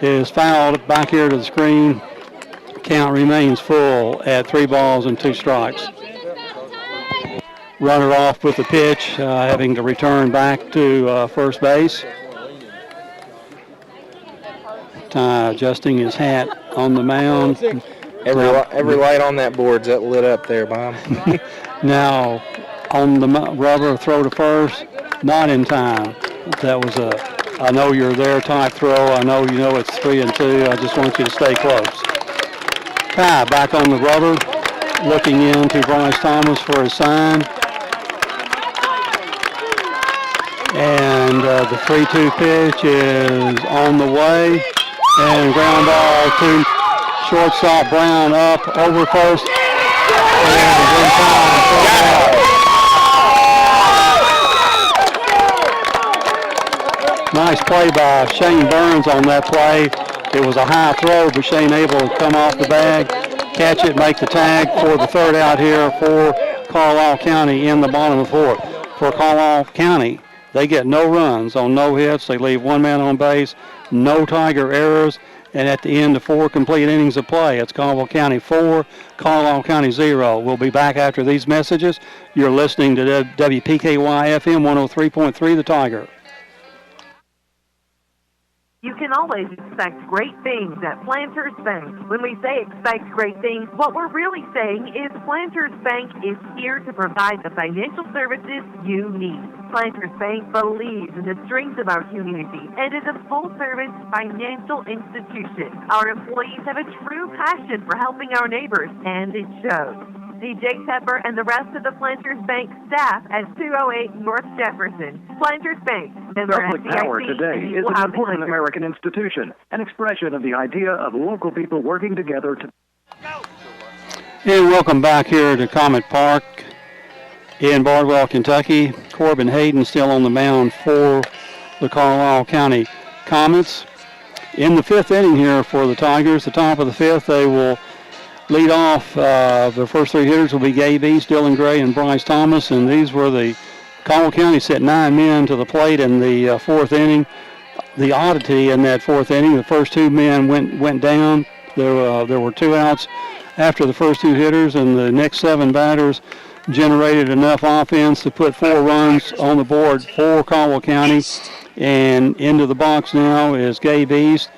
Is fouled back here to the screen. Count remains full at 3 balls and 2 strikes. Runner off with the pitch, having to return back to first base. Ty adjusting his hat on the mound. Every light on that board's lit up there, Bob. Now on the rubber, throw to first, not in time. That was a I know you're there type throw. I know you know it's 3-2. I just want you to stay close. Ty back on the rubber, looking in to Bryce Thomas for his sign. And the 3-2 pitch is on the way. And ground ball to shortstop Brown up over first. And in time. Nice play by Shane Burns on that play. It was a high throw, but Shane able to come off the bag, catch it, make the tag for the 3rd out here for Carlisle County in the bottom of the 4th. For Carlisle County, they get no runs on no hits. They leave 1 man on base, no Tiger errors, and at the end of 4 complete innings of play, it's Carlisle County 4, Carlisle County 0. We'll be back after these messages. You're listening to WPKY FM 103.3, The Tiger. You can always expect great things at Planters Bank. When we say expect great things, what we're really saying is Planters Bank is here to provide the financial services you need. Planters Bank believes in the strength of our community and is a full-service financial institution. Our employees have a true passion for helping our neighbors, and it shows. See Jake Pepper and the rest of the Planters Bank staff at 208 North Jefferson. Planters Bank, member Public Power today is an important American institution, an expression of the idea of local people working together to... And welcome back here to Comet Park in Bardwell, Kentucky. Corbin Hayden still on the mound for the Carlisle County Comets. In the 5th inning here for the Tigers, the top of the 5th, they will lead off. The first 3 hitters will be Gabe East, Dylan Gray, and Bryce Thomas, and these were the Carlisle County set 9 men to the plate in the 4th inning. The oddity in that 4th inning, the first 2 men went down. There were 2 outs after the first 2 hitters, and the next 7 batters generated enough offense to put 4 runs on the board for Carlisle County. And into the box now is Gabe East.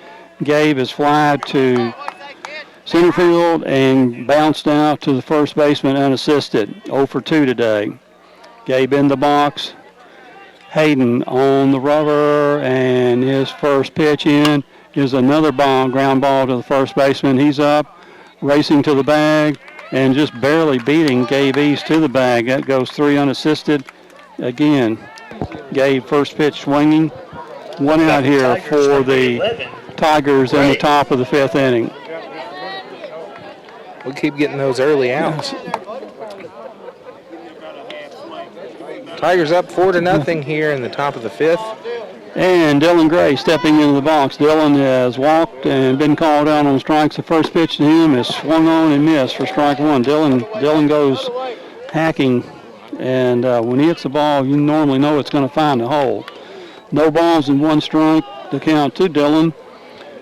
Gabe is flied to center field and bounced out to the first baseman unassisted. 0 for 2 today. Gabe in the box. Hayden on the rubber, and his first pitch in is another ground ball to the first baseman. He's up, racing to the bag, and just barely beating Gabe East to the bag. That goes 3 unassisted. Again, Gabe first pitch swinging. 1 out here for the Tigers in the top of the 5th inning. We'll keep getting those early outs. Tigers up 4-0 here in the top of the 5th. And Dylan Gray stepping into the box. Dylan has walked and been called out on strikes. The first pitch to him is swung on and missed for strike 1. Dylan goes hacking, and when he hits the ball, you normally know it's going to find a hole. No balls and 1 strike. The count to Dylan.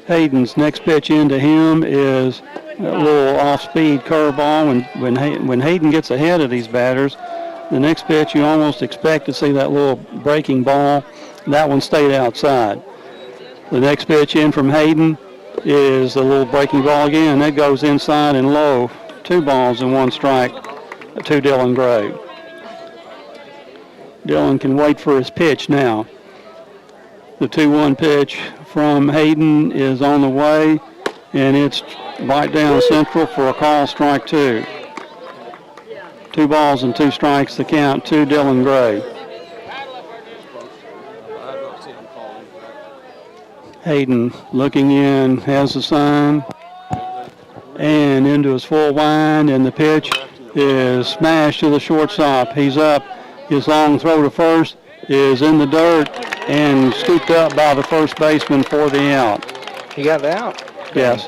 Hayden's next pitch into him is a little off-speed curveball. When Hayden gets ahead of these batters, the next pitch you almost expect to see that little breaking ball. That one stayed outside. The next pitch in from Hayden is a little breaking ball again. That goes inside and low. 2 balls and 1 strike to Dylan Gray. Dylan can wait for his pitch now. The 2-1 pitch from Hayden is on the way, and it's right down central for a call, strike 2. 2 balls and 2 strikes, the count to Dylan Gray. Hayden looking in, has the sign, and into his full wind, and the pitch is smashed to the shortstop. He's up. His long throw to first is in the dirt and scooped up by the first baseman for the out. He got the out? Yes.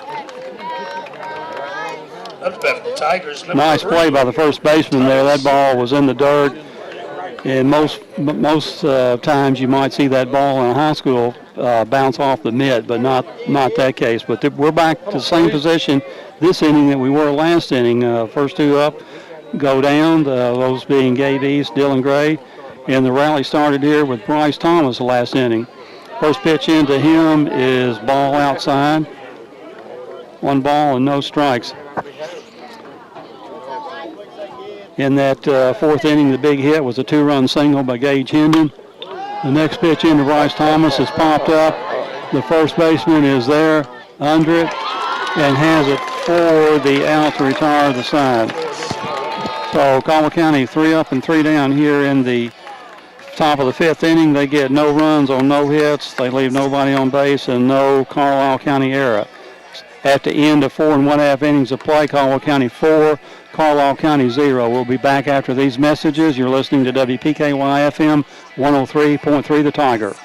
That's better than Tigers. Nice play by the first baseman there. That ball was in the dirt. And most times you might see that ball in high school bounce off the mitt, but not that case. But we're back to the same position this inning that we were last inning. First 2 up go down, those being Gabe East, Dylan Gray. And the rally started here with Bryce Thomas the last inning. First pitch into him is ball outside. 1 ball and no strikes. In that 4th inning, the big hit was a 2-run single by Gage Hendon. The next pitch into Bryce Thomas has popped up. The first baseman is there under it and has it for the out to retire the side. So Carlisle County 3 up and 3 down here in the top of the 5th inning. They get no runs on no hits. They leave nobody on base and no Carlisle County error. At the end of 4 1/2 innings of play, Carlisle County 4, Carlisle County 0. We'll be back after these messages. You're listening to WPKY FM 103.3 The Tiger.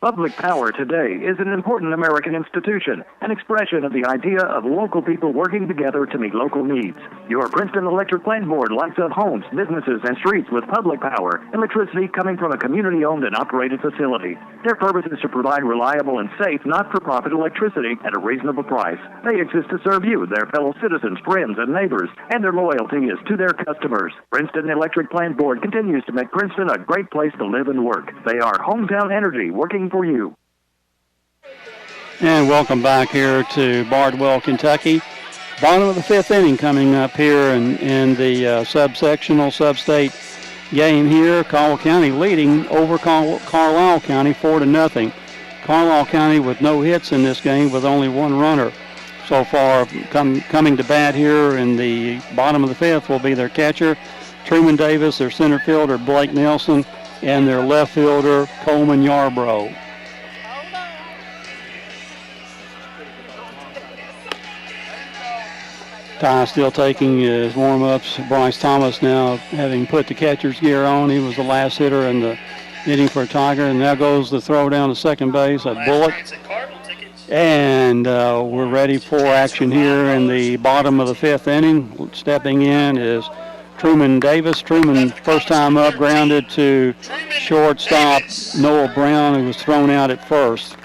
Public power today is an important American institution, an expression of the idea of local people working together to meet local needs. Your Princeton Electric Plant Board lights up homes, businesses, and streets with public power, electricity coming from a community-owned and operated facility. Their purpose is to provide reliable and safe, not-for-profit electricity at a reasonable price. They exist to serve you, their fellow citizens, friends, and neighbors, and their loyalty is to their customers. Princeton Electric Plant Board continues to make Princeton a great place to live and work. They are hometown energy working for you. And welcome back here to Bardwell, Kentucky. Bottom of the 5th inning coming up here in the subsectional, sub-state game here. Carlisle County leading over Carlisle County 4-0. Carlisle County with no hits in this game with only 1 runner so far. Coming to bat here in the bottom of the 5th will be their catcher, Truman Davis, their center fielder, Blake Nelson, and their left fielder, Coleman Yarbrough. Ty still taking his warm-ups. Bryce Thomas now having put the catcher's gear on. He was the last hitter in the inning for Tiger. And now goes the throw down to second base, a bullet. And we're ready for action here in the bottom of the 5th inning. Stepping in is Truman Davis. Truman, first time up, grounded to shortstop Noah Brown, who was thrown out at first.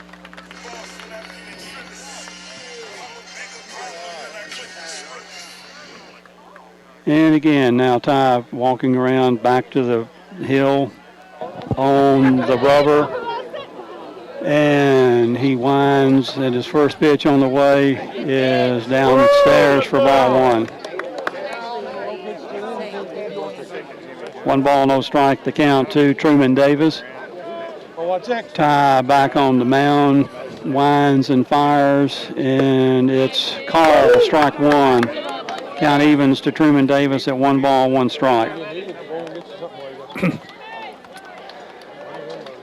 And again, now Ty walking around back to the hill on the rubber. And he winds, and his first pitch on the way is downstairs for ball one. 1 ball, no strike, the count to Truman Davis. Ty back on the mound, winds and fires, and it's called strike one. Count evens to Truman Davis at 1 ball, 1 strike.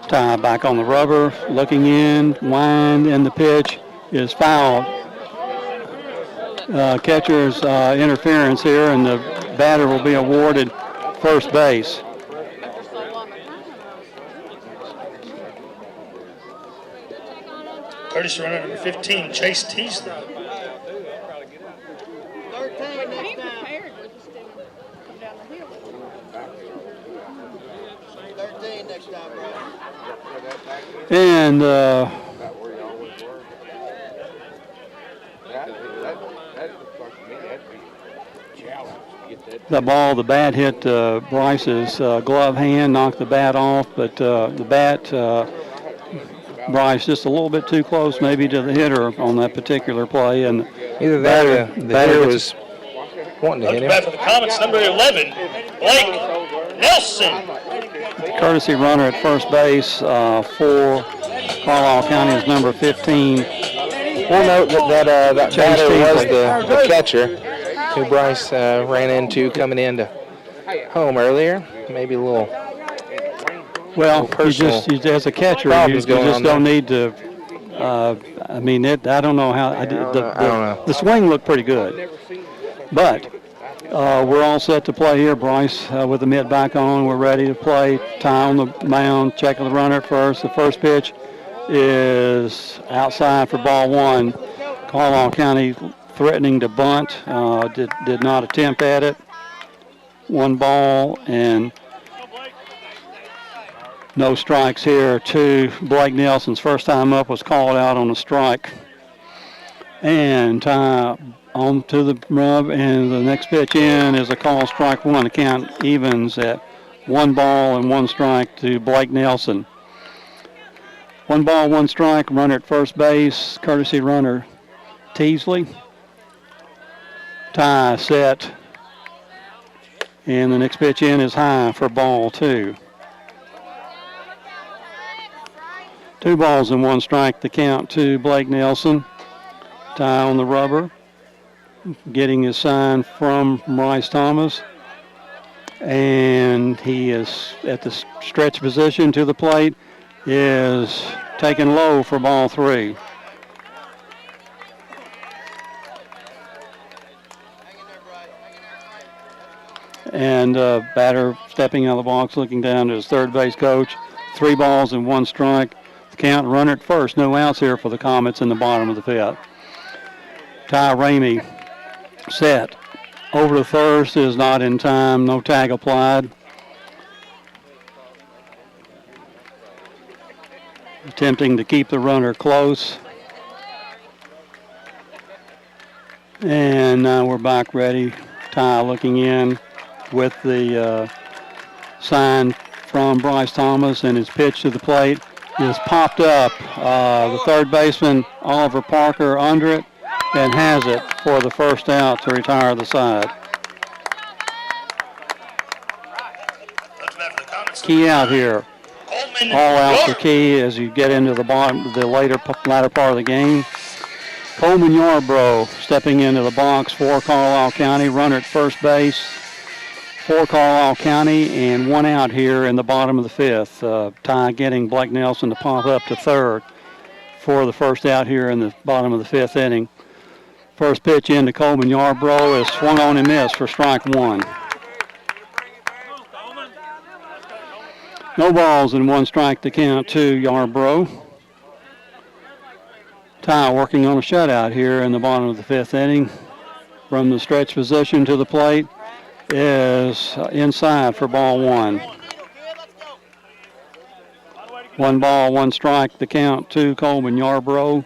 Ty back on the rubber, looking in, wind, and the pitch is fouled. Catcher's interference here, and the batter will be awarded first base. Courtesy runner number 15, Chase Teasley. And the ball, the bat hit Bryce's glove hand, knocked the bat off, but the bat, Bryce just a little bit too close maybe to the hitter on that particular play. And either that or the hitter was wanting to hit him. Back for the Comets, number 11, Blake Nelson. Courtesy runner at first base for Carlisle County is number 15. We'll note that batter was the catcher who Bryce ran into coming into home earlier. Maybe a little. Well, as a catcher, you just don't need to. I mean, I don't know how. I don't know. The swing looked pretty good, but we're all set to play here. Bryce with the mitt back on. We're ready to play. Ty on the mound, checking the runner at first. The first pitch is outside for ball one. Carlisle County threatening to bunt. Did not attempt at it. 1 ball and no strikes here to Blake Nelson's first time up was called out on a strike. And Ty on to the rub, and the next pitch in is a call strike one. The count evens at 1 ball and 1 strike to Blake Nelson. 1 ball, 1 strike, runner at first base, courtesy runner Teasley. Ty set, and the next pitch in is high for ball 2. 2 balls and 1 strike, the count to Blake Nelson. Ty on the rubber, getting his sign from Bryce Thomas. And he is at the stretch position to the plate, is taken low for ball 3. And batter stepping out of the box, looking down to his third base coach. 3 balls and 1 strike. The count, runner at first. No outs here for the Comets in the bottom of the 5th. Ty Ramey set. Over to first is not in time. No tag applied. Attempting to keep the runner close. And now we're back ready. Ty looking in with the sign from Bryce Thomas, and his pitch to the plate is popped up. The third baseman, Oliver Parker, under it and has it for the first out to retire the side. Key out here. All out for Key as you get into the latter part of the game. Coleman Yarbrough stepping into the box for Carlisle County. Runner at first base for Carlisle County, and 1 out here in the bottom of the 5th. Ty getting Blake Nelson to pop up to third for the first out here in the bottom of the 5th inning. First pitch into Coleman Yarbrough is swung on and missed for strike 1. No balls and 1 strike to count to Yarbrough. Ty working on a shutout here in the bottom of the 5th inning. From the stretch position to the plate is inside for ball 1. 1 ball, 1 strike, the count to Coleman Yarbrough.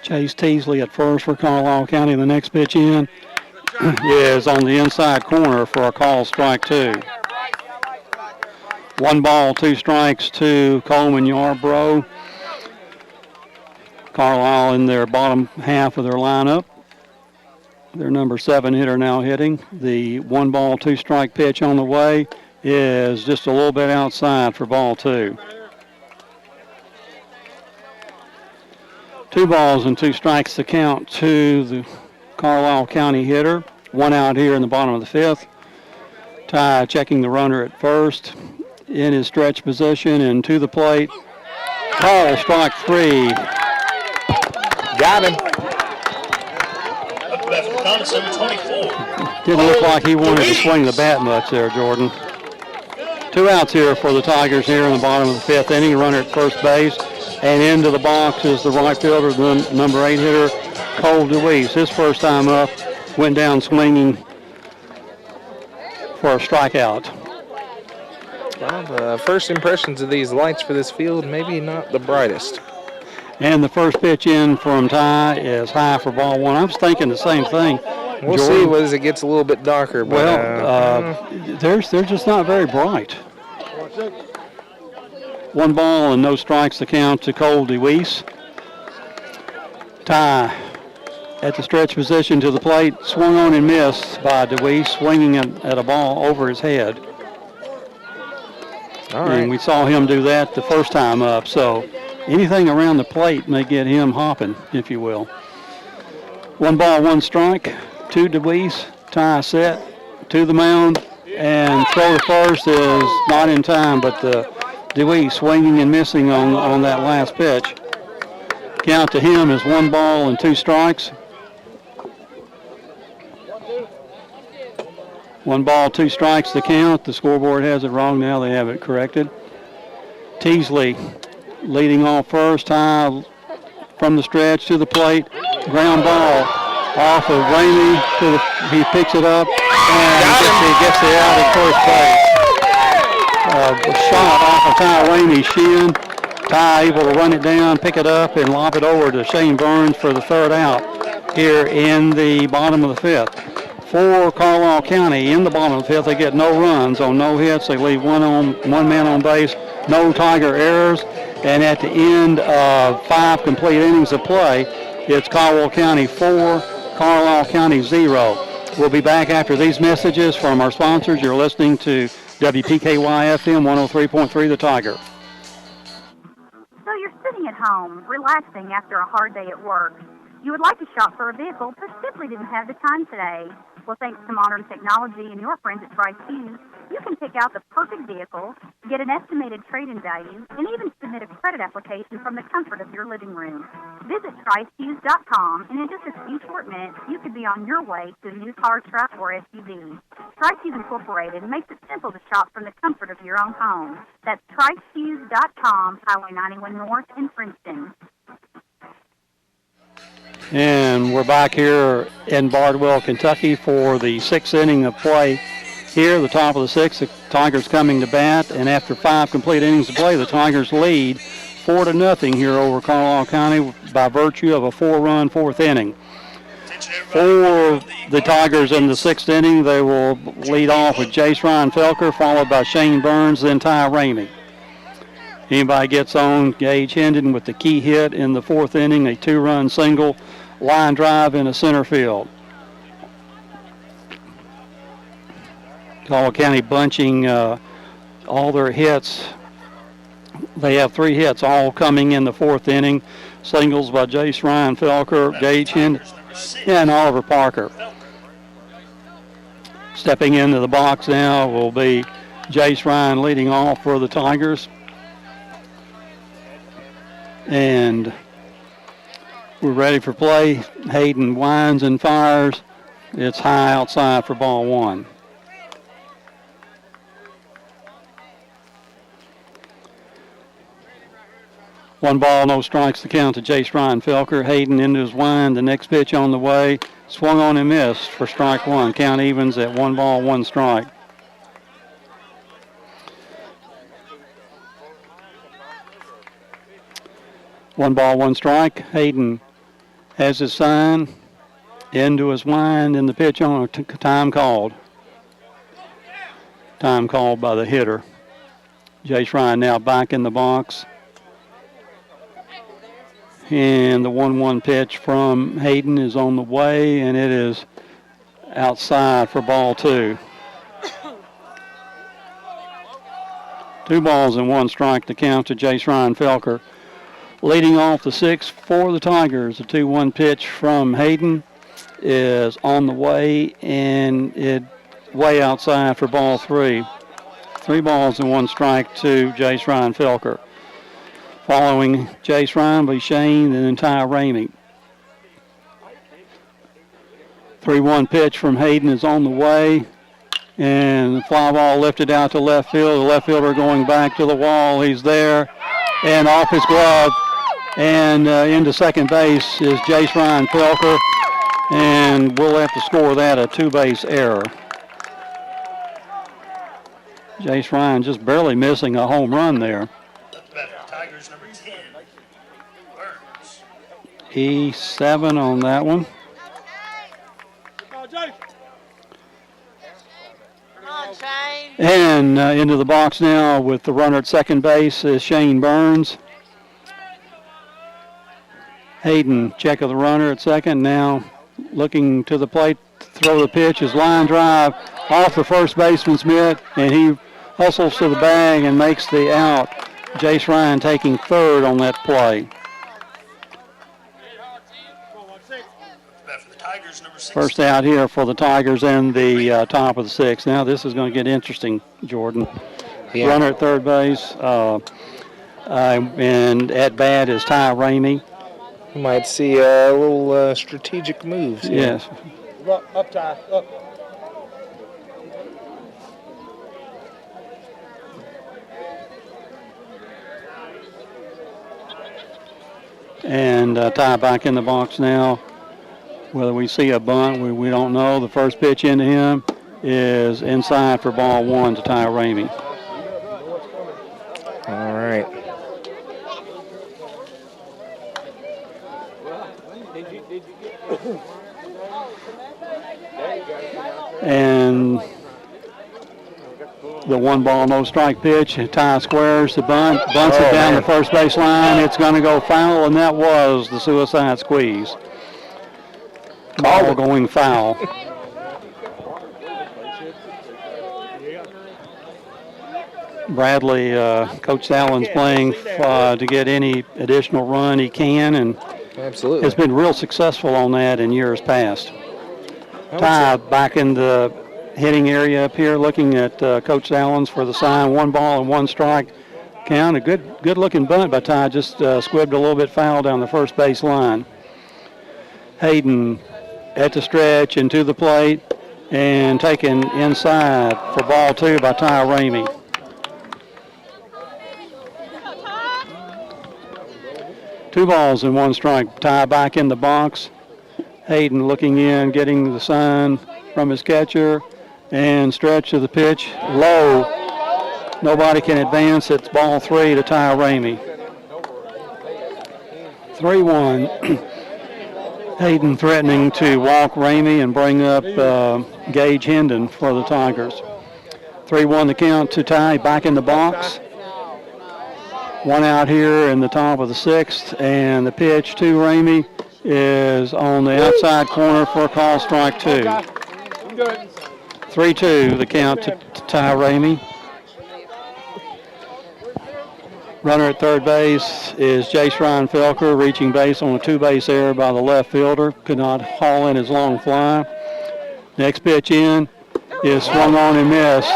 Chase Teasley at first for Carlisle County. The next pitch in is on the inside corner for a call, strike 2. 1 ball, 2 strikes to Coleman Yarbrough. Carlisle in their bottom half of their lineup. Their number 7 hitter now hitting. The 1 ball, 2 strike pitch on the way is just a little bit outside for ball 2. 2 balls and 2 strikes to count to the Carlisle County hitter. 1 out here in the bottom of the 5th. Ty checking the runner at first in his stretch position and to the plate. Call, strike 3. Got him. Number 24. Didn't look like he wanted to swing the bat much there, Jordan. 2 outs here for the Tigers here in the bottom of the 5th inning. Runner at first base. And into the box is the right fielder, the number 8 hitter, Cole DeWeese. His first time up, went down swinging for a strikeout. Well, the first impressions of these lights for this field, maybe not the brightest. And the first pitch in from Ty is high for ball 1. I was thinking the same thing. We'll Jordan, see as it gets a little bit darker. But, they're just not very bright. 1 ball and no strikes to count to Cole DeWeese. Ty at the stretch position to the plate, swung on and missed by DeWeese, swinging at a ball over his head. All right. And we saw him do that the first time up, so anything around the plate may get him hopping, if you will. 1 ball, 1 strike to DeWeese. Ty set to the mound, and throw to first is not in time, but DeWeese swinging and missing on that last pitch. Count to him is 1 ball and 2 strikes. 1 ball, 2 strikes to count. The scoreboard has it wrong now. They have it corrected. Teasley leading off first. Ty from the stretch to the plate. Ground ball off of Ramey. He picks it up and he gets the out at first base. A shot off of Ty Ramey's shin. Ty able to run it down, pick it up, and lob it over to Shane Burns for the 3rd out here in the bottom of the 5th. For Carlisle County in the bottom of the 5th, they get no runs on no hits. They leave one man on base, no Tiger errors, and at the end of 5 complete innings of play, it's Carlisle County 4, Carlisle County 0. We'll be back after these messages from our sponsors. You're listening to WPKY FM 103.3 The Tiger. So you're sitting at home, relaxing after a hard day at work. You would like to shop for a vehicle, but simply didn't have the time today. Well, thanks to modern technology and your friends at Price Hughes, you can pick out the perfect vehicle, get an estimated trade-in value, and even submit a credit application from the comfort of your living room. Visit PriceHughes.com, and in just a few short minutes, you could be on your way to a new car, truck, or SUV. Price Hughes Incorporated makes it simple to shop from the comfort of your own home. That's PriceHughes.com, Highway 91 North in Princeton. And we're back here in Bardwell, Kentucky for the 6th inning of play. Here, the top of the 6th, the Tigers coming to bat, and after 5 complete innings of play, the Tigers lead 4-0 here over Carlisle County by virtue of a 4-run 4th inning. For the Tigers in the 6th inning, they will lead off with Jace Ryan Felker, followed by Shane Burns, then Ty Ramey. Anybody gets on, Gage Hendon with the key hit in the 4th inning, a 2-run single, line drive in the center field. Carlisle County bunching all their hits. They have 3 hits, all coming in the 4th inning. Singles by Jace Ryan Felker, Gage Hendon, and Oliver Parker. Stepping into the box now will be Jace Ryan leading off for the Tigers. And we're ready for play. Hayden winds and fires. It's high outside for ball 1. One ball, no strikes to count to Jace Ryan Felker. Hayden into his wind. The next pitch on the way. Swung on and missed for strike 1. Count evens at 1 ball, 1 strike. One ball, 1 strike. Hayden has his sign, into his wind, and the pitch on a time called. Time called by the hitter. Jace Ryan now back in the box. And the 1-1 pitch from Hayden is on the way, and it is outside for ball 2. 2 balls and 1 strike to count to Jace Ryan Felker. Leading off the 6th for the Tigers, the 2-1 pitch from Hayden is on the way, and it way outside for ball 3. 3 balls and 1 strike to Jace Ryan Felker. Following Jace Ryan will be Shane and then Ty Ramey. 3-1 pitch from Hayden is on the way, and the fly ball lifted out to left field. The left fielder going back to the wall. He's there, and off his glove, and into second base is Jace Ryan Felker, and we'll have to score that a 2-base error. Jace Ryan just barely missing a home run there. Tigers number 10, Burns. E7 on that one. And into the box now with the runner at second base is Shane Burns. Hayden, check of the runner at second. Now looking to the plate to throw the pitch is line drive off the first baseman's mitt, and he hustles to the bag and makes the out. Jace Ryan taking third on that play. First out here for the Tigers and the top of the 6th. Now this is going to get interesting, Jordan. Yeah. Runner at third base, and at bat is Ty Ramey. You might see a little strategic moves here. Yes. Up, Ty, up. And Ty back in the box now. Whether we see a bunt, we don't know. The first pitch into him is inside for ball 1 to Ty Ramey. All right. And the 1 ball, no strike pitch. Ty squares the bunt, bunts it down the first base line. It's going to go foul, and that was the suicide squeeze. Ball going foul. Bradley, Coach Allen's playing to get any additional run he can, and absolutely has been real successful on that in years past. Ty back in the hitting area up here, looking at Coach Allen's for the sign. 1 ball and 1 strike count. A good-looking bunt by Ty, just squibbed a little bit foul down the first base line. Hayden at the stretch and to the plate, and taken inside for ball 2 by Ty Ramey. Two balls and 1 strike. Ty back in the box. Hayden looking in, getting the sign from his catcher, and stretch of the pitch low. Nobody can advance. It's ball 3 to Ty Ramey. 3-1. Hayden threatening to walk Ramey and bring up Gage Hendon for the Tigers. 3-1 the count to Ty back in the box. 1 out here in the top of the 6th, and the pitch to Ramey is on the outside corner for a call, strike 2. 3-2 the count to Ty Ramey. Runner at third base is Jace Ryan Felker, reaching base on a 2-base error by the left fielder. Could not haul in his long fly. Next pitch in is swung on and missed.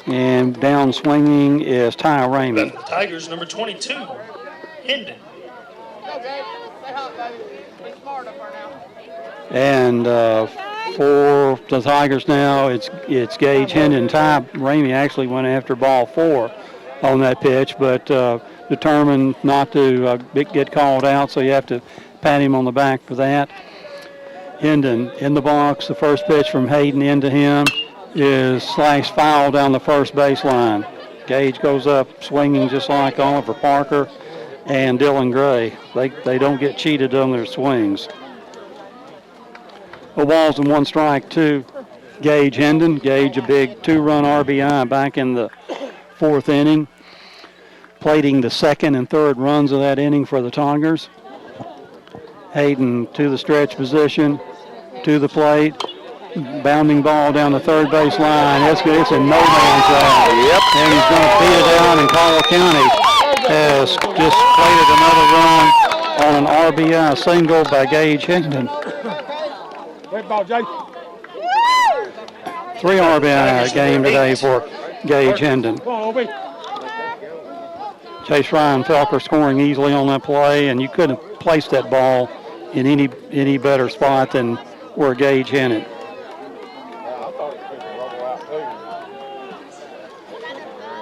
And down swinging is Ty Ramey. Tigers number 22, Hendon. And for the Tigers now, it's Gage Hendon. Ty Ramey actually went after ball 4 on that pitch, but determined not to get called out, so you have to pat him on the back for that. Hendon in the box. The first pitch from Hayden into him is slashed foul down the first baseline. Gage goes up swinging just like Oliver Parker and Dylan Gray. They don't get cheated on their swings. The balls and 1 strike to Gage Hendon. Gage, a big 2-run RBI back in the 4th inning, plating the 2nd and 3rd runs of that inning for the Tigers. Hayden to the stretch position, to the plate, bounding ball down the third base line. It's in no man's land. Yep. And he's going to beat it down, and Carlisle County has just plated another run on an RBI single by Gage Hendon. 3 RBI game today for Gage Hendon. Chase Ryan Felker scoring easily on that play, and you couldn't have placed that ball in any better spot than where Gage hit it.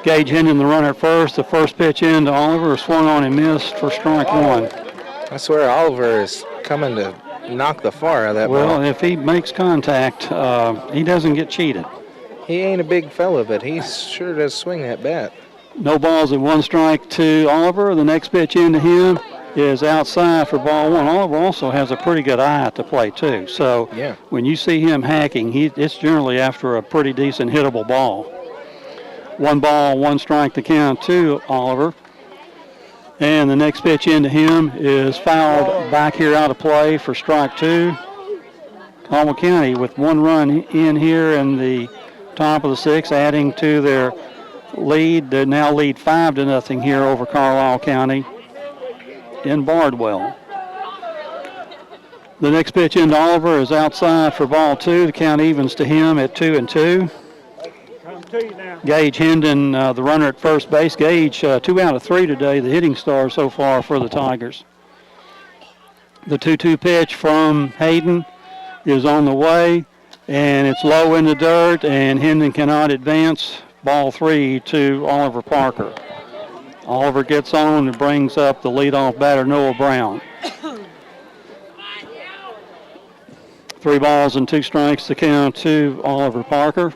Gage Hendon, the runner at first. The first pitch in to Oliver, swung on and missed for strike 1. I swear Oliver is coming to knock the far out of that ball. Well, if he makes contact, he doesn't get cheated. He ain't a big fella, but he sure does swing that bat. No balls and 1 strike to Oliver. The next pitch into him is outside for ball 1. Oliver also has a pretty good eye at the plate, too. So yeah, when you see him hacking, it's generally after a pretty decent hittable ball. 1 ball, 1 strike to count to Oliver. And the next pitch into him is fouled back here out of play for strike 2. Carlisle County with 1 run in here in the top of the 6th, adding to their lead. They now lead 5-0 here over Carlisle County in Bardwell. The next pitch into Oliver is outside for ball 2. The count evens to him at 2-2. Gage Hendon, the runner at first base. Gage, 2 out of 3 today, the hitting star so far for the Tigers. The 2-2 pitch from Hayden is on the way, and it's low in the dirt, and Hendon cannot advance. Ball 3 to Oliver Parker. Oliver gets on and brings up the leadoff batter, Noah Brown. 3 balls and 2 strikes to count to Oliver Parker.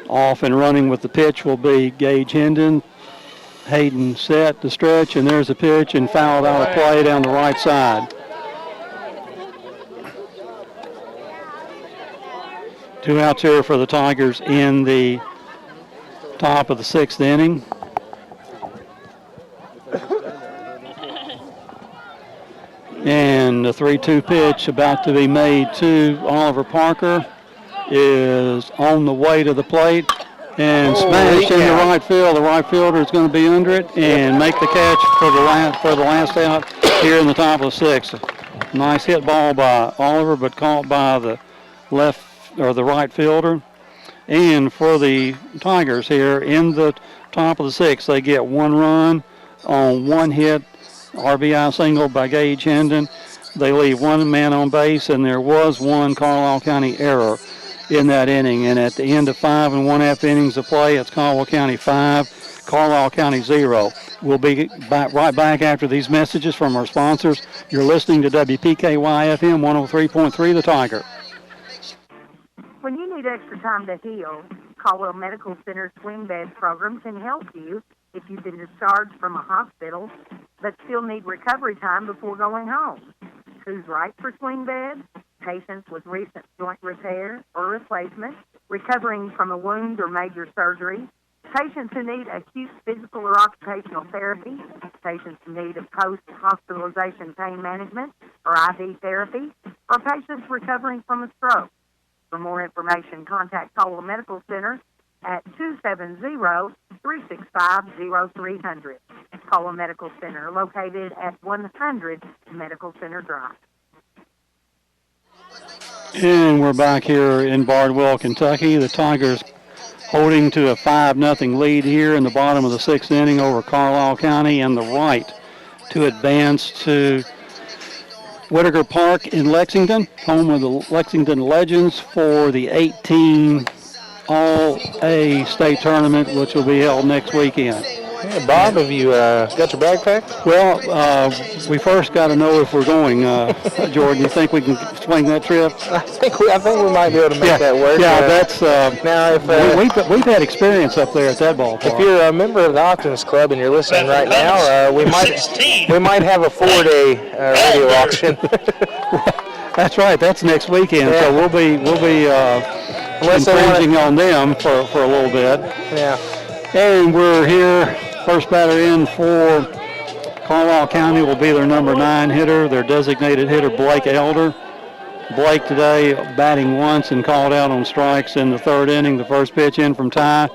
Off and running with the pitch will be Gage Hendon. Hayden set to stretch, and there's a pitch and fouled out of play down the right side. 2 outs here for the Tigers in the top of the 6th inning. And the 3-2 pitch about to be made to Oliver Parker is on the way to the plate and smashed into right field. The right fielder is going to be under it and make the catch for the last out here in the top of the 6th. Nice hit ball by Oliver, but caught by the left or the right fielder. And for the Tigers here in the top of the 6th, they get 1 run on 1 hit, RBI single by Gage Hendon. They leave 1 man on base, and there was 1 Carlisle County error in that inning. And at the end of 5 1/2 innings of play, it's Carlisle County 5, Carlisle County 0. We'll be right back after these messages from our sponsors. You're listening to WPKY FM 103.3 The Tiger. When you need extra time to heal, Carlisle Medical Center's swing bed program can help you if you've been discharged from a hospital but still need recovery time before going home. Who's right for swing beds? Patients with recent joint repair or replacement, recovering from a wound or major surgery, patients who need acute physical or occupational therapy, patients in need of post-hospitalization pain management or IV therapy, or patients recovering from a stroke. For more information, contact Carlisle Medical Center at 270-365-0300. Carlisle Medical Center, located at 100 Medical Center Drive. And we're back here in Bardwell, Kentucky. The Tigers holding to a 5-0 lead here in the bottom of the 6th inning over Carlisle County, and the right to advance to Whitaker Park in Lexington, home of the Lexington Legends, for the 18 All-A state tournament, which will be held next weekend. Yeah, Bob, have you got your bag packed? Well, we first got to know if we're going. Jordan, you think we can swing that trip? I think we might be able to make that work. Yeah, that's. Now, if we've had experience up there at that ballpark. If you're a member of the Optimist Club and you're listening right now, we might have a 4-day radio auction. That's right. That's next weekend. Yeah. So we'll be infringing on them for a little bit. Yeah. And we're here. First batter in for Carlisle County will be their number 9 hitter, their designated hitter, Blake Elder. Blake today batting once and called out on strikes in the 3rd inning. The first pitch in from Ty.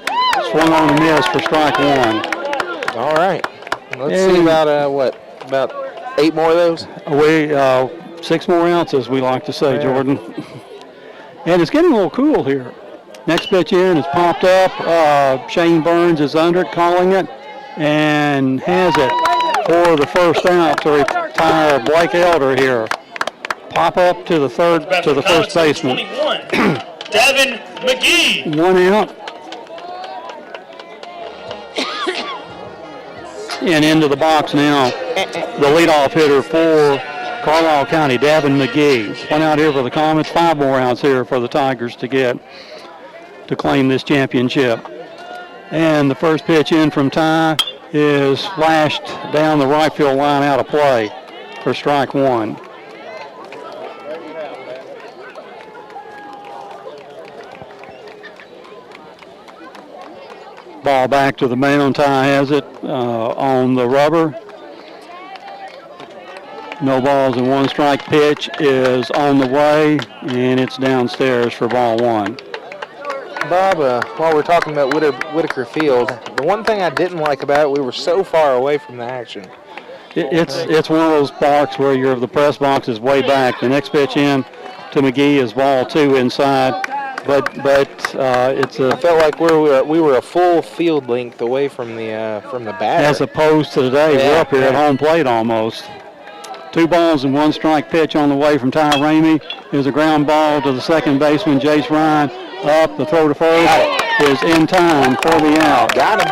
Swung on and missed for strike 1. All right. Let's see about, about 8 more of those? 6 more ounces, we like to say, Jordan. And it's getting a little cool here. Next pitch in is popped up. Shane Burns is under it, calling it, and has it for the first out to retire Blake Elder here. Pop up to the first baseman. 21, Davin McGee. 1 out. And into the box now, the leadoff hitter for Carlisle County, Davin McGee. 1 out here for the Comets, 5 more outs here for the Tigers to claim this championship. And the first pitch in from Ty is flashed down the right field line out of play for strike 1. Ball back to the mound. Ty has it on the rubber. No balls and 1 strike. Pitch is on the way, and it's downstairs for ball 1. Bob, while we're talking about Whitaker Field, the one thing I didn't like about it, we were so far away from the action. It's one of those parks where the press box is way back. The next pitch in to McGee is ball 2 inside, but it's a. I felt like we were a full field length away from the batter. As opposed to today, we're up here at home plate almost. 2 balls and 1 strike pitch on the way from Ty Ramey. There's a ground ball to the second baseman, Jace Ryan. Up, the throw to first is in time for the out. Got him.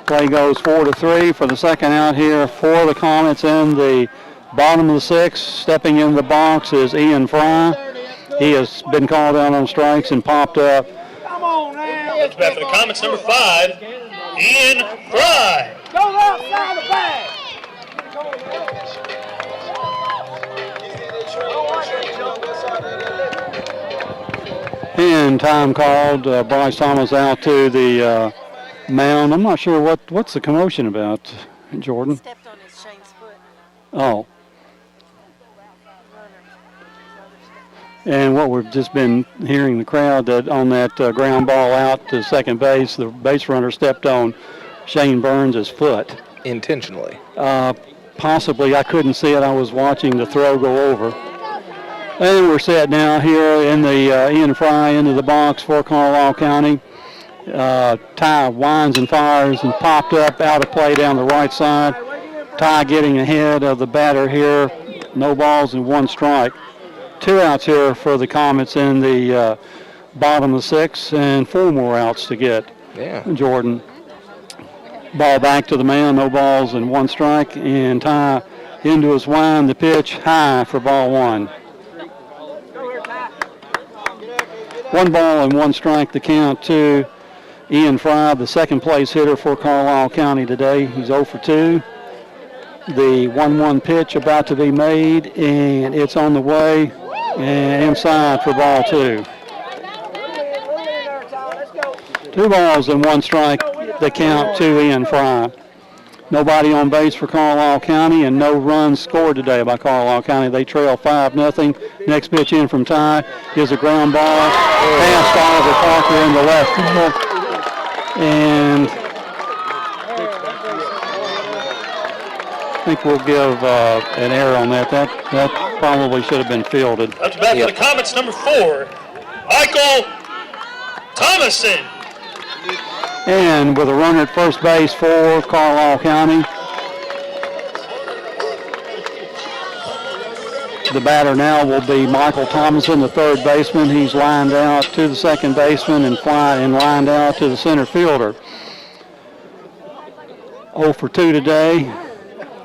Play goes 4-3 for the second out here for the Comets in the bottom of the 6th. Stepping in the box is Ian Fry. He has been called out on strikes and popped up. Come on now. That's back for the Comets, number 5, Ian Fry. Go outside the bag. And time called. Bryce Thomas out to the mound. I'm not sure what's the commotion about, Jordan. Stepped on Shane's foot. Oh. And what we've just been hearing the crowd that on that ground ball out to second base, the base runner stepped on Shane Burns' foot. Intentionally. Possibly. I couldn't see it. I was watching the throw go over. And we're set now here in the Ian Fry into the box for Carlisle County. Ty winds and fires and popped up out of play down the right side. Ty getting ahead of the batter here. No balls and 1 strike. 2 outs here for the Comets in the bottom of the 6th and 4 more outs to get. Yeah. Jordan. Ball back to the man. No balls and 1 strike. And Ty into his wind. The pitch high for ball 1. 1 ball and 1 strike, the count to Ian Fry, the second place hitter for Carlisle County today. He's 0 for 2. The 1-1 pitch about to be made, and it's on the way and inside for ball 2. 2 balls and 1 strike, the count to Ian Fry. Nobody on base for Carlisle County and no runs scored today by Carlisle County. They trail 5-0. Next pitch in from Ty is a ground ball past Oliver Parker in the left field. And I think we'll give an error on that. That probably should have been fielded. That's back for the Comets, number 4, Michael Thomason. And with a runner at first base for Carlisle County. The batter now will be Michael Thomason, the third baseman. He's lined out to the second baseman and lined out to the center fielder. 0 for 2 today.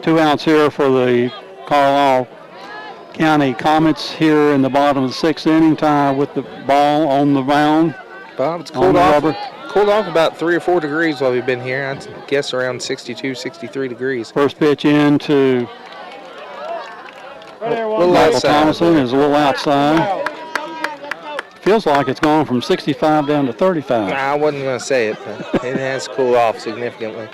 2 outs here for the Carlisle County Comets here in the bottom of the 6th inning. Ty with the ball on the mound. Bob, it's cooled off about 3 or 4 degrees while we've been here. I'd guess around 62, 63 degrees. First pitch in to Michael Thomason is a little outside. Feels like it's gone from 65 down to 35. Nah, I wasn't going to say it, but it has cooled off significantly.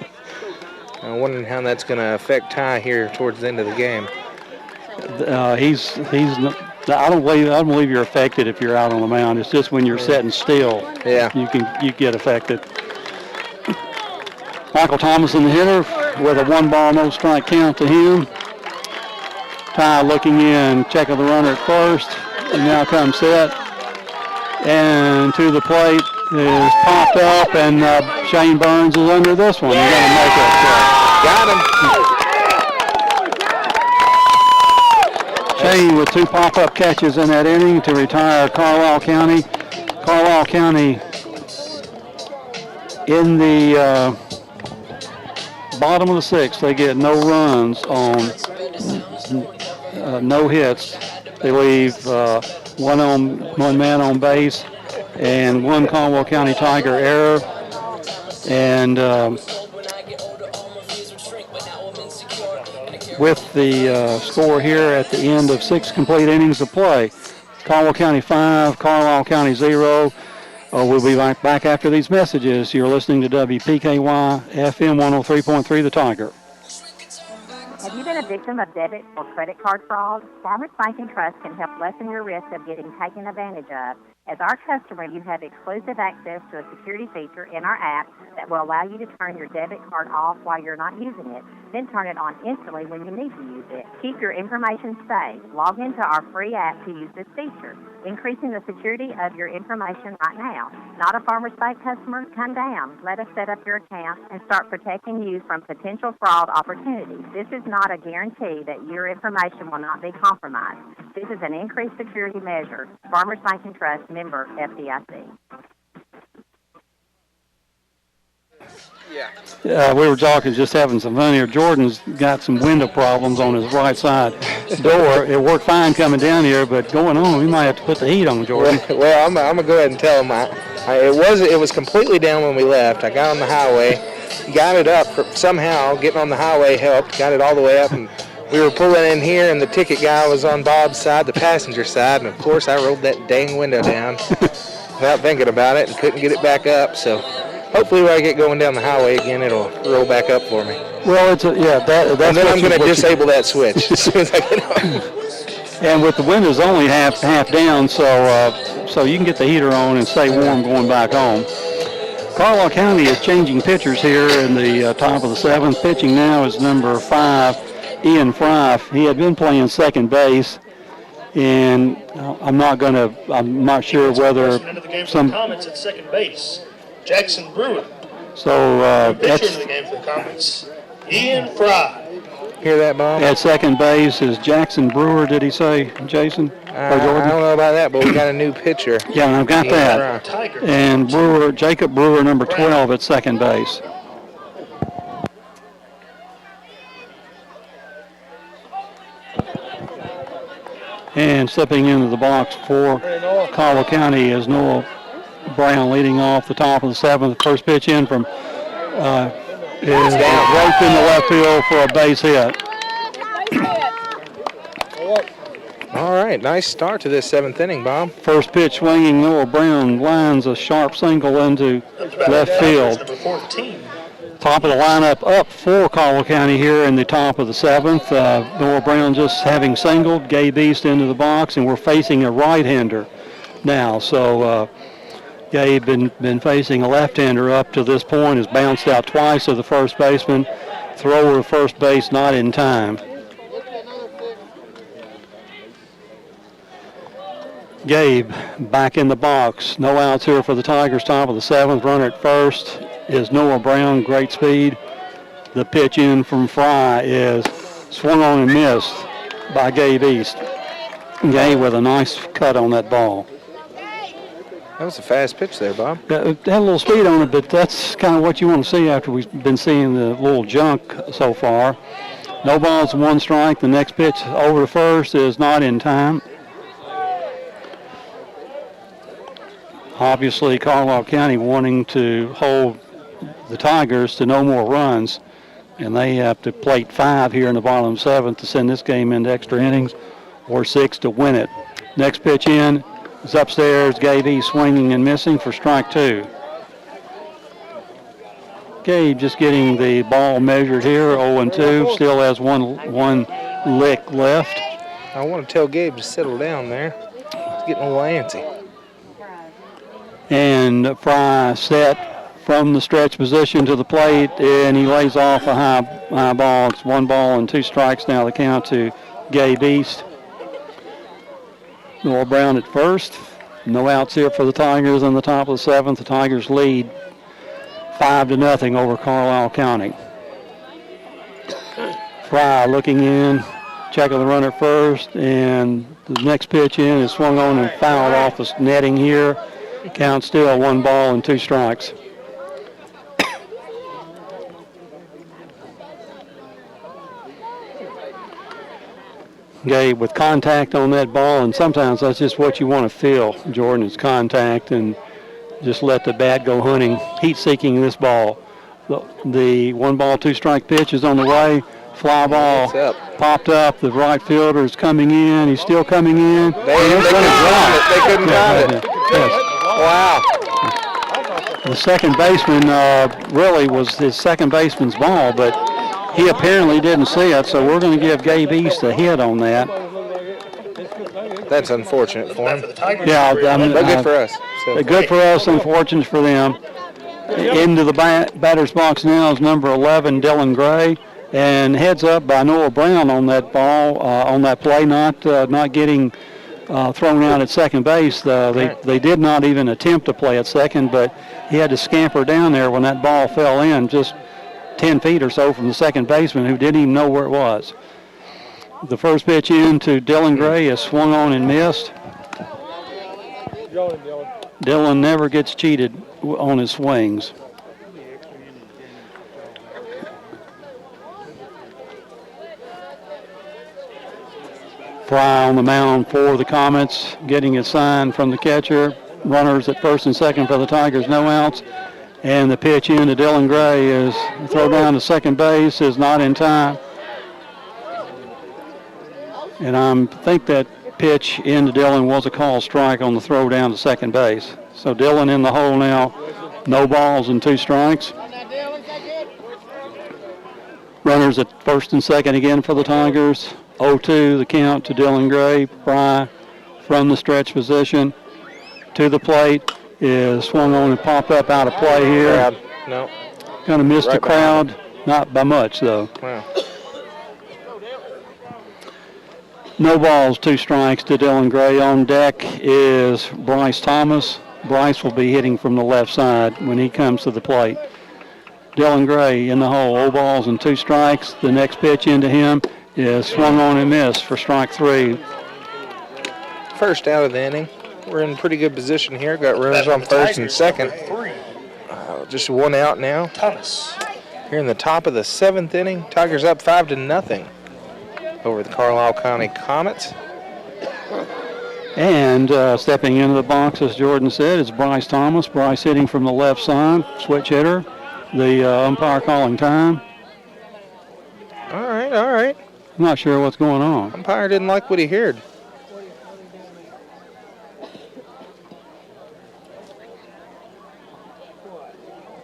I'm wondering how that's going to affect Ty here towards the end of the game. I don't believe you're affected if you're out on the mound. It's just when you're sitting still. Yeah. You get affected. Michael Thomason, the hitter, with a 1-ball, no strike count to him. Ty looking in, checking the runner at first, and now comes set. And to the plate is popped up, and Shane Burns is under this one. He's going to make it. Got him. Shane with 2 pop-up catches in that inning to retire Carlisle County. Carlisle County in the bottom of the 6th. They get no runs on no hits. They leave one man on base and 1 Carlisle County Tiger error. And with the score here at the end of 6 complete innings of play, Carlisle County 5, Carlisle County 0. We'll be back after these messages. You're listening to WPKY FM 103.3 The Tiger. Have you been a victim of debit or credit card fraud? Farmers Bank and Trust can help lessen your risk of getting taken advantage of. As our customer, you have exclusive access to a security feature in our app that will allow you to turn your debit card off while you're not using it, then turn it on instantly when you need to use it. Keep your information safe. Log into our free app to use this feature, increasing the security of your information right now. Not a Farmers Bank customer? Come down. Let us set up your account and start protecting you from potential fraud opportunities. This is not a guarantee that your information will not be compromised. This is an increased security measure. Farmers Bank and Trust, member FDIC. We were talking, just having some fun here. Jordan's got some window problems on his right side door. It worked fine coming down here, but going on, we might have to put the heat on, Jordan. Well, I'm going to go ahead and tell him. It was completely down when we left. I got on the highway, got it up somehow. Getting on the highway helped. Got it all the way up, and we were pulling in here, and the ticket guy was on Bob's side, the passenger side, and of course I rolled that dang window down without thinking about it and couldn't get it back up. So hopefully when I get going down the highway again, it'll roll back up for me. Well, that's and then I'm going to disable that switch as soon as I get home. And with the windows only half down, so you can get the heater on and stay warm going back home. Carlisle County is changing pitchers here in the top of the 7th. Pitching now is number 5. Ian Fry. He had been playing second base, and I'm not sure whether some comments at second base. Jackson Brewer. So pitcher in the game for the Comets. Ian Fry. Hear that, Bob? At second base is Jackson Brewer. Did he say, Jason? I don't know about that, but we got a new pitcher. Yeah, I've got that. And Jacob Brewer, number 12, at second base. And stepping into the box for Carlisle County is Noah Brown, leading off the top of the 7th. First pitch in from is right in the left field for a base hit. All right, nice start to this 7th inning, Bob. First pitch swinging, Noah Brown lines a sharp single into left field. Number 14. Top of the lineup up for Carlisle County here in the top of the 7th. Noah Brown just having singled, Gabe East into the box, and we're facing a right-hander now. So Gabe been facing a left-hander up to this point, has bounced out twice to the first baseman. Thrower to first base not in time. Gabe back in the box. No outs here for the Tigers. Top of the 7th. Runner at first is Noah Brown. Great speed. The pitch in from Fry is swung on and missed by Gabe East. Gabe with a nice cut on that ball. That was a fast pitch there, Bob. It had a little speed on it, but that's kind of what you want to see after we've been seeing the little junk so far. No balls, 1 strike. The next pitch over to first is not in time. Obviously, Carlisle County wanting to hold the Tigers to no more runs, and they have to plate 5 here in the bottom 7th to send this game into extra innings, or 6 to win it. Next pitch in is upstairs. Gabe swinging and missing for strike 2. Gabe just getting the ball measured here, 0-2. Still has one lick left. I want to tell Gabe to settle down there. He's getting a little antsy. And Fry set from the stretch position to the plate, and he lays off a high ball. It's 1 ball and 2 strikes now. The count to Gabe East. Noah Brown at first. No outs here for the Tigers in the top of the 7th. The Tigers lead 5-0 over Carlisle County. Fry looking in, checking the runner first, and the next pitch in is swung on and fouled off the netting here. Count still 1 ball and 2 strikes. Gabe with contact on that ball, and sometimes that's just what you want to feel, Jordan, is contact, and just let the bat go hunting, heat-seeking this ball. The 1 ball, 2 strike pitch is on the way. Fly ball popped up. The right fielder is coming in. He's still coming in. They couldn't find it. Yes. Wow. The second baseman really was his second baseman's ball, but he apparently didn't see it, so we're going to give Gabe East a hit on that. That's unfortunate for him. Yeah, but good for us. So. Good for us, unfortunate for them. Into the batter's box now is number 11, Dylan Gray, and heads up by Noah Brown on that ball, on that play, not getting thrown out at second base. They did not even attempt to play at second, but he had to scamper down there when that ball fell in, just 10 feet or so from the second baseman, who didn't even know where it was. The first pitch in to Dylan Gray is swung on and missed. Dylan never gets cheated on his swings. Fry on the mound for the Comets, getting a sign from the catcher. Runners at first and second for the Tigers, no outs. And the pitch in to Dylan Gray is throw down to second base, is not in time. And I think that pitch into Dylan was a called strike on the throw down to second base. So Dylan in the hole now, no balls and 2 strikes. Runners at first and second again for the Tigers. 0-2 the count to Dylan Gray. Fry from the stretch position to the plate is swung on and popped up out of play here. No. Kind of missed the crowd, not by much though. Wow. No balls, 2 strikes to Dylan Gray. On deck is Bryce Thomas. Bryce will be hitting from the left side when he comes to the plate. Dylan Gray in the hole, 0 balls and 2 strikes. The next pitch into him is swung on and missed for strike 3. First out of the inning. We're in pretty good position here. Got runners on first and second. Just 1 out now. Thomas. Here in the top of the 7th inning. Tigers up 5-0 over the Carlisle County Comets. And stepping into the box, as Jordan said, is Bryce Thomas. Bryce hitting from the left side, switch hitter. The umpire calling time. All right. I'm not sure what's going on. Umpire didn't like what he heard.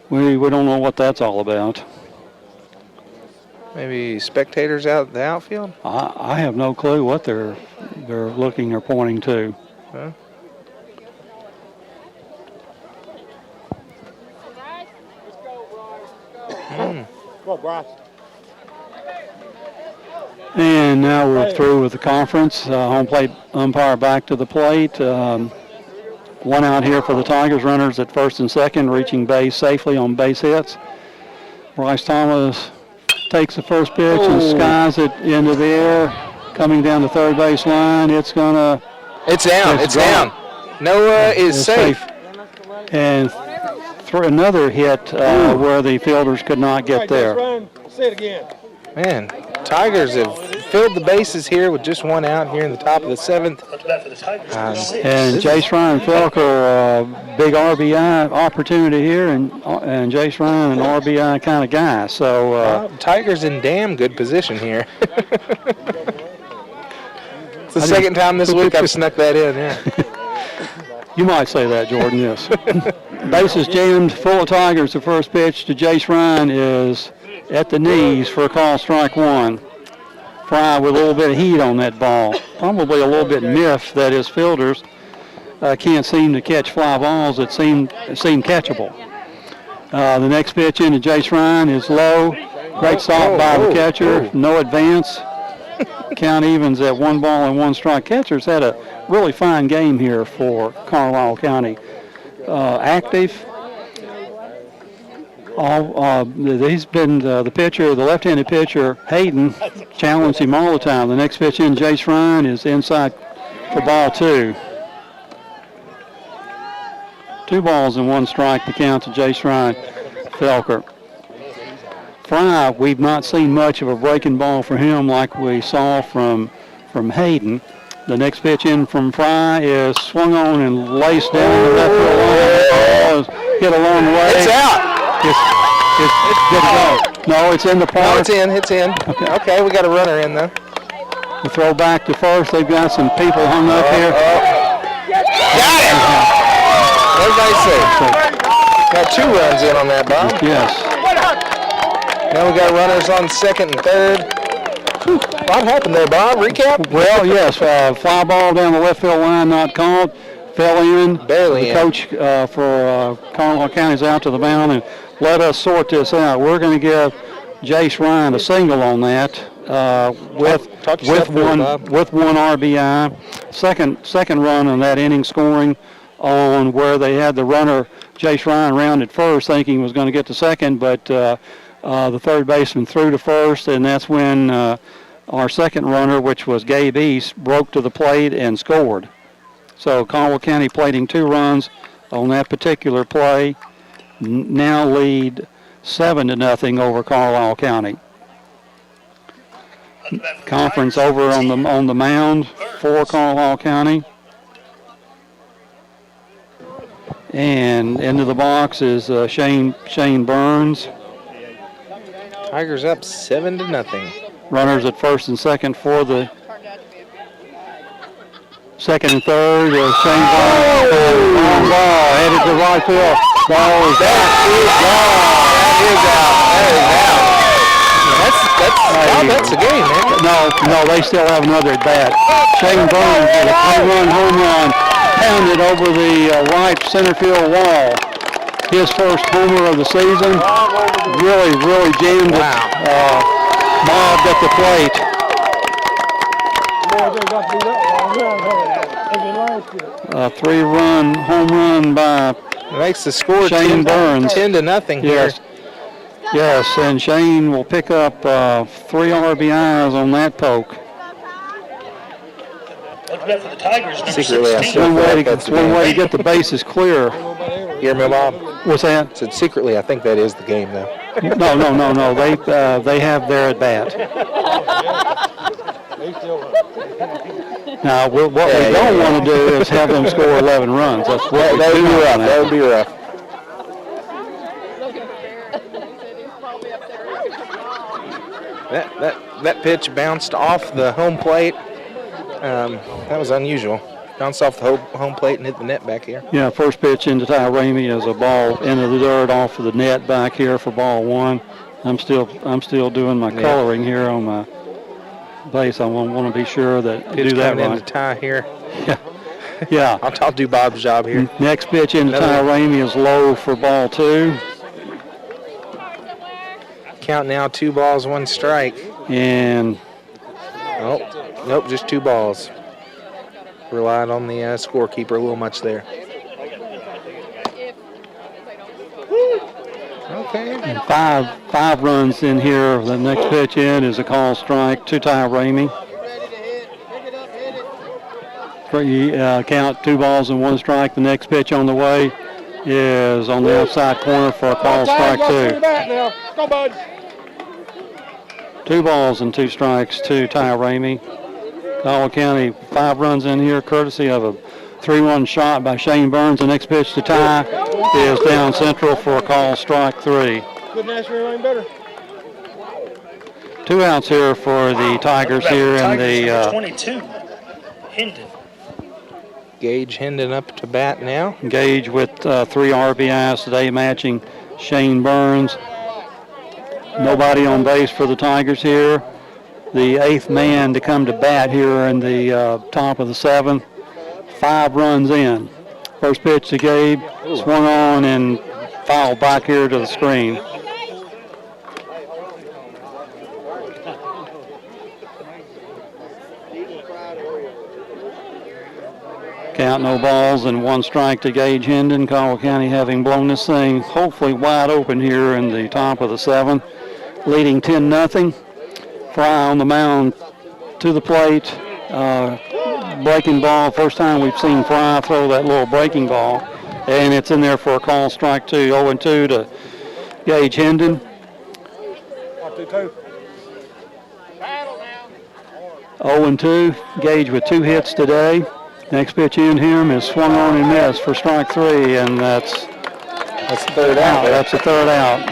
We don't know what that's all about. Maybe spectators out in the outfield? I have no clue what they're looking or pointing to. Huh? Come on, Bryce. And now we're through with the conference. Home plate umpire back to the plate. 1 out here for the Tigers. Runners at first and second, reaching base safely on base hits. Bryce Thomas takes the first pitch and skies it into the air, coming down the third base line. It's down. Noah is safe. And through another hit where the fielders could not get there. Say it again. Man, Tigers have filled the bases here with just one out here in the top of the 7th. And Jace Ryan Felker, big RBI opportunity here, and Jace Ryan, an RBI kind of guy. So Tigers in damn good position here. It's the second time this week I've snuck that in. Yeah. You might say that, Jordan. Yes. Bases jammed, full of Tigers. The first pitch to Jace Ryan is at the knees for a call, strike one. Fry with a little bit of heat on that ball. Probably a little bit miffed that his fielders can't seem to catch fly balls that seem catchable. The next pitch into Jace Ryan is low. Great stop by the catcher. No advance. Count evens at 1 ball and 1 strike. Catcher's had a really fine game here for Carlisle County. Active. He's been the pitcher, the left-handed pitcher, Hayden, challenged him all the time. The next pitch in, Jace Ryan, is inside for ball 2. 2 balls and 1 strike to count to Jace Ryan Felker. Fry, we've not seen much of a breaking ball for him like we saw from Hayden. The next pitch in from Fry is swung on and laced down the left field line. The ball is hit a long way. It's out. No, it's in the park. No, it's in. Okay, we got a runner in though. The throw back to first. They've got some people hung up here. Got it. Everybody safe. Got 2 runs in on that, Bob. Yes. Now we got runners on second and third. What happened there, Bob? Recap? Well, yes. Fly ball down the left field line, not called. Fell in. Barely the in. Coach for Carlisle County is out to the mound and let us sort this out. We're going to give Jace Ryan a single on that with one RBI. Second run on that inning scoring on where they had the runner Jace Ryan rounded first, thinking he was going to get to second, but the third baseman threw to first, and that's when our second runner, which was Gabe East, broke to the plate and scored. So Carlisle County plating 2 runs on that particular play. Now lead 7-0 over Carlisle County. Conference over on the mound for Carlisle County. And into the box is Shane Burns. Tigers up 7-0. Runners at first and second for the second and third. Shane Burns. Long ball headed to right field. Ball is out. That's the game, man. No, they still have another at bat. Shane Burns with a 3-run home run, pounded over the right center field wall. His first homer of the season. Really jammed it. Mobbed at the plate. A 3-run home run by makes the score Shane Burns. 10-0 here. Yes, and Shane will pick up 3 RBIs on that poke. For the Tigers, secretly, it's one way to get the bases clear. Hear me, Bob? What's that? Said secretly, I think that is the game, though. No. They have their at bat. Now, what we don't want to do is have them score 11 runs. That's what that would be rough. That pitch bounced off the home plate. That was unusual. Bounced off the home plate and hit the net back here. Yeah, first pitch into Ty Ramey is a ball into the dirt off of the net back here for ball 1. I'm still doing my coloring here on my base. I want to be sure that I do that coming right. Into Ty here. Yeah. I'll do Bob's job here. Next pitch into Ty Ramey is low for ball 2. Count now 2 balls, 1 strike. And nope, just 2 balls. Relied on the scorekeeper a little much there. Okay. And five runs in here. The next pitch in is a call strike to Ty Ramey. Count 2 balls and 1 strike. The next pitch on the way is on the outside corner for a call strike 2. Go, bud. 2 balls and 2 strikes to Ty Ramey. Carlisle County 5 runs in here, courtesy of a 3-1 shot by Shane Burns. The next pitch to Ty is down central for a call strike 3. Good national lane better. 2 outs here for the Tigers here in the 22, Hendon. Gage Hendon up to bat now. Gage with 3 RBIs today, matching Shane Burns. Nobody on base for the Tigers here. The 8th man to come to bat here in the top of the 7th. 5 runs in. First pitch to Gabe, swung on and fouled back here to the screen. Count, no balls and 1 strike to Gage Hendon. Carlisle County having blown this thing hopefully wide open here in the top of the 7th, leading 10-0. Fry on the mound to the plate. Breaking ball, first time we've seen Fry throw that little breaking ball, and it's in there for a call strike 2. 0-2 to Gage Hendon. 0-2. Gage with 2 hits today. Next pitch in him is swung on and missed for strike 3, and that's the third out. That's the third out.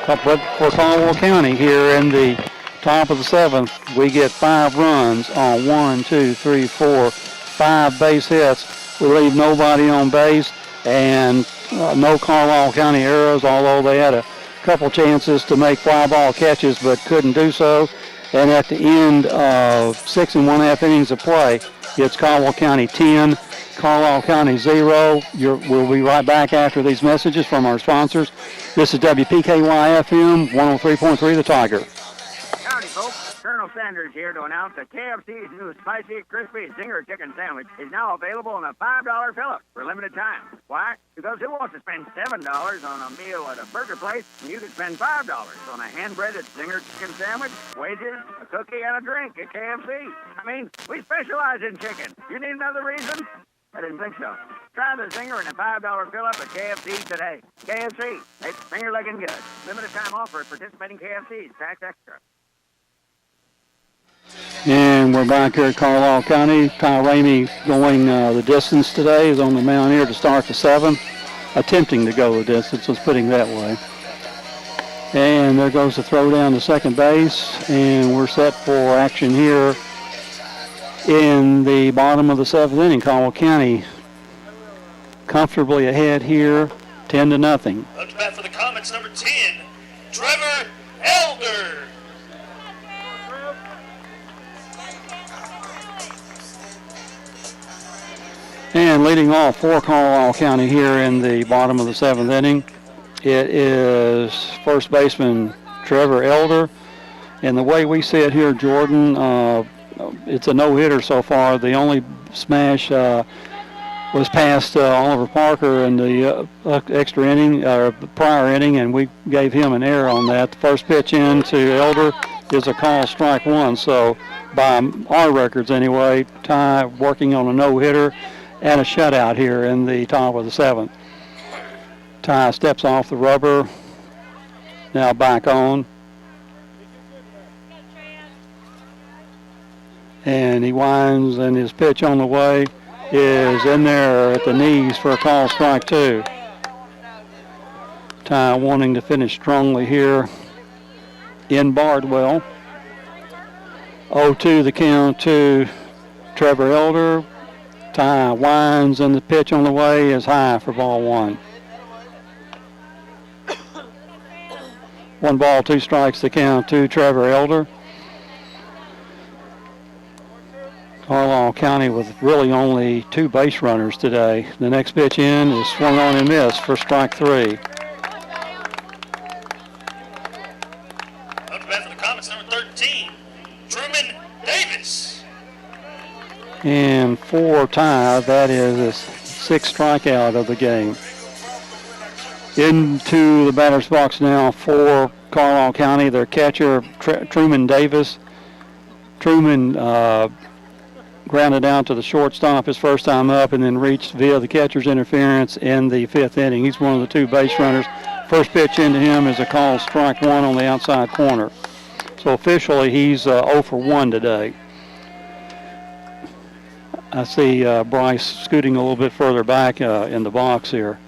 But for Carlisle County here in the top of the 7th, we get 5 runs on 5 base hits. We leave nobody on base, and no Carlisle County errors, although they had a couple chances to make fly ball catches but couldn't do so. And at the end of 6 1/2 innings of play, it's Carlisle County 10, Carlisle County 0. We'll be right back after these messages from our sponsors. This is WPKY FM 103.3 The Tiger. Howdy, folks. Colonel Sanders here to announce that KFC's new spicy, crispy Zinger chicken sandwich is now available in a $5 fill-up for a limited time. Why? Because who wants to spend $7 on a meal at a burger place when you can spend $5 on a hand-breaded Zinger chicken sandwich, wages, a cookie, and a drink at KFC? I mean, we specialize in chicken. You need another reason? I didn't think so. Try the Zinger in a $5 fill-up at KFC today. KFC, it's finger-licking good. Limited time offer at participating KFCs. Tax extra. And we're back here at Carlisle County. Ty Ramey going the distance today. Is on the mound here to start the 7th. Attempting to go the distance, let's put him that way. And there goes the throw down to second base. And we're set for action here in the bottom of the 7th inning. Carlisle County comfortably ahead here, 10-0. Up to bat for the Comets, number 10, Trevor Elder. And leading off for Carlisle County here in the bottom of the 7th inning, it is first baseman Trevor Elder. And the way we see it here, Jordan, it's a no-hitter so far. The only smash was past Oliver Parker in the extra inning, or prior inning, and we gave him an error on that. The first pitch in to Elder is a call strike 1. So by our records anyway, Ty working on a no-hitter and a shutout here in the top of the 7th. Ty steps off the rubber, now back on. And he winds, and his pitch on the way is in there at the knees for a call strike 2. Ty wanting to finish strongly here in Bardwell. 0-2 the count to Trevor Elder. Ty winds, and the pitch on the way is high for ball 1. 1 ball, 2 strikes the count to Trevor Elder. Carlisle County with really only 2 base runners today. The next pitch in is swung on and missed for strike 3. Up to bat for the Comets, number 13, Truman Davis. And for Ty, that is his 6th strikeout of the game. Into the batter's box now for Carlisle County, their catcher, Truman Davis. Truman grounded out to the shortstop his first time up and then reached via the catcher's interference in the 5th inning. He's one of the 2 base runners. First pitch into him is a called strike 1 on the outside corner. So officially he's 0 for 1 today. I see Bryce scooting a little bit further back in the box here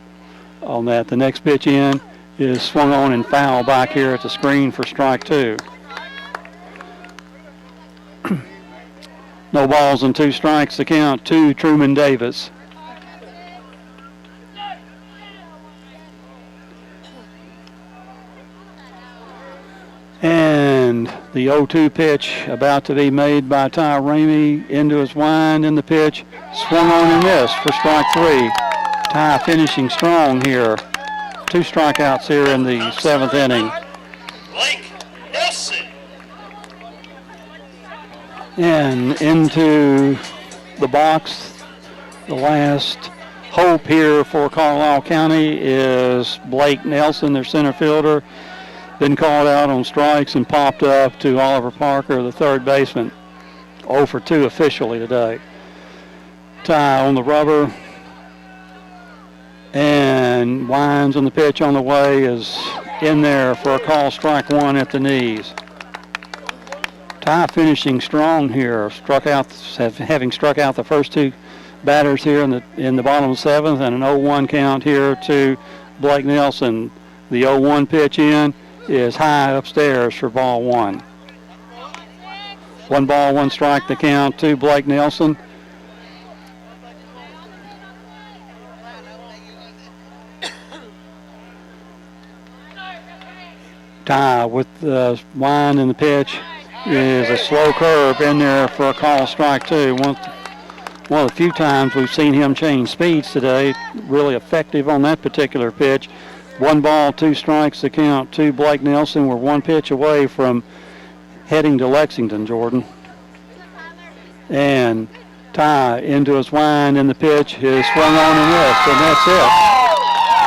on that. The next pitch in is swung on and foul back here at the screen for strike 2. No balls and 2 strikes to count to Truman Davis. And the 0-2 pitch about to be made by Ty Ramey into his wind, in the pitch swung on and missed for strike 3. Ty finishing strong here. 2 strikeouts here in the 7th inning. And into the box, the last hope here for Carlisle County is Blake Nelson, their center fielder. Been called out on strikes and popped up to Oliver Parker, the third baseman. 0 for 2 officially today. Ty on the rubber and winds on the pitch on the way, is in there for a call strike 1 at the knees. Ty finishing strong here, having struck out the first 2 batters here in the bottom of the 7th, and an 0-1 count here to Blake Nelson. The 0-1 pitch in is high upstairs for ball 1. 1 ball, 1 strike to count to Blake Nelson. Ty with the wind in the pitch is a slow curve in there for a call strike 2. One of the few times we've seen him change speeds today. Really effective on that particular pitch. 1 ball, 2 strikes to count to Blake Nelson. We're 1 pitch away from heading to Lexington, Jordan. And Ty into his wind in the pitch is swung on and missed, and that's it.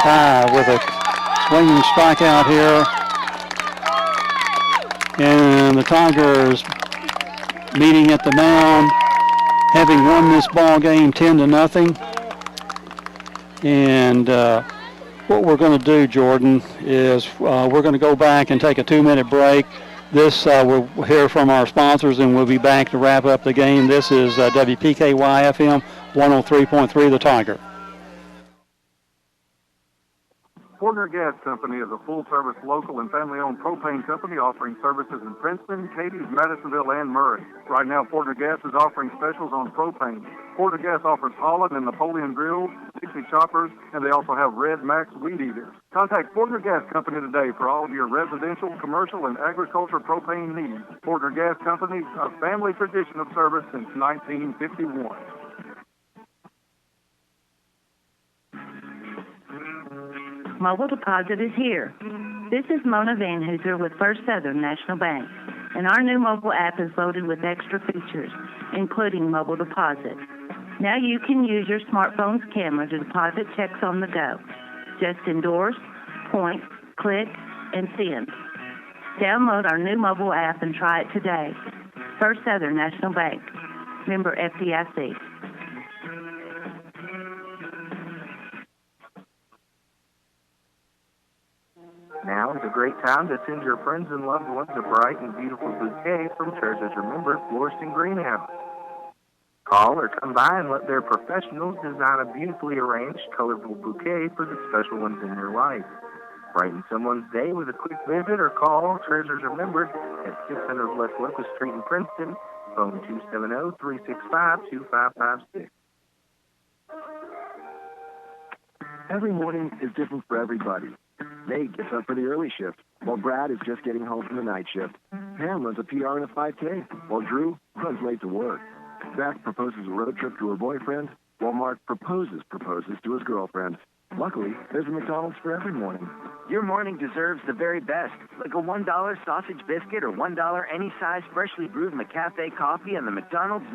Ty with a swinging strikeout here. And the Tigers meeting at the mound, having won this ball game 10-0. And what we're going to do, Jordan, is we're going to go back and take a 2-minute break. We'll hear from our sponsors, and we'll be back to wrap up the game. This is WPKY FM 103.3, The Tiger. Fortner Gas Company is a full-service local and family-owned propane company offering services in Princeton, Cadiz, Madisonville, and Murray. Right now, Fortner Gas is offering specials on propane. Fortner Gas offers Holland and Napoleon grills, 60 choppers, and they also have Red Max weed eaters. Contact Fortner Gas Company today for all of your residential, commercial, and agriculture propane needs. Fortner Gas Company, a family tradition of service since 1951. Mobile deposit is here. This is Mona Van Hooser with First Southern National Bank, and our new mobile app is loaded with extra features, including mobile deposit. Now you can use your smartphone's camera to deposit checks on the go. Just endorse, point, click, and send. Download our new mobile app and try it today. First Southern National Bank. Member FDIC. Now is a great time to send your friends and loved ones a bright and beautiful bouquet from Treasures Remember Florist Greenhouse. Call or come by and let their professionals design a beautifully arranged, colorful bouquet for the special ones in your life. Brighten someone's day with a quick visit or call Treasures Remembered at 600 West Locust Street in Princeton, phone 270-365-2556. Every morning is different for everybody. Nate gets up for the early shift, while Brad is just getting home from the night shift. Pam runs a PR and a 5K, while Drew runs late to work. Zach proposes a road trip to her boyfriend, while Mark proposes to his girlfriend. Luckily, there's a McDonald's for every morning. Your morning deserves the very best, like a $1 sausage biscuit or $1 any size freshly brewed McCafe coffee and the McDonald's